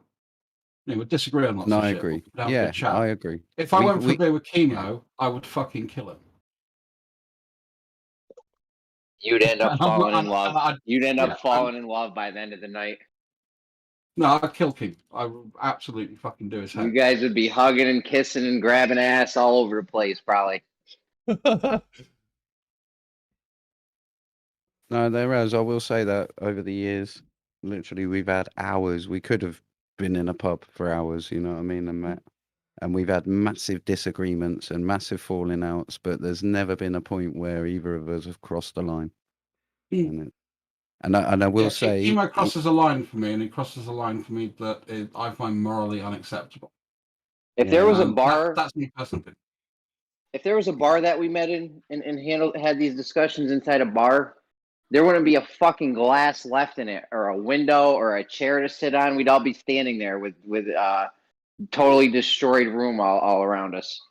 We'd disagree on lots of shit. I agree. But we'd have a good chat. I agree. If I went for a beer with Chemo, I would fucking kill him. You'd end up falling in love. You'd end up falling in love by the end of the night. No, I'd kill King. I would absolutely fucking do his head. You guys would be hugging and kissing and grabbing ass all over the place, probably. No, there is. I will say that over the years, literally, we've had hours. We could have been in a pub for hours, you know what I mean? And we've had massive disagreements and massive falling outs, but there's never been a point where either of us have crossed the line. And I will say, Chemo crosses a line for me, and he crosses a line for me that I find morally unacceptable. If there was a bar, that's me personally. If there was a bar that we met in and had these discussions inside a bar, there wouldn't be a fucking glass left in it, or a window, or a chair to sit on. We'd all be standing there with totally destroyed room all around us.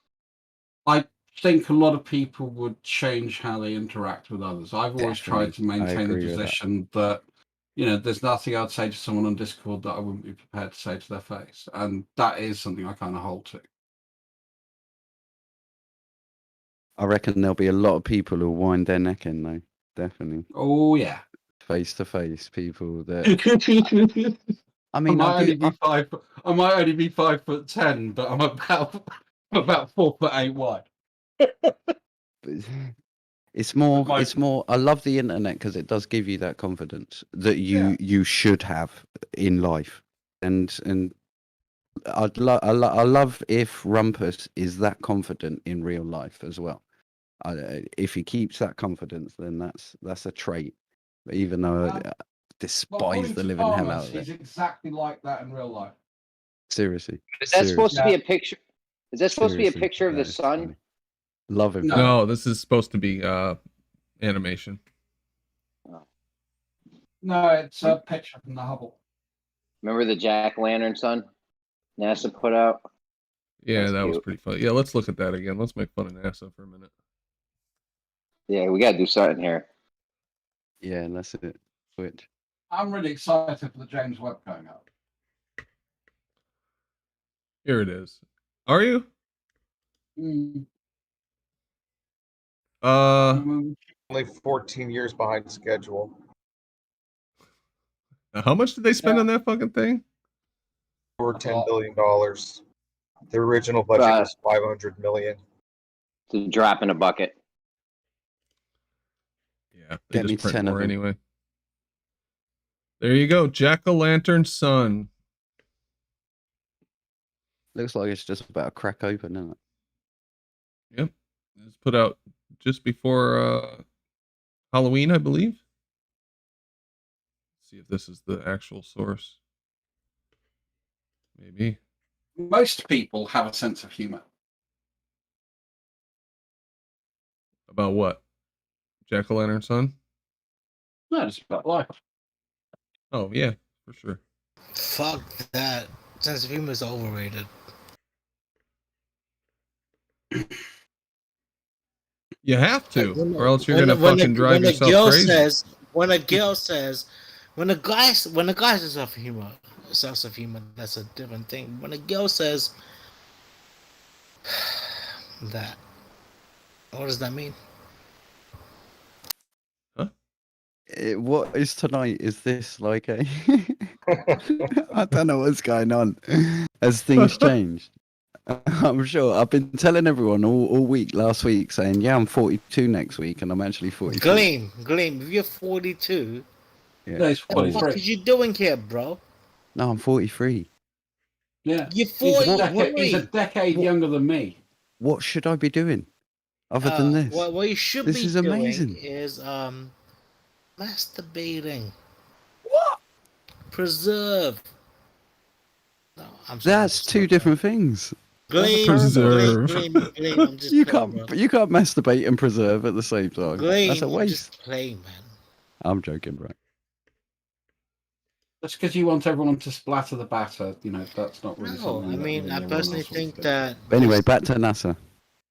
I think a lot of people would change how they interact with others. I've always tried to maintain the position that there's nothing I'd say to someone on Discord that I wouldn't be prepared to say to their face, and that is something I kind of hold to. I reckon there'll be a lot of people who'll wind their neck in, though. Definitely. Oh yeah. Face to face, people that. I might only be 5'10", but I'm about 4'8" wide. It's more. It's more. I love the internet because it does give you that confidence that you should have in life, and I love if Rumpus is that confident in real life as well. If he keeps that confidence, then that's a trait. But even though I despise the living hell out of He's it. exactly like that in real life. Seriously. Is that supposed to be a picture? Is that supposed to be a Seriously, picture of the that is sun? funny. Love him. No, this is supposed to be animation. No, it's a picture from the Hubble. Remember the jack-o'-lantern sun NASA put out? Yeah, That's that was cute. pretty funny. Yeah, let's look at that again. Let's make fun of NASA for a minute. Yeah, we got to do something here. Yeah, and that's it. Switch. I'm really excited for the James Webb going up. Here it is. Are you? Only 14 years behind schedule. How much did they spend on that fucking thing? Over $10 billion. The original budget was $500 million. To drop in a bucket. Yeah, they Get me just print 10 of more them. anyway. There you go, jack-o'-lantern sun. Looks like it's just about to crack open, doesn't it? Yep, it's put out just before Halloween, I believe. Let's see if this is the actual source. Maybe. Most people have a sense of humor. About what? Jack-o'-lantern sun? No, it's about life. Oh yeah, for sure. Fuck that. Sense of humor is overrated. You have to, When- or else you're when- gonna when fucking a- drive when a yourself girl crazy. Says, when a girl says, when a guy says sense of humor, that's a different thing. When a girl says that, what does that mean? What is tonight? Is this like a... I don't know what's going on. Has things changed? I'm sure. I've been telling everyone all week, last week, saying, yeah, I'm 42 next week, and I'm actually 43. Gleam, if you're 42, Yeah. No, he's what the 43. fuck is you doing here, bro? No, I'm 43. Yeah. You're He's a decade younger than me. What should I be doing other than this? What you should This be is doing amazing. is masturbating. What? Preserve. No, I'm sorry. That's two different things. Gleam, Preserve. Gleam, I'm just You playing, can't bro. you can't masturbate and preserve at the same time. Gleam, That's a I'm waste. just playing, man. I'm joking, right? That's because you want everyone to splatter the batter. You know, that's not really No, something. I that mean, really I everyone personally else wants think to do. that But anyway, back to NASA.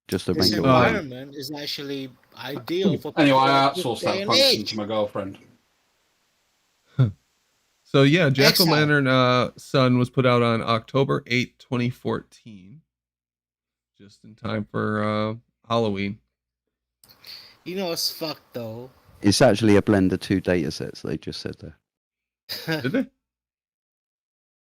Just to this make it aware. environment is actually ideal for Anyway, people I of this outsourced day that and function age. to my girlfriend. So yeah, jack-o'-lantern sun was put out on October 8th, 2014. Just in time for Halloween. You know what's fucked though? It's actually a blend of two data sets, they just said there. Did they?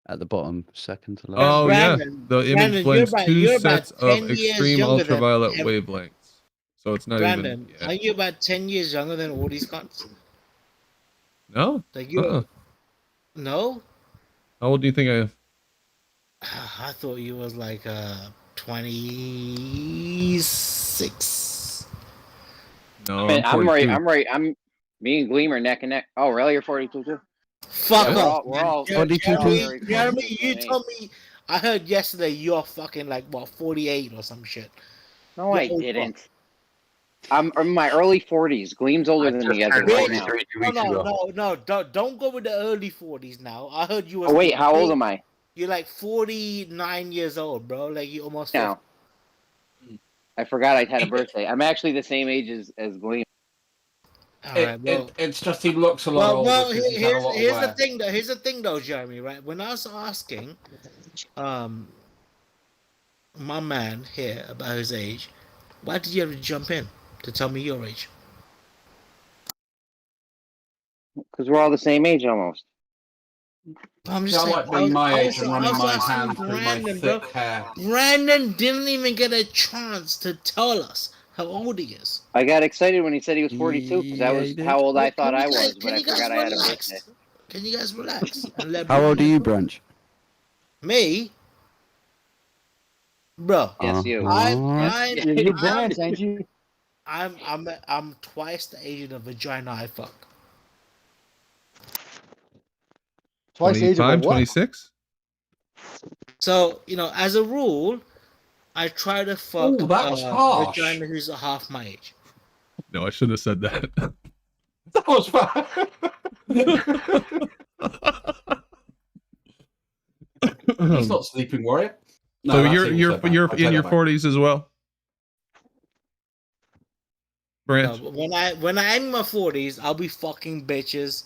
At the bottom, second to last. Oh Brandon, yeah, the image Brandon, blends you're two about sets of 10 years extreme younger than ultraviolet every- wavelengths. So it's not Brandon, even. are you about 10 years younger than all these cunts? No. Like you No? How old do you think I am? I thought you was like 26. No, Man, I'm 42. right. Me and Gleam are neck and neck. Oh, really? You're 42 too? Fuck Yeah, off. we're all Jeremy, very Jeremy, close you in told me. I heard yesterday you're fucking like what 48 or some shit. No, I didn't. I'm in my early 40s. Gleam's older than me as of right now. No, don't go with the early 40s now. I heard you was. Oh wait, how old am I? You're like 49 years old, bro. Like you almost. No. I forgot I had a birthday. I'm actually the same age as Gleam. It's just he looks a lot older. Well, because he's had a lot of here's the wear. thing though. Here's the thing though, Jeremy. Right? When I was asking, my man here about his age, why did you have to jump in to tell me your age? Because we're all the same age almost. I'm See, just I saying, like being my age and I running was my asking hand through my Brandon, bro. thick hair. Brandon didn't even get a chance to tell us how old he is. I got excited when he said he was 42 because that Yeah, was he did. how old I thought Can I you guys- was, but can I you guys forgot I had a relax? birthday. Can you guys relax? And let How me old are read you, the book? Brunch? Me, bro. Yes, you. You branch, ain't you? I'm twice the age of the vagina I fuck. Twice the age of a 25, what? 26? So, as a rule, I try to fuck Oh, that was harsh. vagina who's half my age. No, I shouldn't have said that. That was fine. He's not sleeping warrior. No, So that's you're also bad. you're I take in your that back. 40s as well, Branch. No, when I'm in my 40s, I'll be fucking bitches.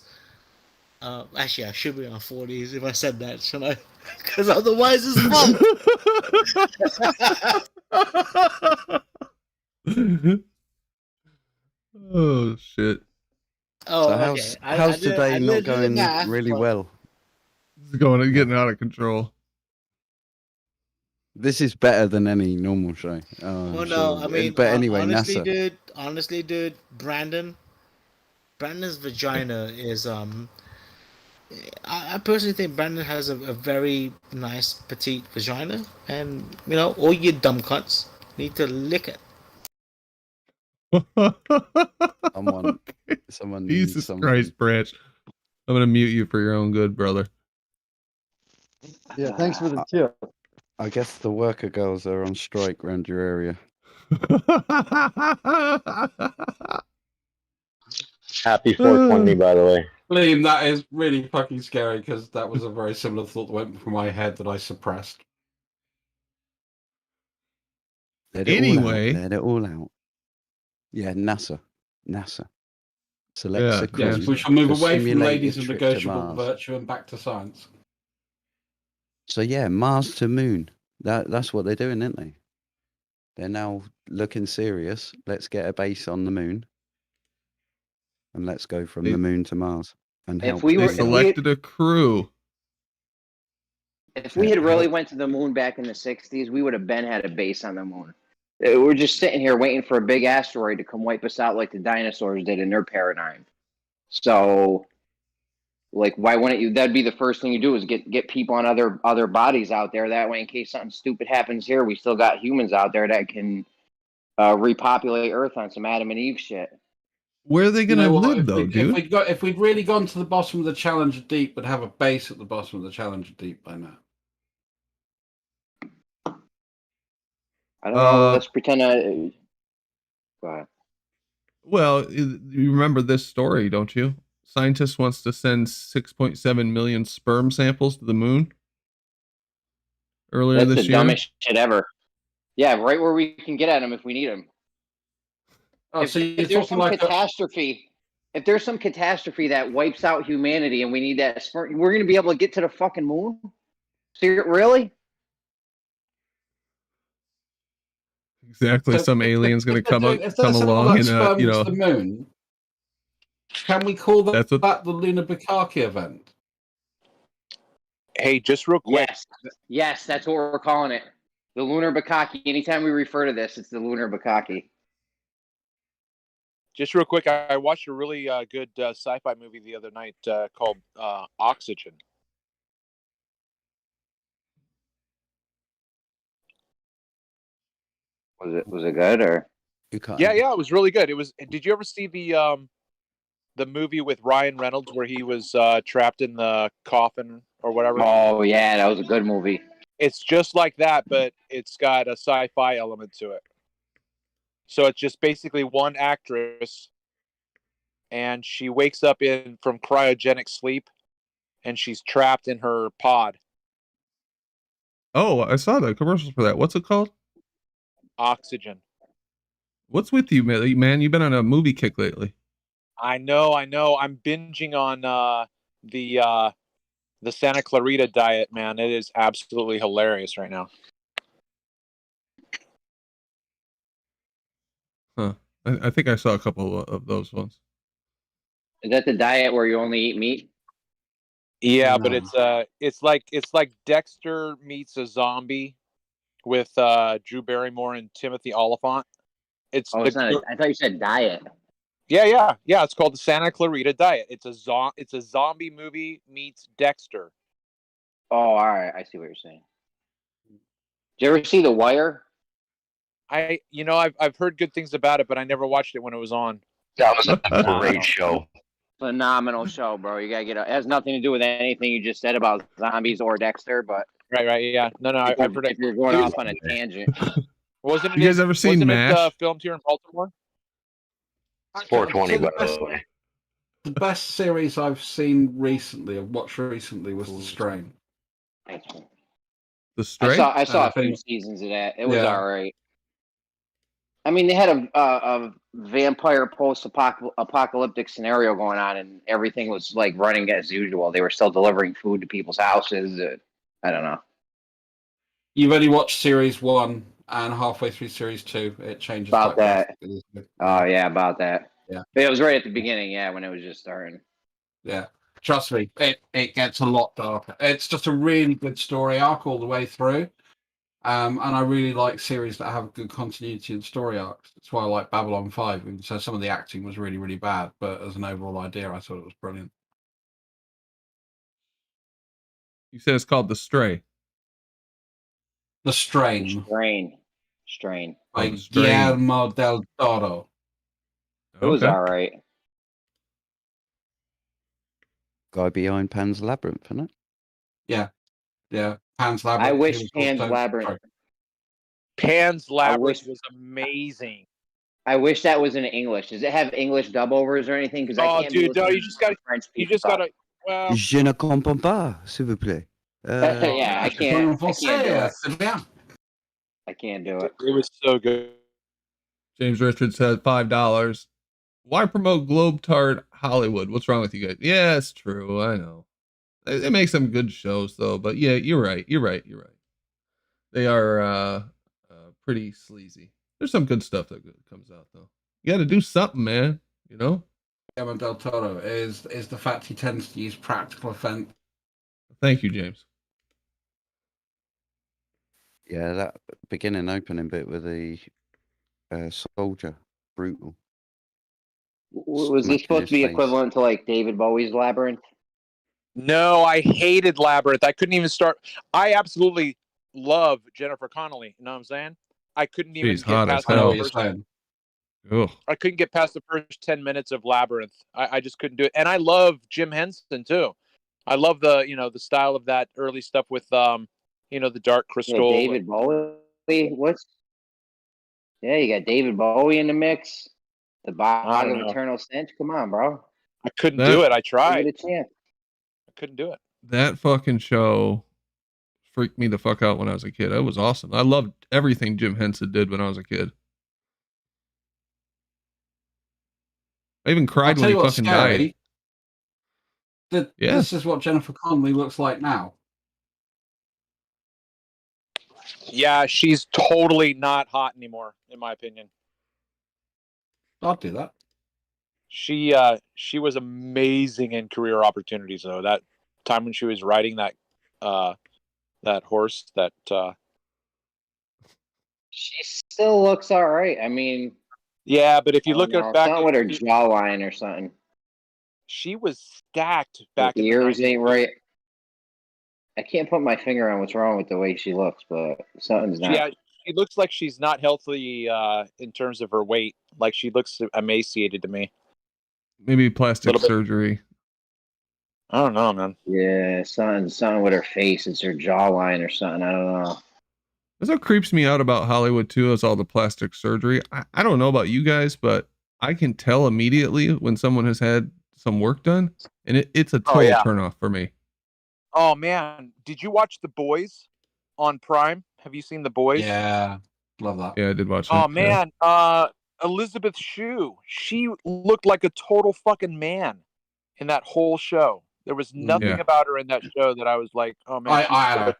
Actually, I should be in my 40s if I said that, shouldn't I? Because otherwise, it's fun. Oh shit! Oh, So okay. how's today not do the going math, really but- well? It's getting out of control. This is better than any normal show. Oh, Well, I'm no, sure. I mean, But anyway, honestly, dude, Brandon's vagina is I personally think Brandon has a very nice petite vagina, and all you dumb cunts need to lick it. Someone needs Jesus something. Christ, Branch. I'm gonna mute you for your own good, brother. Yeah, thanks for the tip. I guess the worker girls are on strike around your area. Happy 420, by the way. Liam, that is really fucking scary because that was a very similar thought that went through my head that I suppressed. Let it Anyway. all out. Let it all out. Yeah, NASA. Selects a crew Yes, we shall move to away from simulate ladies a of trip to negotiable Mars. virtue and back to science. So yeah, Mars to Moon. That's what they're doing, aren't they? They're now looking serious. Let's get a base on the moon, and let's go from the moon to Mars. And help. They selected a crew. If we had really went to the moon back in the 60s, we would have had a base on the moon. We're just sitting here waiting for a big asteroid to come wipe us out like the dinosaurs did in their paradigm. So, why wouldn't you? That'd be the first thing you do is get people on other bodies out there. That way, in case something stupid happens here, we still got humans out there that can repopulate Earth on some Adam and Eve shit. Where are they gonna live, though, dude? If we'd really gone to the bottom of the Challenger Deep, we'd have a base at the bottom of the Challenger Deep by now. I don't know. Let's pretend. Go ahead. Well, you remember this story, don't you? Scientist wants to send 6.7 million sperm samples to the moon earlier That's this the year. dumbest shit ever. Yeah, right where we can get at them if we need them. Oh, so if there's some catastrophe, if there's some catastrophe that wipes out humanity and we need that sperm, we're gonna be able to get to the fucking moon? Really? Exactly. Some alien's gonna come along and the moon. Can we call that the lunar bukkake event? Hey, just real quick. Yes, that's what we're calling it. The lunar bukkake. Anytime we refer to this, it's the lunar bukkake. Just real quick, I watched a really good sci-fi movie the other night called Oxygen. Was it good or? Yeah, it was really good. It was. Did you ever see the movie with Ryan Reynolds where he was trapped in the coffin or whatever? Oh yeah, that was a good movie. It's just like that, but it's got a sci-fi element to it. So it's just basically one actress, and she wakes up from cryogenic sleep, and she's trapped in her pod. Oh, I saw the commercials for that. What's it called? Oxygen. What's with you, man? You've been on a movie kick lately. I know. I'm binging on the Santa Clarita Diet, man. It is absolutely hilarious right now. Huh. I think I saw a couple of those ones. Is that the diet where you only eat meat? Yeah, but it's like Dexter meets a zombie with Drew Barrymore and Timothy Olyphant. It's Oh, it's not. I thought you said diet. yeah. It's called the Santa Clarita Diet. It's a zombie movie meets Dexter. Oh, all right. I see what you're saying. Did you ever see The Wire? I've heard good things about it, but I never watched it when it was on. That was a great show. Phenomenal show, bro. You gotta get it. It has nothing to do with anything you just said about zombies or Dexter, but right, yeah. No, I've heard it. If you're going off on a tangent, wasn't it? You guys ever seen MASH? Filmed here in Baltimore? It's 420, by the way. The best series I've seen recently, I've watched recently, was The Strain. The Strain? I saw a few seasons of that. It was all right. I mean, they had a vampire post-apocalyptic scenario going on, and everything was like running as usual. They were still delivering food to people's houses. I don't know. You've only watched series 1 and halfway through series 2. It changes about that. Oh yeah, about that. Yeah, but it was right at the beginning. Yeah, when it was just starting. Yeah, trust me, it gets a lot darker. It's just a really good story arc all the way through. And I really like series that have good continuity and story arcs. That's why I like Babylon 5. And so some of the acting was really, really bad, but as an overall idea, I thought it was brilliant. You said it's called The Stray. The Strain. Strain. By Guillermo del Toro. It was all right. Guy behind Pan's Labyrinth, isn't it? Yeah. Pan's Labyrinth. I wish Pan's Labyrinth. Pan's Labyrinth was amazing. I wish that was in English. Does it have English dub overs or anything? Because I can't. Dude, no, you just gotta. Well, Je ne comprends pas, s'il vous plaît. Yeah, I can't do it. I can't do it. It was so good. James Richard said $5. Why promote Globetard Hollywood? What's wrong with you guys? Yeah, it's true. I know. It makes some good shows though, but yeah, you're right. They are pretty sleazy. There's some good stuff that comes out though. You got to do something, man. You know. Guillermo del Toro is the fact he tends to use practical effects. Thank you, James. Yeah, that beginning opening bit with the soldier, brutal. Was this supposed to be equivalent to like David Bowie's Labyrinth? No, I hated Labyrinth. I couldn't even start. I absolutely love Jennifer Connelly. You know what I'm saying? I couldn't even get past I couldn't get past the first 10 minutes of Labyrinth. I just couldn't do it. And I love Jim Henson too. I love the the style of that early stuff with the Dark Crystal. Yeah, David Bowie. You got David Bowie in the mix. The Bog of Eternal Stench. Come on, bro. I couldn't do it. I tried. Give it a chance. I couldn't do it. That fucking show freaked me the fuck out when I was a kid. It was awesome. I loved everything Jim Henson did when I was a kid. I even cried when he fucking died. This is what Jennifer Connelly looks like now. Yeah, she's totally not hot anymore, in my opinion. I'll do that. She was amazing in Career Opportunities though. That time when she was riding that horse that she still looks all right. I mean, yeah, but if you look at back not with her jawline or something. She was stacked back. The ears ain't right. I can't put my finger on what's wrong with the way she looks, but something's not. Yeah, she looks like she's not healthy in terms of her weight. Like she looks emaciated to me. Maybe plastic surgery. I don't know, man. Yeah, something with her face. It's her jawline or something. I don't know. That's what creeps me out about Hollywood too, is all the plastic surgery. I don't know about you guys, but I can tell immediately when someone has had some work done, and it's a total turnoff for me. Oh man, did you watch The Boys on Prime? Have you seen The Boys? Yeah, love that. Yeah, I did watch that. Oh man, Elizabeth Shue, she looked like a total fucking man in that whole show. There was nothing about her in that show that I was like, oh man, I had a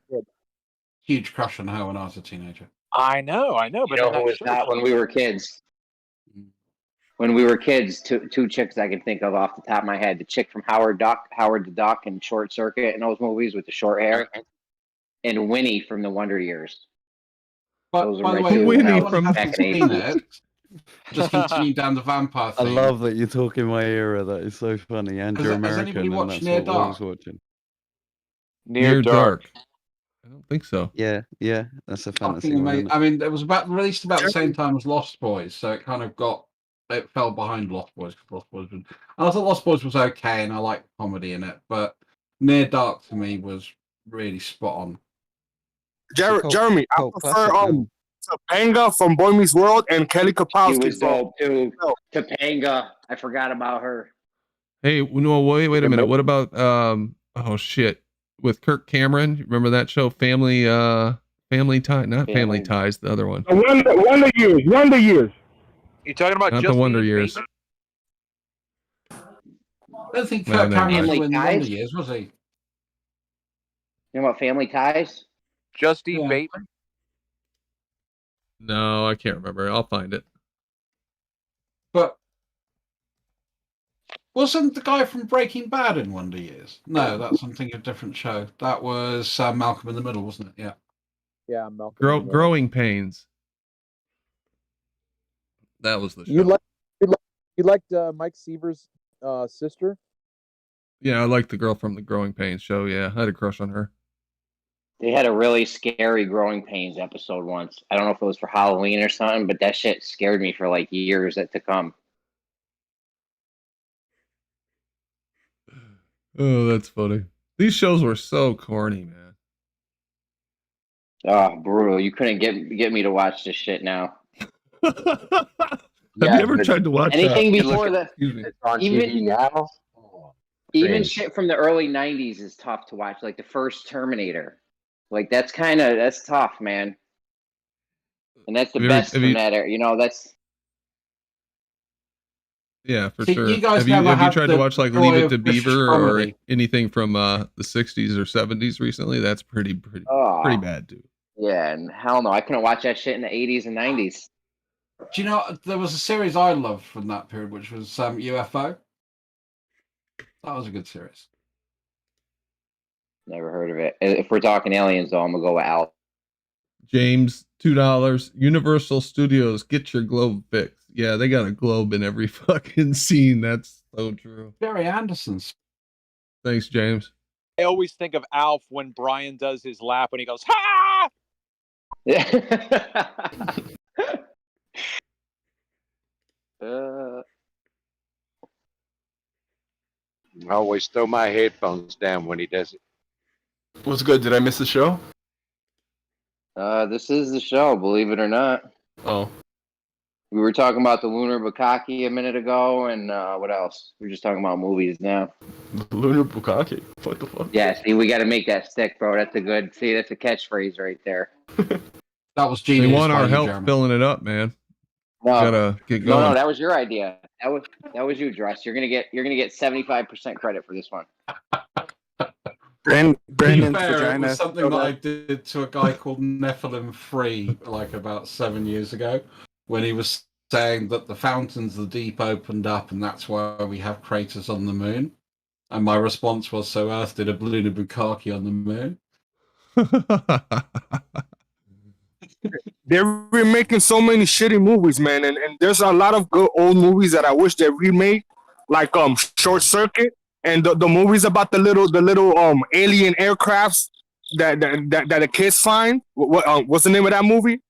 huge crush on her when I was a teenager. I know, but who was not when we were kids? When we were kids, two chicks I can think of off the top of my head. The chick from Howard the Duck, and Short Circuit, and those movies with the short hair, and Winnie from the Wonder Years. But those by are the my way, two Winnie when I was from back in 80s. Just continue down the vampire I thing. love that you're talking my era. That is so funny. And you're Has anybody American, and watched that's Near what Will was Dark? watching. Near Dark. I don't think so. Yeah, that's a fantasy Fucking one, amazing. isn't it? I mean, it was released about the same time as Lost Boys, so it kind of it fell behind Lost Boys. And I thought Lost Boys was okay, and I liked comedy in it, but Near Dark to me was really spot on. Jeremy, I prefer Topanga from Boy Meets World and Kelly Kapowski. She was dope too. Topanga, I forgot about her. Hey, no, wait a minute. What about oh shit, with Kirk Cameron? Remember that show, Family Tie? Not Family Ties, the other one. Wonder Years. You talking about Not just the Wonder Years. I don't think No, Kirk never Cameron mind. was in Family Wonder Ties? Years, was he? You know about Family Ties? Justine Bateman. No, I can't remember. I'll find it. But wasn't the guy from Breaking Bad in Wonder Years? No, that's something a different show. That was Malcolm in the Middle, wasn't it? Yeah. Yeah, Malcolm. Growing Pains. That was the show. You liked Mike Seaver's sister? Yeah, I like the girl from the Growing Pains show. Yeah, I had a crush on her. They had a really scary Growing Pains episode once. I don't know if it was for Halloween or something, but that shit scared me for like years to come. Oh, that's funny. These shows were so corny, man. Oh, brutal. You couldn't get me to watch this shit now. Have you ever tried to watch anything before the It's on TV now. even Strange. shit from the early 90s is tough to watch, like the first Terminator. Like that's tough, man. And that's the best from that era. You know, that's Yeah, for See, sure. you guys Have you never had tried the to watch like joy Leave It of to British Beaver or comedy? anything from the 60s or 70s recently? That's pretty pretty bad, dude. yeah, and hell no, I couldn't watch that shit in the 80s and 90s. Do you know there was a series I loved from that period, which was UFO? That was a good series. Never heard of it. If we're talking aliens, though, I'm gonna go with Al. James, $2. Universal Studios, get your globe fixed. Yeah, they got a globe in every fucking scene. That's so true. Jerry Anderson's. Thanks, James. I always think of Alf when Brian does his lap when he goes, ha! I always throw my headphones down when he does it. What's good? Did I miss the show? This is the show, believe it or not. Oh. We were talking about the Lunar Bukkake a minute ago, and what else? We're just talking about movies now. Lunar Bukkake? What the fuck? Yeah, see, we got to make that stick, bro. That's a catchphrase right there. That was They genius. want by our you, help Jeremy. filling it up, man. No, Gotta get going. no, that was your idea. That was you, Dress. You're gonna get 75% credit for this one. To be Brandon's fair, it vagina. was something that I did to a guy called Nephilim Free like about 7 years ago, when he was saying that the fountains of the deep opened up and that's why we have craters on the moon. And my response was, so Earth did a lunar bukkake on the moon. They're remaking so many shitty movies, man, and there's a lot of good old movies that I wish they remade, like Short Circuit and the movies about the little alien aircrafts that the kids find. What's the name of that movie?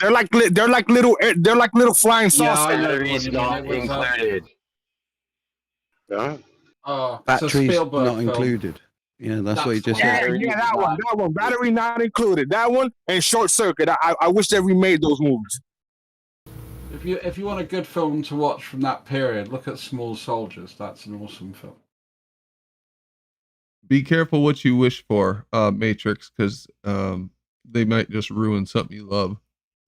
They're like little flying saucers. Batteries not included. Batteries Spielberg not film. included. Yeah, that's what he just Yeah, said. yeah, that one. Battery not included. That one and Short Circuit. I wish they remade those movies. If you want a good film to watch from that period, look at Small Soldiers. That's an awesome film. Be careful what you wish for, Matrix, because they might just ruin something you love.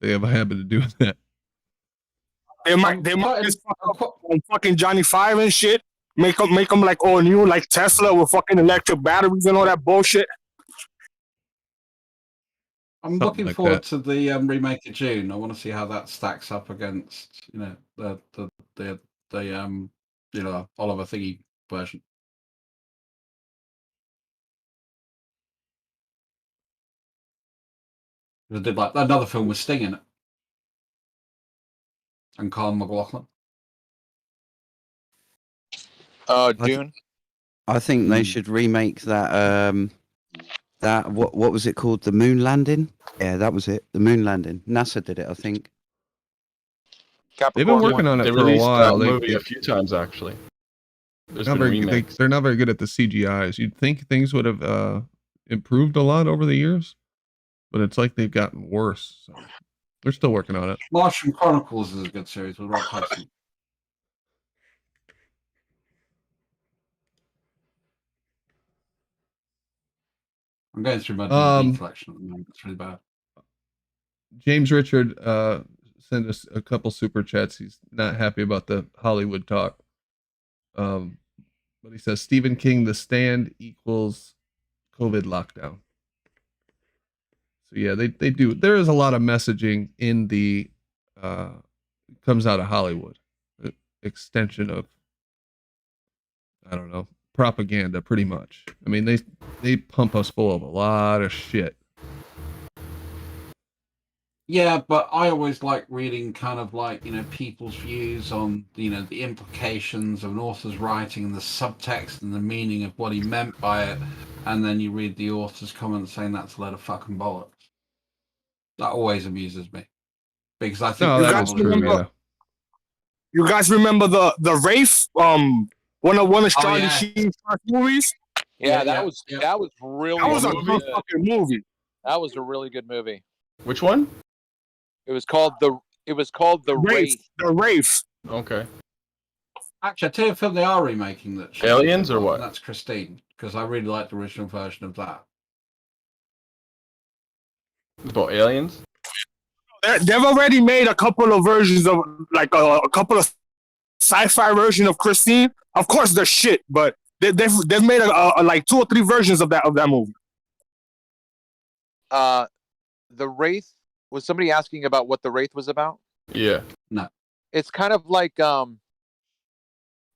They have a habit of doing that. They might just fuck up on fucking Johnny Five and shit. Make them like all new, like Tesla with fucking electric batteries and all that bullshit. I'm looking forward to the remake of June. I want to see how that stacks up against the Oliver Thingy version. They did like another film with Sting in it. and Carl McLaughlin. Dune. I think they should remake that. That what was it called? The moon landing? Yeah, that was it. The moon landing. NASA did it, I think. They've been working on it They for a released while. that movie a few times actually. There's been remakes. They're not very good at the CGIs. You'd think things would have improved a lot over the years, but it's like they've gotten worse. So they're still working on it. Martian Chronicles is a good series with Rob Hudson. I'm going through my DVD collection at the moment. It's really bad. James Richard sent us a couple super chats. He's not happy about the Hollywood talk. But he says Stephen King, The Stand equals COVID lockdown. So yeah, they do. There is a lot of messaging in the comes out of Hollywood. Extension of, I don't know, propaganda pretty much. I mean, they pump us full of a lot of shit. Yeah, but I always like reading kind of like, people's views on, the implications of an author's writing and the subtext and the meaning of what he meant by it. And then you read the author's comments saying that's a load of fucking bollocks. That always amuses me. Because I think you guys remember the Wraith? One of Charlie Sheen's first movies? That was really That was a good. good fucking movie. That was a really good movie. Which one? It was called the Wraith. The Wraith. Okay. Actually, I tell you a film they are remaking that. Aliens or what? That's Christine, because I really like the original version of that. About aliens? They've already made a couple of versions of, like a couple of sci-fi version of Christine. Of course, they're shit, but they've made like 2 or 3 versions of that movie. The Wraith. Was somebody asking about what the Wraith was about? Yeah. No. It's kind of like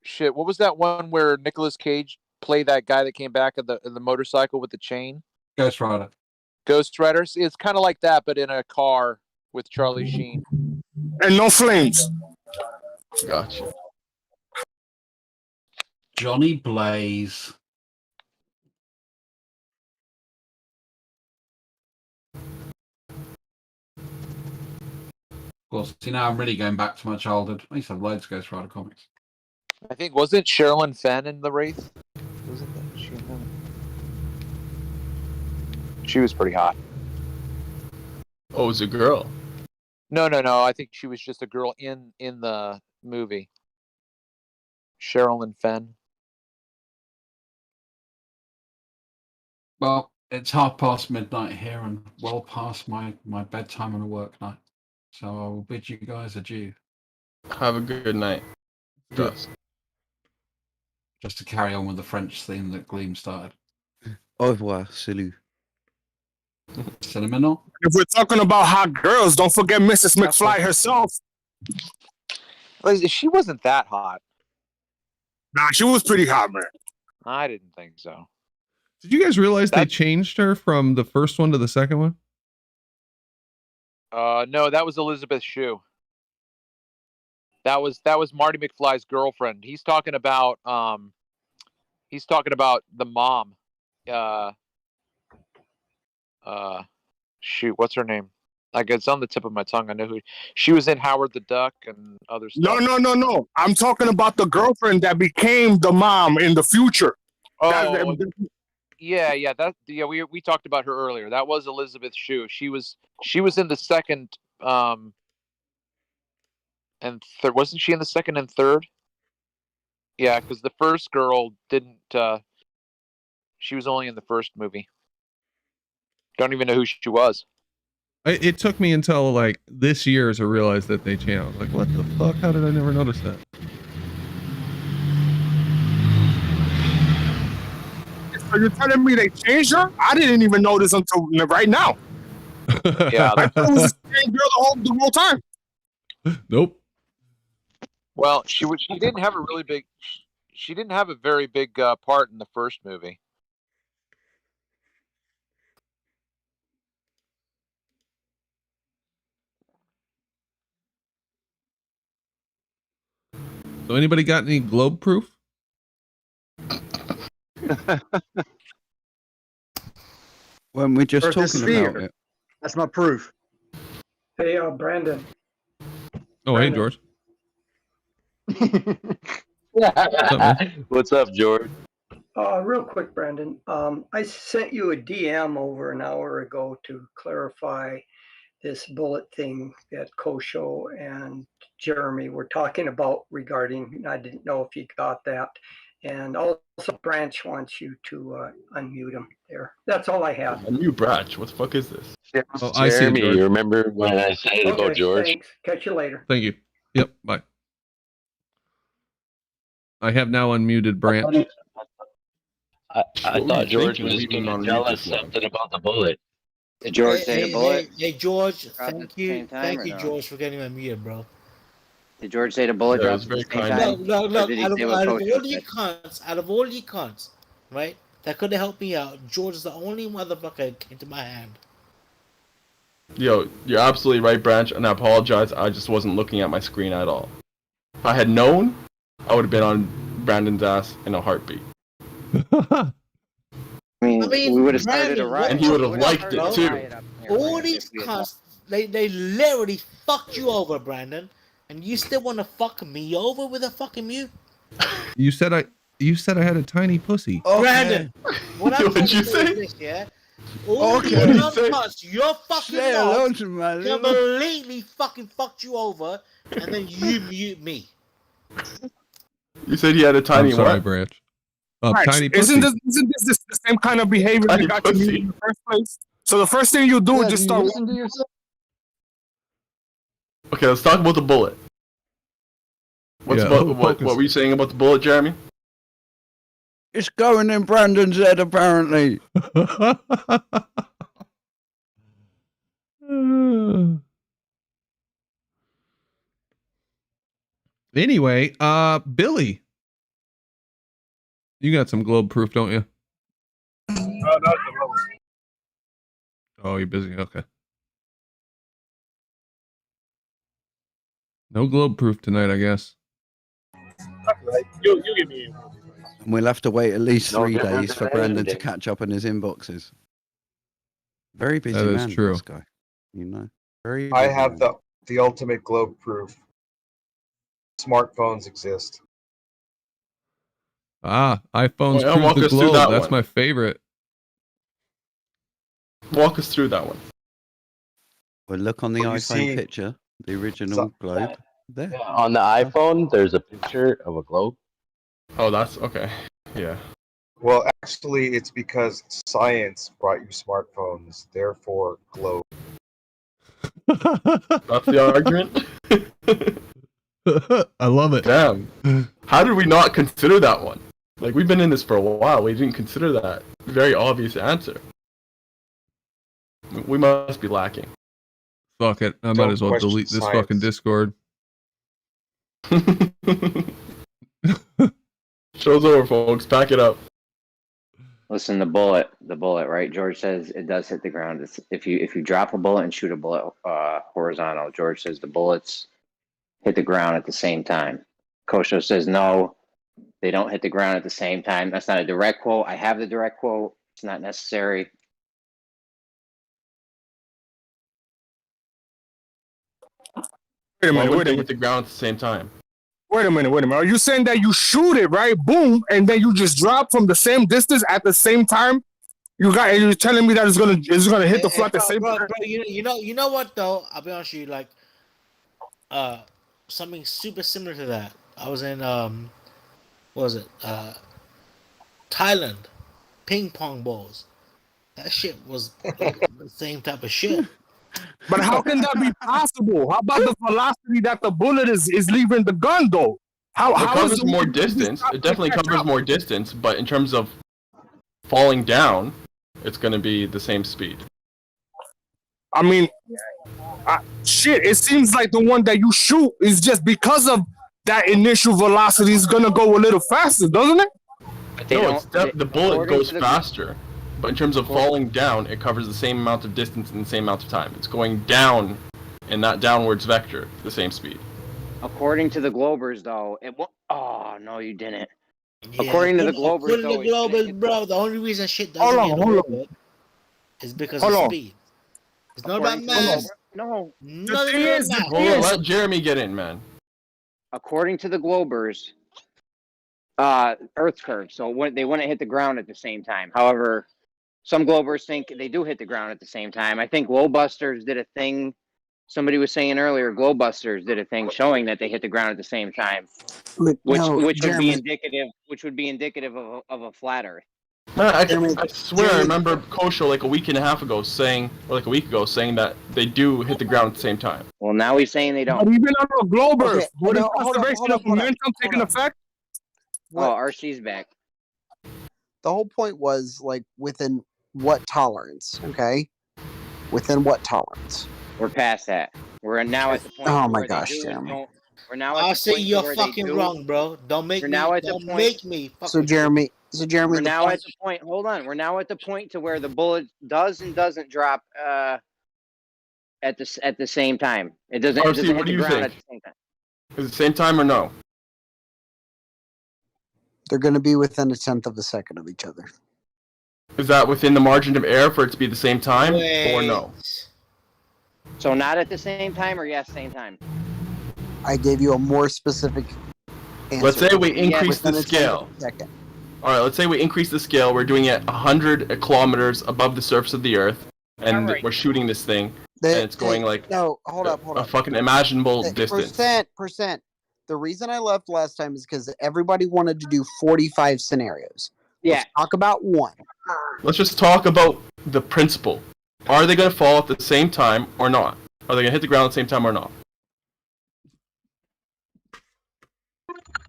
shit. What was that one where Nicolas Cage played that guy that came back in the motorcycle with the chain? Ghost Rider. Ghost Rider. It's kind of like that, but in a car with Charlie Sheen. And no flames. Gotcha. Johnny Blaze. Of course, see, now I'm really going back to my childhood. I used to have loads of Ghost Rider comics. I think, wasn't Sherilyn Fenn in the Wraith? Wasn't that she? She was pretty hot. Oh, it was a girl. No. I think she was just a girl in the movie. Sherilyn Fenn. Well, it's midnight here and well past my bedtime on a work night. So I will bid you guys adieu. Have a good night. Just to carry on with the French theme that Gleam started. Au revoir, salut. Cinnamon. If we're talking about hot girls, don't forget Mrs. McFly herself. She wasn't that hot. Nah, she was pretty hot, man. I didn't think so. Did you guys realize they changed her from the first one to the second one? No, that was Elizabeth Shue. That was Marty McFly's girlfriend. He's talking about the mom. Shoot, what's her name? Like, it's on the tip of my tongue. I know who she was in. Howard the Duck and other stuff. No. I'm talking about the girlfriend that became the mom in the future. Oh, yeah. We talked about her earlier. That was Elizabeth Shue. She was in the second and third. Wasn't she in the second and third? Yeah, because the first girl didn't. She was only in the first movie. Don't even know who she was. It took me until like this year to realize that they changed. Like, what the fuck? How did I never notice that? So you're telling me they changed her? I didn't even notice until right now. Yeah, I thought it was the same girl the whole time. Nope. Well, she didn't have a really big. She didn't have a very big part in the first movie. So anybody got any globe proof? When we're just Earth is talking sphere. about it. That's my proof. Hey, Brandon. Oh, hey, George. What's up, George? Real quick, Brandon. I sent you a DM over an hour ago to clarify this bullet thing that Kosho and Jeremy were talking about regarding. I didn't know if you got that. And also, Branch wants you to unmute him there. That's all I have. Unmute Branch. What the fuck is this? Oh, I see it, Jeremy, George. you remember when I said it about George? Thanks. Catch you later. Thank you. Yep, bye. I have now unmuted Branch. I thought George was going to tell us something about the bullet. Did George say the bullet? Hey, George, Drop at thank the you. same time Thank or you, no? George, for getting unmuted, bro. Did George say the bullet Yeah, it drops was at the very same kind. time? Look, Or did he out of say what all Kosho you said? out of all you cunts, right, that could have helped me out, George is the only motherfucker that came to my hand. Yo, you're absolutely right, Branch, and I apologize. I just wasn't looking at my screen at all. If I had known, I would have been on Brandon's ass in a heartbeat. I mean, we would have started a Brandon, riot. And he would have We would've liked started it a too. riot up here, All man, these if we had cunts, they literally fucked you over, Brandon, and you still want to fuck me over with a fucking mute? You said I had a tiny pussy. Brandon, what I'm trying to say is this, yeah? All these dumb cunts, your fucking mods completely fucking fucked you over, and then you mute me. You said he had a tiny I'm sorry, what? Branch. Right. Tiny pussy. Isn't this the same kind of behavior Tiny that got you muted in the first place? So the first thing you do is just start. Listen to yourself. Okay, let's talk about the bullet. What were you saying about the bullet, Jeremy? It's going in Brandon's head, apparently. Anyway, Billy, you got some globe proof, don't you? Oh, you're busy. Okay. No globe proof tonight, I guess. You give me. And we'll have to wait at least No 3 different days for than Brandon to anything. catch up on his inboxes. Very busy That is man, true. this guy. You know, very. I busy have man. the ultimate globe proof. Smartphones exist. Ah, iPhones Well, prove walk the us through globe. that That's one. my favorite. Walk us through that one. Well, look on the Well, you iPhone see- picture, the original globe. There. Yeah, on the iPhone, there's a picture of a globe. Oh, that's okay. Yeah. Well, actually, it's because science brought you smartphones, therefore globe. That's the argument? I love it. Damn. How did we not consider that one? Like, we've been in this for a while. We didn't consider that very obvious answer. We must be lacking. Fuck it. I might Don't as well question delete this science. fucking Discord. Show's over, folks. Pack it up. Listen, the bullet, right? George says it does hit the ground. It's, if you drop a bullet and shoot a bullet horizontal, George says the bullets hit the ground at the same time. Kosho says no, they don't hit the ground at the same time. That's not a direct quote. I have the direct quote. It's not necessary. Wait a Why minute. would Wait a they hit minute. the ground at the same time? Wait a minute. Are you saying that you shoot it right, boom, and then you just drop from the same distance at the same time? You're telling me that it's gonna hit the floor at the same time? Bro, you know what though? I'll be honest with you, like, something super similar to that. I was in what was it? Thailand, ping pong balls. That shit was like the same type of shit. But how can that be possible? How about the velocity that the bullet is leaving the gun though? It How covers is the more one that just distance. dropped It definitely catch covers up? more distance, but in terms of falling down, it's going to be the same speed. I mean, shit. It seems like the one that you shoot is just because of that initial velocity is gonna go a little faster, doesn't it? No, the bullet according goes to the- faster. But in terms of falling down, it covers the same amount of distance in the same amount of time. It's going down in that downwards vector, the same speed. According to the Globers, though, it won't. Oh no, you didn't. According to the Globers, though, the Globers, bro, the only reason shit Hold doesn't on, get hold over is because Hold of on. speed. It's not about mass. No. Nothing about mass. Hold on, let Jeremy get in, man. According to the Globers, Earth's curved, so they wouldn't hit the ground at the same time. However, some Globers think they do hit the ground at the same time. I think Globebusters did a thing. Somebody was saying earlier, Globebusters did a thing showing that they hit the ground at the same time, which would be indicative of a flat Earth. Man, I swear I remember Kosho like a week and a half ago saying, or like a week ago, saying that they do hit the ground at the same time. Well, now he's saying they don't. But even on a Glober, Okay, would no, the hold on, conservation hold on, of hold on, momentum taking hold on. effect? Oh, RC's back. The whole point was like within what tolerance? Okay, within what tolerance? We're past that. We're now at the point. Oh my where gosh, they do Jeremy. don't- We're now at I the say point you're where fucking they do, wrong, bro. Don't make We're me. now at the Don't point- make me. So Jeremy, We're now at the point. Hold on. We're now at the point to where the bullet does and doesn't drop at the same time. It doesn't. RC, It doesn't what hit do the you ground think? at the same time. Is it the same time or no? they're going to be within a tenth of a second of each other. Is that within the margin of error for it to be the same time or no? So not at the same time, or yes, same time. I gave you a more specific answer. Let's say we increase Within the a tenth scale. of a second. All right, let's say we increase the scale. We're doing it 100 kilometers above the surface of the Earth, and we're shooting this thing, and it's going like no, hold up. a fucking imaginable distance. Percent. The reason I left last time is because everybody wanted to do 45 scenarios. Yeah. Let's talk about one. Let's just talk about the principle. Are they going to fall at the same time or not? Are they going to hit the ground at the same time or not?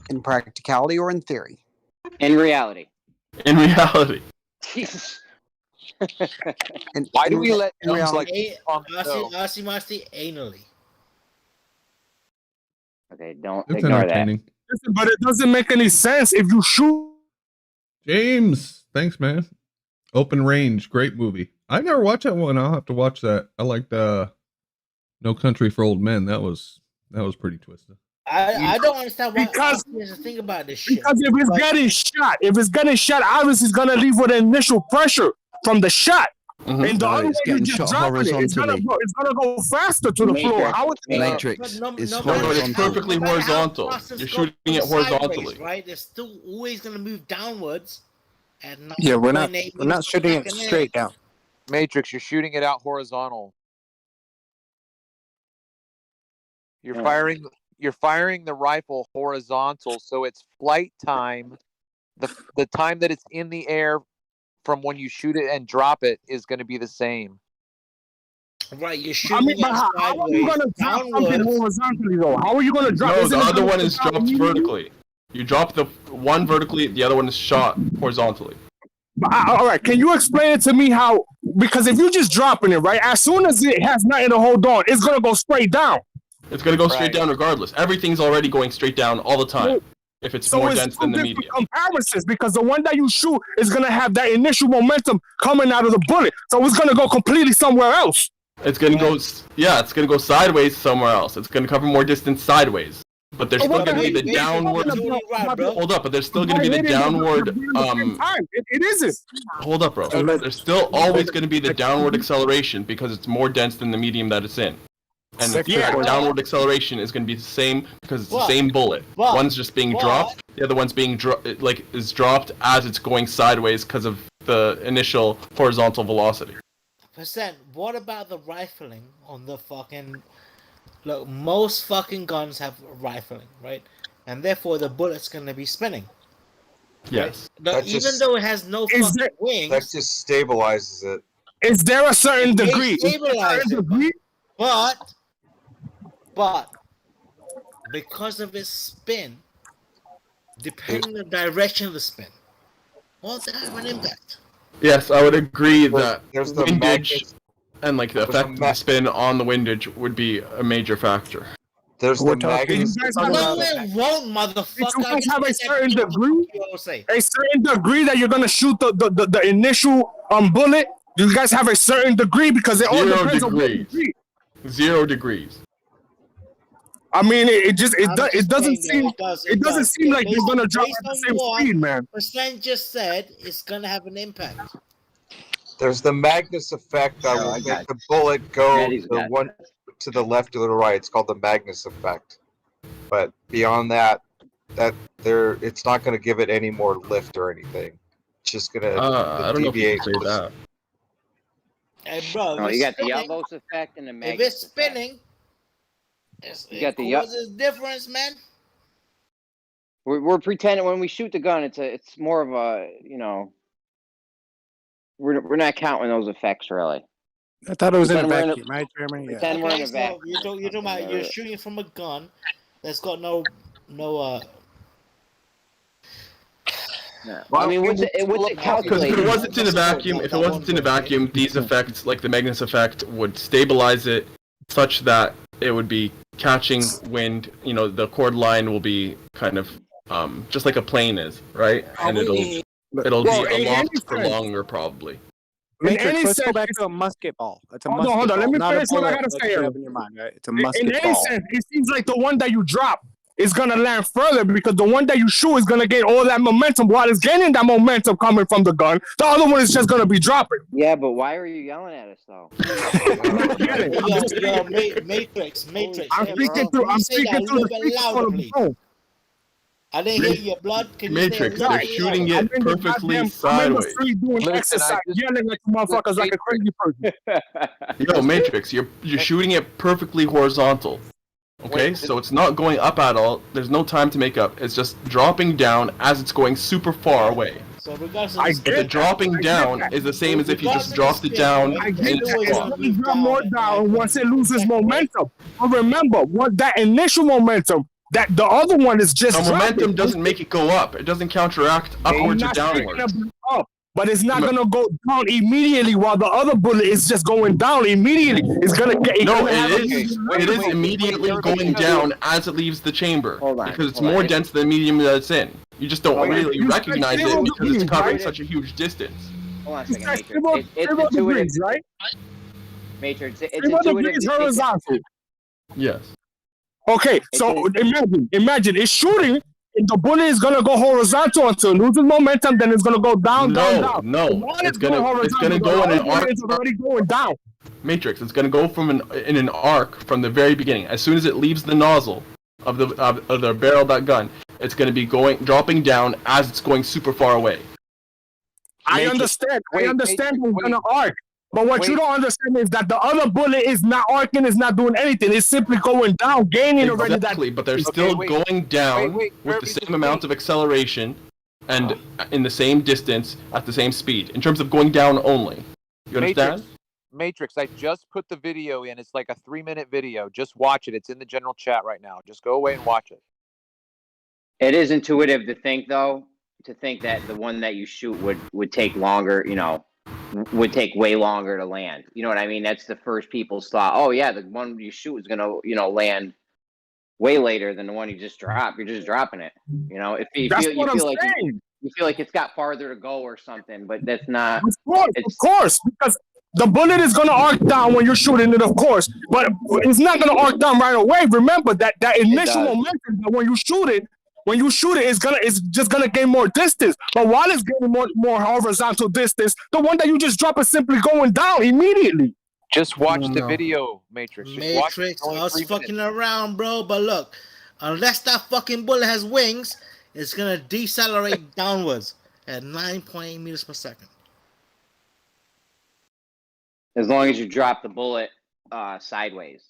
In practicality or in theory? In reality. In reality. Jesus. Why do we let in reality? Masti anally. Okay, don't It's ignore entertaining. Listen, but it doesn't make any sense if you shoot. James, thanks, man. Open Range, great movie. I never watched that one. I'll have to watch that. I liked No Country for Old Men. That was pretty twisted. I don't understand why. Because there's a thing about this shit. Because if it's getting shot, obviously it's gonna leave with initial pressure from the shot. Mm-hmm. And the other way you just drop it, it's gonna go faster to the floor. How is Matrix is it's perfectly horizontal. You're shooting it horizontally, sideways, right? It's still always gonna move downwards. And Yeah, we're not shooting it straight down. Matrix, you're shooting it out horizontal. You're firing the rifle horizontal, so its flight time, the time that it's in the air from when you shoot it and drop it is going to be the same. Right, you're shooting how are you gonna drop something horizontally though? How are you gonna drop? No, the other one is dropped vertically. You drop the one vertically, the other one is shot horizontally. All right, can you explain it to me how? Because if you're just dropping it, right, as soon as it has nothing to hold on, it's gonna go straight down. It's going to go straight down regardless. Everything's already going straight down all the time. If it's more dense than the medium. Comparisons, because the one that you shoot is gonna have that initial momentum coming out of the bullet, so it's gonna go completely somewhere else. It's gonna go, it's gonna go sideways somewhere else. It's gonna cover more distance sideways, but there's still gonna be the downward. Hold up, but there's still gonna be the downward. It isn't. Hold up, bro. There's still always gonna be the downward acceleration because it's more dense than the medium that it's in. And that downward acceleration is going to be the same because it's the same bullet. One's just being dropped, the other one's being is dropped as it's going sideways because of the initial horizontal velocity. What about the rifling on the fucking? Look, most fucking guns have rifling, right? And therefore the bullet's going to be spinning. Yes. Right? Even though it has no fucking wings, that just stabilizes it. Is there a certain degree? But because of its spin, depending on the direction of the spin, will that have an impact? Yes, I would agree that there's the windage and like the effect of the spin on the windage would be a major factor. There's the magnet. No, it won't, motherfucker. You guys have a certain degree. A certain degree that you're gonna shoot the initial bullet. You guys have a certain degree because it all depends on what degree. 0 degrees. I mean, it doesn't seem It does. seem like they're gonna drop Based at the on same what speed, man. Percent just said, it's gonna have an impact. There's the Magnus effect that will make the bullet go to the left or the right. It's called the Magnus effect. But beyond that, it's not going to give it any more lift or anything. It's just going to I don't know if you deviate. can say that. Hey, bro, Oh, you got the Yavos effect and the if Magnus it's spinning, You got it the causes difference, man. We're pretending when we shoot the gun, it's more of a, you know, we're not counting those effects really. I thought it was in a Pretend we're vacuum, right, Jeremy? Yeah. Pretend we're in Okay, a so vacuum. you're talking about you're shooting from a gun that's got no Yeah. I mean, what's it calculated? If it wasn't in a vacuum, these effects, like the Magnus effect, would stabilize it such that it would be catching wind. You know, the cord line will be kind of just like a plane is, right? And it'll be aloft for longer, probably. Matrix, let's go back to a musket ball. It's a musket ball. Hold on. Let me not finish a what I bullet gotta that say. you have in your mind, right? It's a musket in any ball. sense, it seems like the one that you drop is gonna land further because the one that you shoot is gonna get all that momentum. While it's getting that momentum coming from the gun, the other one is just gonna be dropping. Yeah, but why are you yelling at us though? Matrix. I'm speaking through. I'm speaking through the speakers for the phone. I didn't hear your blood. Can you Matrix, say you're shooting it perfectly sideways. I'm in the street doing exercise, yelling at you motherfuckers like a crazy person. Yo, Matrix, you're shooting it perfectly horizontal. Okay, so it's not going up at all. There's no time to make up. It's just dropping down as it's going super far away. So regardless of the dropping down is the same as if you just dropped it down. I get that. It's gonna drop more down once it loses momentum. But remember, what that initial momentum, that the other one is just the momentum doesn't make it go up. It doesn't counteract upwards or downwards. But it's not gonna go down immediately while the other bullet is just going down immediately. It's gonna get. It is immediately going down as it leaves the chamber because it's more dense than the medium that it's in. You just don't really recognize it because it's covering such a huge distance. Hold on a second, Matrix. It's intuitive, right? Matrix, it's intuitive. Horizontal. Yes. Okay, so imagine it's shooting. And the bullet is gonna go horizontal until it loses momentum. Then it's gonna go down. No, it's gonna go in an arc. It's already going down. Matrix, it's gonna go in an arc from the very beginning. As soon as it leaves the nozzle of the barrel of that gun, it's gonna be dropping down as it's going super far away. I understand. It's gonna arc. But what you don't understand is that the other bullet is not arcing, is not doing anything. It's simply going down, gaining already. Exactly, but they're still going down with the same amount of acceleration and in the same distance at the same speed in terms of going down only. You understand? Matrix, I just put the video in. It's like a 3-minute video. Just watch it. It's in the general chat right now. Just go away and watch it. It is intuitive to think, though, that the one that you shoot would take longer, you know, would take way longer to land. You know what I mean? That's the first people's thought. Oh yeah, the one you shoot is gonna, you know, land way later than the one you just dropped. You're just dropping it. You know, if you feel like it's got farther to go or something, but that's not. Of course, because the bullet is gonna arc down when you're shooting it, of course, but it's not gonna arc down right away. Remember that initial momentum that when you shoot it, it's just gonna gain more distance. But while it's gaining more horizontal distance, the one that you just drop is simply going down immediately. Just watch the video, Matrix. Matrix, I was fucking around, bro. But look, unless that fucking bullet has wings, it's gonna decelerate downwards at 9.8 meters per second. As long as you drop the bullet sideways.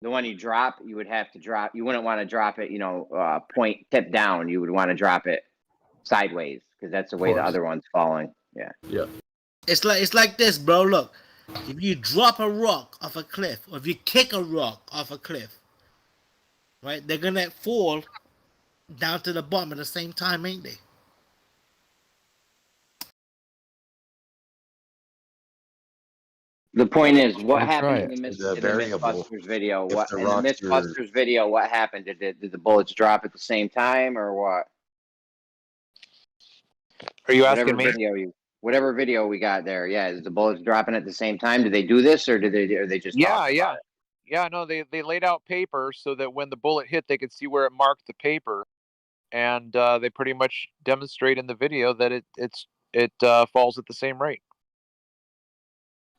The one you drop, you would have to drop. You wouldn't want to drop it, you know, point tip down. You would want to drop it sideways because that's the way the other one's falling. Yeah. Yeah. It's like this, bro. Look, if you drop a rock off a cliff, or if you kick a rock off a cliff, right? They're gonna fall down to the bottom at the same time, ain't they? The point is, what happened in the Mythbusters video? What in the Mythbusters video? What happened? Did the bullets drop at the same time, or what? Are you asking me? Whatever video we got there, yeah. Is the bullets dropping at the same time? Did they do this, or are they just? Yeah. Yeah, no, they laid out paper so that when the bullet hit, they could see where it marked the paper, and they pretty much demonstrate in the video that it falls at the same rate.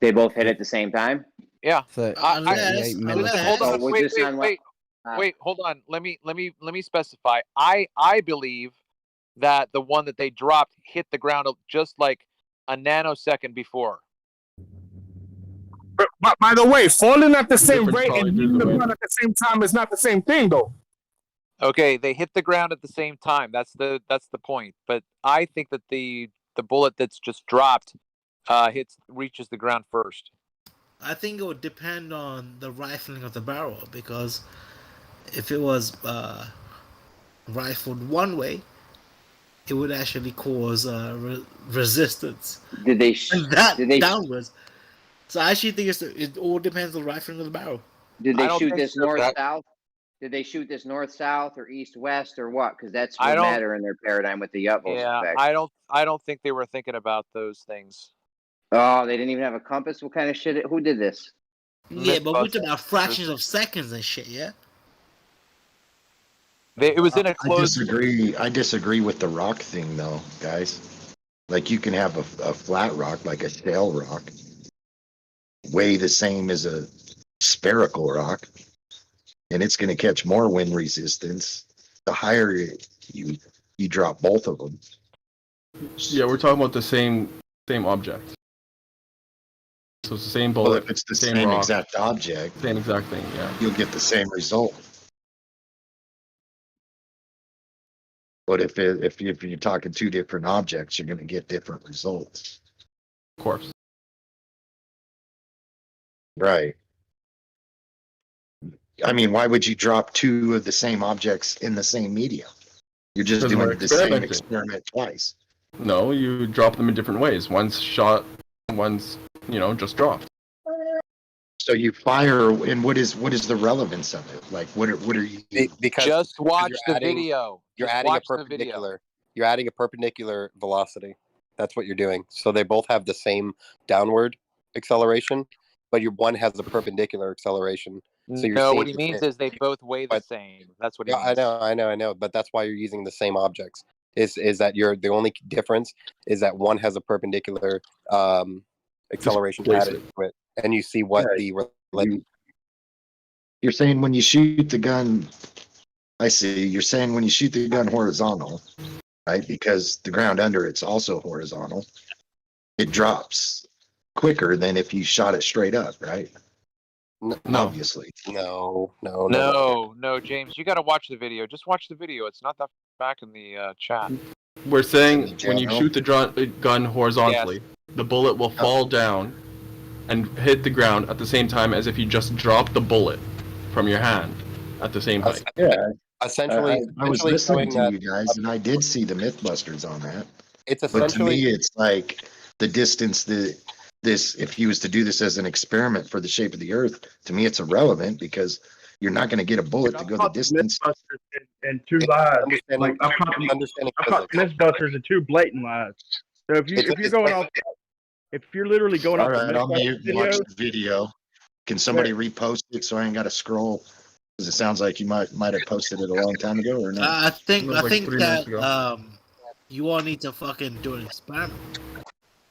They both hit at the same time. Yeah. Unless Hold on. was Wait. this on what- Wait. Hold on. Let me specify. I believe that the one that they dropped hit the ground just like a nanosecond before. But by the way, falling at the same rate and hitting the ground at the same time is not the same thing, though. Okay, they hit the ground at the same time. That's the point. But I think that the bullet that's just dropped reaches the ground first. I think it would depend on the rifling of the barrel, because if it was rifled one way, it would actually cause resistance. Did they downwards? So I actually think it all depends on the rifling of the barrel. Did they shoot this north-south? Did they shoot this north-south or east-west or what? Because that's what matter in their paradigm with the utmost effect. I don't think they were thinking about those things. Oh, they didn't even have a compass? What kind of shit? Who did this? Yeah, but we're talking about fractions of seconds and shit, yeah? It was in a closed... I disagree with the rock thing, though, guys. Like, you can have a flat rock, like a shale rock, weigh the same as a spherical rock, and it's going to catch more wind resistance the higher you drop both of them. Yeah, we're talking about the same object. So it's the same bullet. Well, if it's the same rock, exact object, same exact thing, yeah, you'll get the same result. But if you're talking two different objects, you're going to get different results. Of course. Right. I mean, why would you drop two of the same objects in the same medium? You're just doing the same experiment twice. No, you drop them in different ways. One's shot, one's, just dropped. So you fire, and what is the relevance of it? Like, what are you? Because just watch the adding, video. You're just adding a watch perpendicular. You're adding a perpendicular velocity. That's what you're doing. So they both have the same downward acceleration, but one has a perpendicular acceleration. So no, what he means is they both weigh the same. That's what he means. I know. But that's why you're using the same objects. Is that the only difference is that one has a perpendicular acceleration added to it, and you see what You're saying when you shoot the gun. I see. You're saying when you shoot the gun horizontal, right? Because the ground under it's also horizontal. It drops quicker than if you shot it straight up, right? No, obviously. No, James, you got to watch the video. Just watch the video. It's not that back in the chat. We're saying when you shoot the gun horizontally, the bullet will fall down and hit the ground at the same time as if you just dropped the bullet from your hand at the same height. Yeah. Essentially, I was listening to you guys, and I did see the Mythbusters on that. It's but to me, it's like the distance that if he was to do this as an experiment for the shape of the Earth, to me, it's irrelevant because you're not going to get a bullet to go the distance. And two lies. Like I've caught Mythbusters and two blatant lies. So if you're going off, if you're literally going off, all right, I'll mute and watch the video. Can somebody repost it so I ain't got to scroll? Because it sounds like you might have posted it a long time ago, or not? I think that you all need to fucking do an experiment.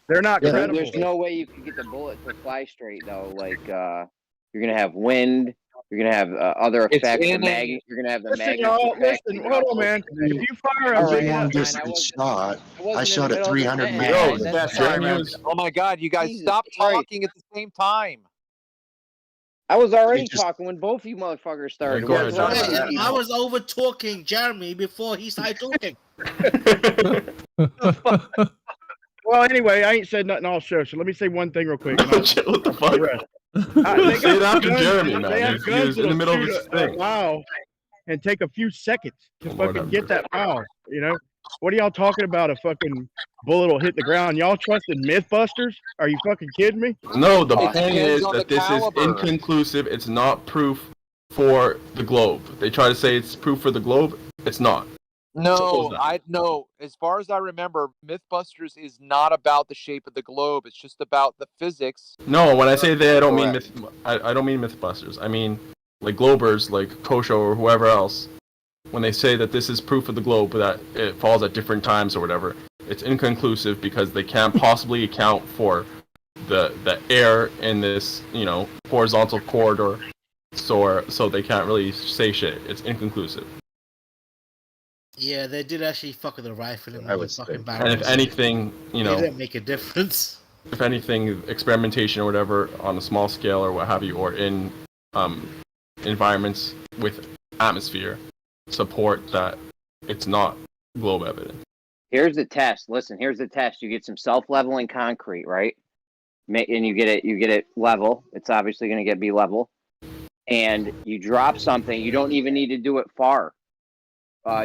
They're not credible. There's no way you can get the bullet to fly straight though. Like you're gonna have wind. You're gonna have other effects. You're gonna have the magnet. Listen, hold on, man. If you fire a shot, I shot at 300 meters. Oh my God! You guys stop talking at the same time. I was already talking when both of you motherfuckers started. I was over talking Jeremy before he started talking. Well, anyway, I ain't said nothing all show, so let me say one thing real quick. What the fuck? Say it after Jeremy, man. They have guns in the middle of his thing. Wow, and take a few seconds to fucking get that foul. What are y'all talking about? A fucking bullet will hit the ground. Y'all trusted Mythbusters? Are you fucking kidding me? No, the point is that this is inconclusive. It's not proof for the globe. They try to say it's proof for the globe. It's not. No, as far as I remember, MythBusters is not about the shape of the globe. It's just about the physics. No, when I say they, I don't mean I don't mean MythBusters. I mean like Globers, like Kosho or whoever else. When they say that this is proof of the globe, that it falls at different times or whatever, it's inconclusive because they can't possibly account for the air in this, horizontal corridor. So they can't really say shit. It's inconclusive. Yeah, they did actually fuck with the rifle and the fucking barrels. And if anything, They didn't make a difference. If anything, experimentation or whatever on a small scale or what have you, or in environments with atmosphere, support that it's not globe evidence. Here's the test. Listen, here's the test. You get some self-leveling concrete, right? And you get it level. It's obviously going to be level. And you drop something. You don't even need to do it far.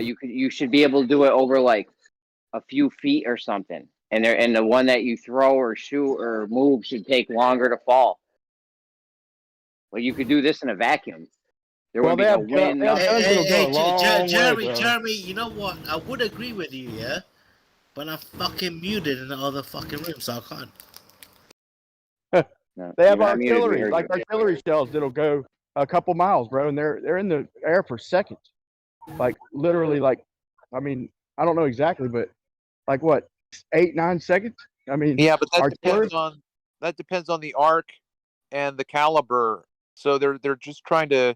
You should be able to do it over like a few feet or something. And the one that you throw or shoot or move should take longer to fall. Well, you could do this in a vacuum. There would be no wind. Jeremy, you know what? I would agree with you, yeah? But I'm fucking muted in the other fucking room, so I can't. They have artillery, like artillery shells that'll go a couple miles, bro, and they're in the air for seconds. Like literally, I mean, I don't know exactly, but like what, 8-9 seconds? I mean, yeah, but that depends on the arc and the caliber. So they're just trying to,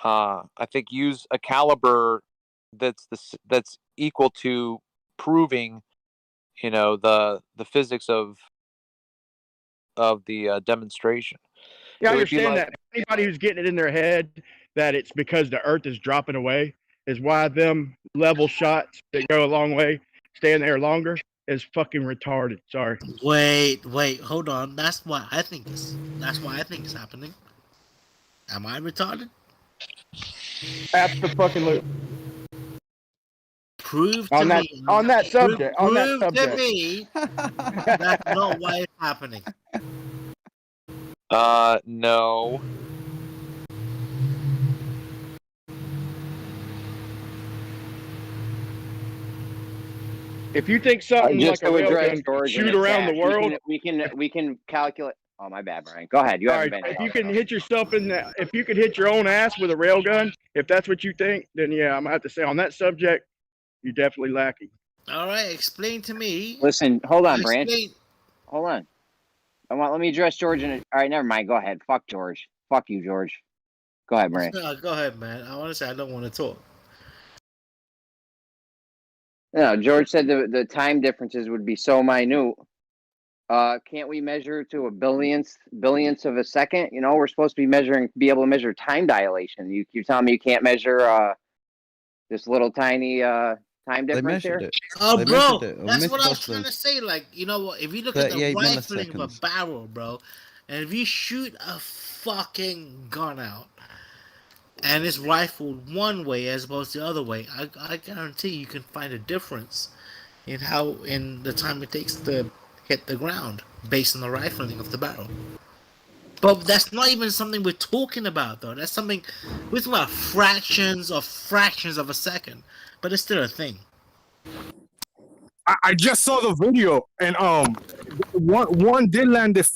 I think, use a caliber that's equal to proving, the physics of the demonstration. Yeah, I understand that. Anybody who's getting it in their head that it's because the Earth is dropping away is why them level shots that go a long way, staying there longer, is fucking retarded. Sorry. Wait, hold on. That's why I think it's happening. Am I retarded? Absolutely. Prove on to that me on that subject. Prove on that subject. to me that's not why it's happening. No. If you think something like a railgun can shoot around the world, we can calculate. Oh, my bad, Brian. Go ahead. You haven't been. If you can hit yourself if you could hit your own ass with a railgun, if that's what you think, then yeah, I'm gonna have to say on that subject, you're definitely lacking. All right, explain to me. Listen, hold on, Branch. Hold on. Let me address George. All right, never mind. Go ahead. Fuck George. Fuck you, George. Go ahead, Branch. Go ahead, man. I want to say I don't want to talk. No, George said the time differences would be so minute. Can't we measure to a billionth of a second? We're supposed to be able to measure time dilation. You're telling me you can't measure this little tiny time difference here? Oh, bro, that's what I was trying to say. Like, if you look at the rifling of a barrel, bro, and if you shoot a fucking gun out, and it's rifled one way as opposed to the other way, I guarantee you can find a difference in the time it takes to hit the ground based on the rifling of the barrel. But that's not even something we're talking about, though. That's something we're talking about, fractions of a second. But it's still a thing. I just saw the video, and one did land it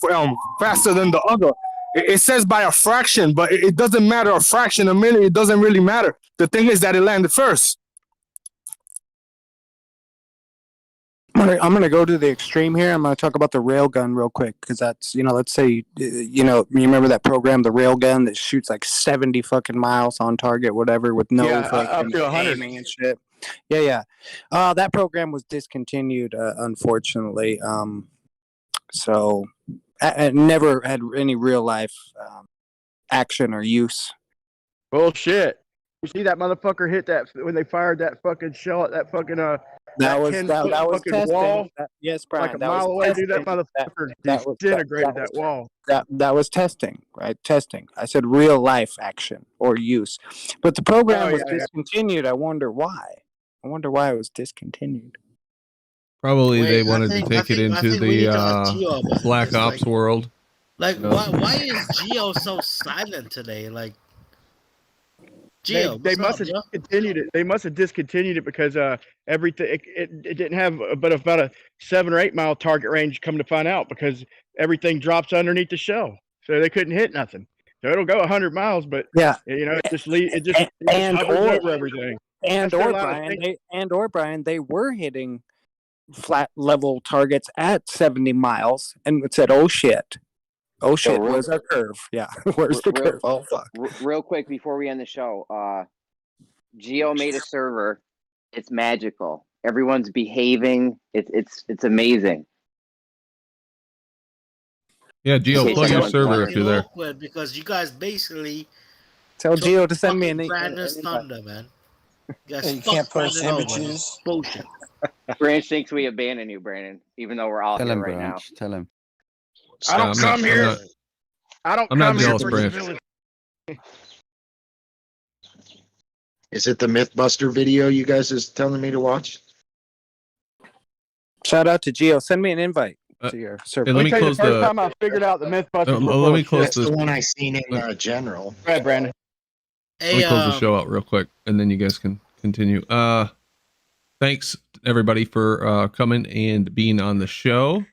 faster than the other. It says by a fraction, but it doesn't matter. A fraction, a minute, it doesn't really matter. The thing is that it landed first. I'm gonna go to the extreme here. I'm gonna talk about the railgun real quick because that's let's say you remember that program, the railgun that shoots like 70 fucking miles on target, whatever, with no up to 100 aiming and shit. Yeah. That program was discontinued, unfortunately. So it never had any real life action or use. Bullshit. You see that motherfucker hit that when they fired that fucking shell at that fucking that was testing. wall. Yes, Brian. Like a mile away, dude. That motherfucker disintegrated that wall. That was testing, right? Testing. I said real life action or use, but the program was discontinued. I wonder why. I wonder why it was discontinued. Probably they wanted to take it into the Black Ops world. Like, why is Geo so silent today? Like, They must have discontinued it. They must have discontinued it because everything it didn't have but about a 7 or 8 mile target range. Come to find out, because everything drops underneath the shell, so they couldn't hit nothing. So it'll go 100 miles, but it just hovers over everything. Brian, they were hitting flat level targets at 70 miles, and it said, "Oh shit, where's our curve? Yeah, where's the curve? Oh fuck!" Real quick before we end the show, Geo made a server. It's magical. Everyone's behaving. It's amazing. Yeah, Geo, plug your server if you're there. Awkward because you guys basically tell Geo to send me an Brandon's thunder, man. You can't post images. Bullshit. Branch thinks we abandon you, Brandon, even though we're all Tell here him, right Branch. Tell him. I don't come here. I'm not jealous, Branch. Is it the Mythbuster video you guys is telling me to watch? Shout out to Geo. Send me an invite to your server. Let me close the first time I figured out the Mythbusters. Let me close That's the one I seen in general. Go ahead, Brandon. Let me close the show out real quick, and then you guys can continue. Thanks everybody for coming and being on the show,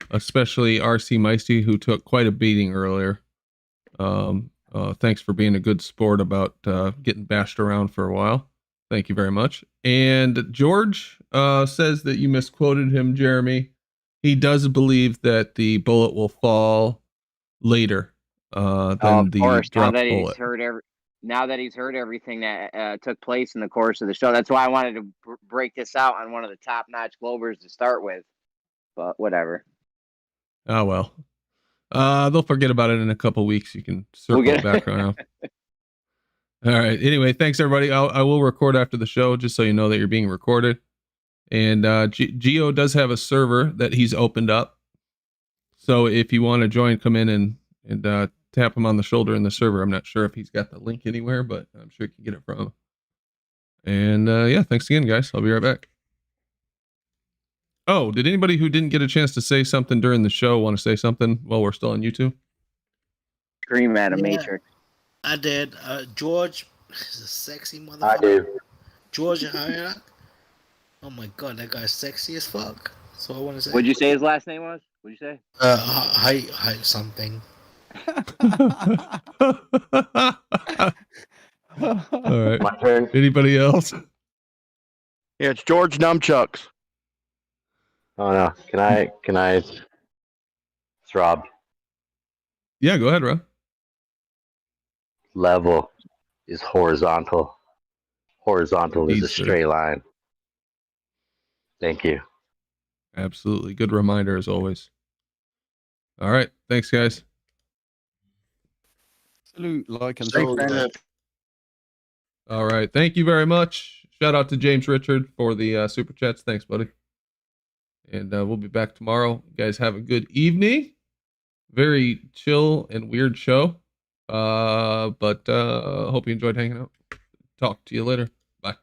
especially RC Meisty, who took quite a beating earlier. Thanks for being a good sport about getting bashed around for a while. Thank you very much. And George says that you misquoted him, Jeremy. He does believe that the bullet will fall later than the drop bullet. Now that he's heard everything that took place in the course of the show. That's why I wanted to break this out on one of the top-notch Globers to start with. But whatever. Oh, well. They'll forget about it in a couple weeks. You can circle it back around. All right. Anyway, thanks, everybody. I will record after the show, just so you know that you're being recorded. And Geo does have a server that he's opened up. So if you want to join, come in and tap him on the shoulder in the server. I'm not sure if he's got the link anywhere, but I'm sure you can get it from him. And yeah, thanks again, guys. I'll be right back. Oh, did anybody who didn't get a chance to say something during the show want to say something while we're still on YouTube? Scream at a Matrix. I did. George is a sexy motherfucker. I do. George Hayek. Oh my god, that guy's sexy as fuck. So I want to say. What'd you say his last name was? What'd you say? Hi something. All right. My turn. Anybody else? Yeah, it's George Numchucks. Oh no! Can I? It's Rob. Yeah, go ahead, Rob. Level is horizontal. Horizontal is a straight line. Thank you. Absolutely. Good reminder as always. All right. Thanks, guys. Salute, like, and subscribe. All right. Thank you very much. Shout out to James Richard for the super chats. Thanks, buddy. And we'll be back tomorrow. You guys have a good evening. Very chill and weird show. But hope you enjoyed hanging out. Talk to you later. Bye.